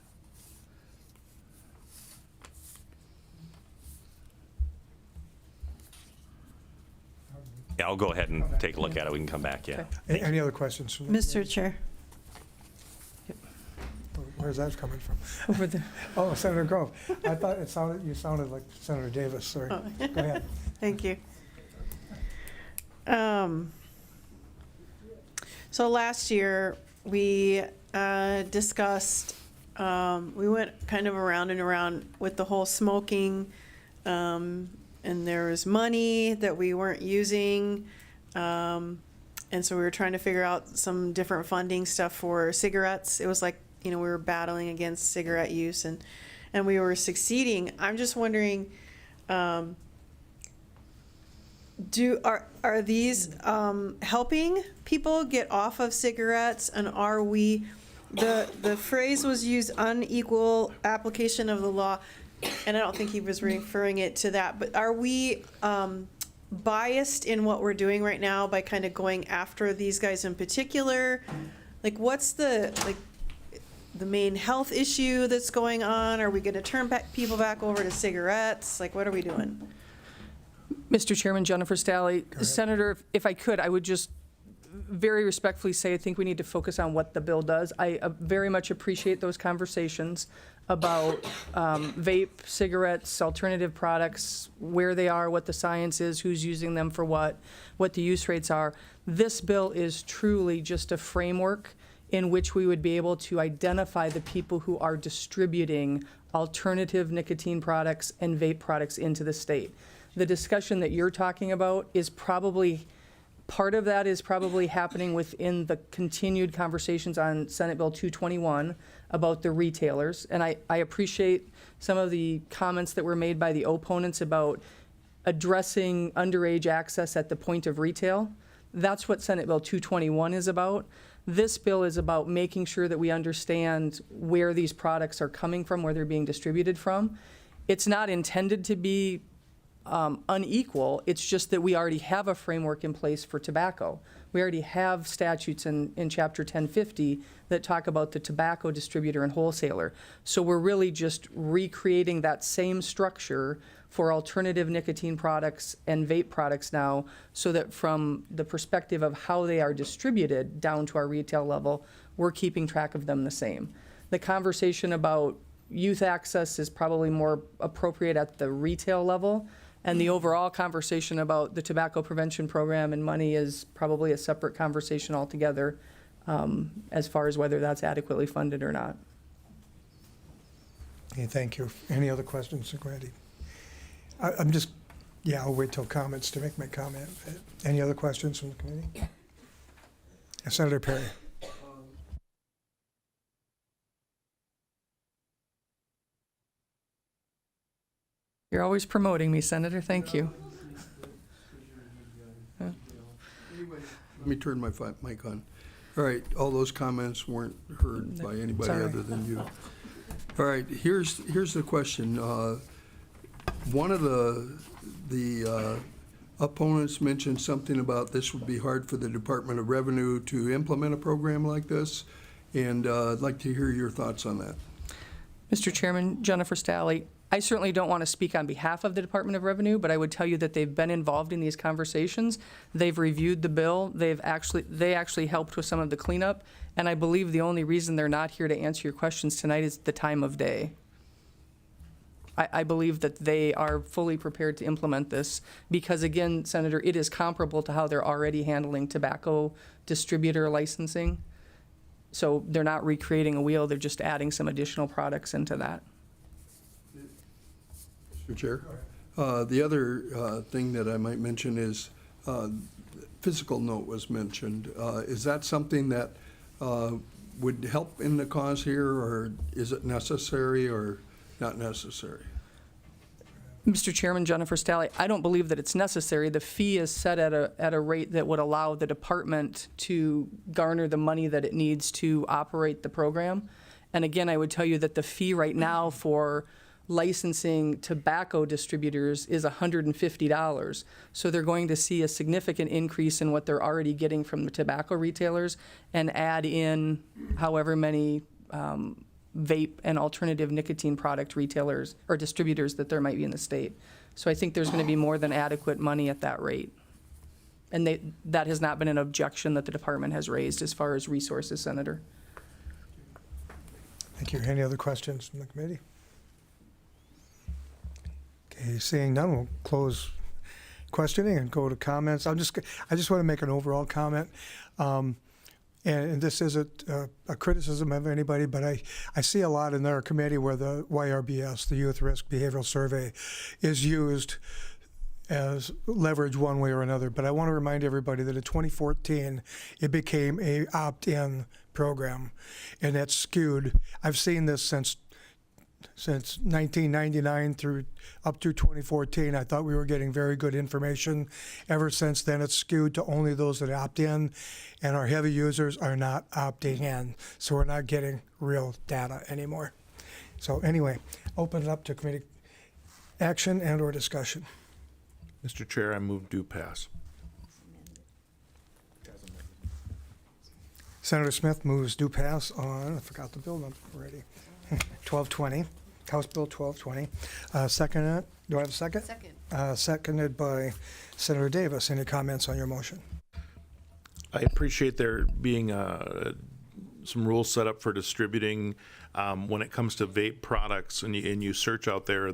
Yeah, I'll go ahead and take a look at it. We can come back, yeah. Any other questions? From the Mr. Chair. Where's that coming from? Over there. Oh, Senator Grove. I thought you sounded like Senator Davis. Sorry. Go ahead. Thank you. So last year, we discussed, we went kind of around and around with the whole smoking, and there was money that we weren't using, and so we were trying to figure out some different funding stuff for cigarettes. It was like, we were battling against cigarette use, and we were succeeding. I'm just wondering, are these helping people get off of cigarettes, and are we, the phrase was used, unequal application of the law, and I don't think he was referring it to that, but are we biased in what we're doing right now by kind of going after these guys in particular? Like, what's the main health issue that's going on? Are we going to turn people back over to cigarettes? Like, what are we doing? Mr. Chairman, Jennifer Stalley. Senator, if I could, I would just very respectfully say I think we need to focus on what the bill does. I very much appreciate those conversations about vape, cigarettes, alternative products, where they are, what the science is, who's using them for what the use rates are. This bill is truly just a framework in which we would be able to identify the people who are distributing alternative nicotine products and vape products into the state. The discussion that you're talking about is probably, part of that is probably happening within the continued conversations on Senate Bill 221 about the retailers. And I appreciate some of the comments that were made by the opponents about addressing underage access at the point of retail. That's what Senate Bill 221 is about. This bill is about making sure that we understand where these products are coming from, where they're being distributed from. It's not intended to be unequal. It's just that we already have a framework in place for tobacco. We already have statutes in Chapter 1050 that talk about the tobacco distributor and wholesaler. So we're really just recreating that same structure for alternative nicotine products and vape products now, so that from the perspective of how they are distributed down to our retail level, we're keeping track of them the same. The conversation about youth access is probably more appropriate at the retail level, and the overall conversation about the tobacco prevention program and money is probably a separate conversation altogether, as far as whether that's adequately funded or not. Okay, thank you. Any other questions, Randy? I'll wait till comments to make my comment. Any other questions from the committee? Senator Perry. You're always promoting me, Senator. Thank you. Let me turn my mic on. All right, all those comments weren't heard by anybody Sorry. other than you. All right, here's the question. One of the opponents mentioned something about this would be hard for the Department of Revenue to implement a program like this, and I'd like to hear your thoughts on that. Mr. Chairman, Jennifer Stalley, I certainly don't want to speak on behalf of the Department of Revenue, but I would tell you that they've been involved in these conversations. They've reviewed the bill. They actually helped with some of the cleanup, and I believe the only reason they're not here to answer your questions tonight is the time of day. I believe that they are fully prepared to implement this because, again, Senator, it is comparable to how they're already handling tobacco distributor licensing. So they're not recreating a wheel, they're just adding some additional products into that. Mr. Chair, the other thing that I might mention is physical note was mentioned. Is that something that would help in the cause here, or is it necessary or not necessary? Mr. Chairman, Jennifer Stalley, I don't believe that it's necessary. The fee is set at a rate that would allow the department to garner the money that it needs to operate the program. And again, I would tell you that the fee right now for licensing tobacco distributors is $150. So they're going to see a significant increase in what they're already getting from the tobacco retailers and add in however many vape and alternative nicotine product retailers or distributors that there might be in the state. So I think there's going to be more than adequate money at that rate. And that has not been an objection that the department has raised as far as resources, Senator. Thank you. Any other questions from the committee? Okay, seeing none, we'll close questioning and go to comments. I just want to make an overall comment. And this isn't a criticism of anybody, but I see a lot in our committee where the YRBS, the Youth Risk Behavioral Survey, is used as leverage one way or another. But I want to remind everybody that in 2014, it became a opt-in program, and that's skewed. I've seen this since 1999 through up to 2014. I thought we were getting very good information. Ever since then, it's skewed to only those that opt in, and our heavy users are not opting in. So we're not getting real data anymore. So anyway, open it up to committee action and or discussion. Mr. Chair, I move do pass. Senator Smith moves do pass on, I forgot the bill number already, 1220, House Bill 1220. Second it. Do I have a second? Second. Seconded by Senator Davis. Any comments on your motion? I appreciate there being some rules set up for distributing when it comes to vape products, and you search out there,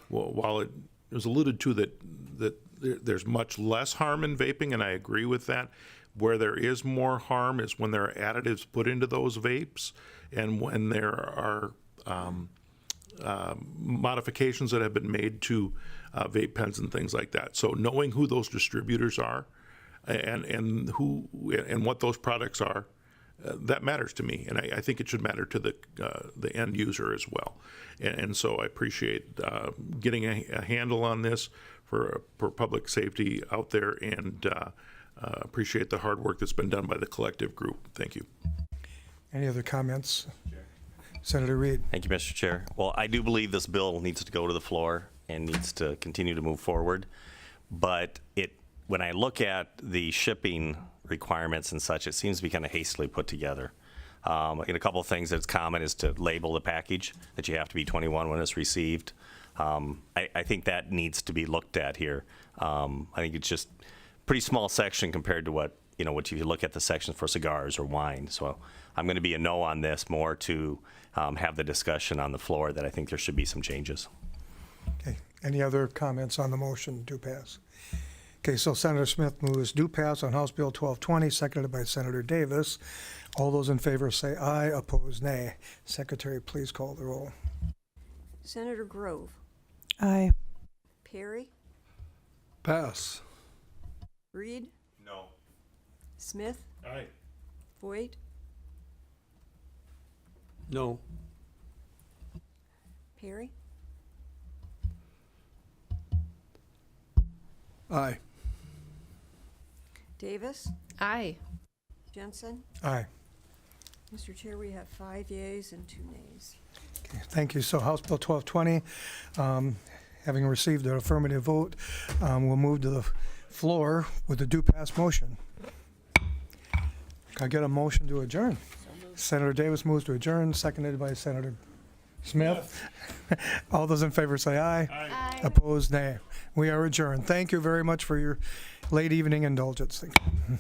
while it was alluded to that there's much less harm in vaping, and I agree with that. Where there is more harm is when there are additives put into those vapes, and when there are modifications that have been made to vape pens and things like that. So knowing who those distributors are and what those products are, that matters to me, and I think it should matter to the end user as well. And so I appreciate getting a handle on this for public safety out there, and appreciate the hard work that's been done by the collective group. Thank you. Any other comments? Senator Reed. Thank you, Mr. Chair. Well, I do believe this bill needs to go to the floor and needs to continue to move forward. But when I look at the shipping requirements and such, it seems to be kind of hastily put together. And a couple of things that's common is to label the package, that you have to be 21 when it's received. I think that needs to be looked at here. I think it's just pretty small section compared to what you look at the sections for cigars or wine. So I'm going to be a no on this, more to have the discussion on the floor that I think there should be some changes. Okay. Any other comments on the motion to pass? Okay, so Senator Smith moves do pass on House Bill 1220, seconded by Senator Davis. All those in favor say aye, opposed nay. Secretary, please call the roll. Senator Grove, Aye. Perry, Pass. Reed, No. Smith, Aye. Voight, No. Perry, Aye. Davis, Aye. Jensen. Aye. Mr. Chair, we have 5 yeas and 2 nays. Okay, thank you. So House Bill 1220, having received an affirmative vote, we'll move to the floor with the do pass motion. Can I get a motion to adjourn? Senator Davis moves to adjourn, seconded by Senator Smith. All those in favor say aye. Aye. Opposed, nay. We are adjourned. Thank you very much for your late evening indulgence. Thank you.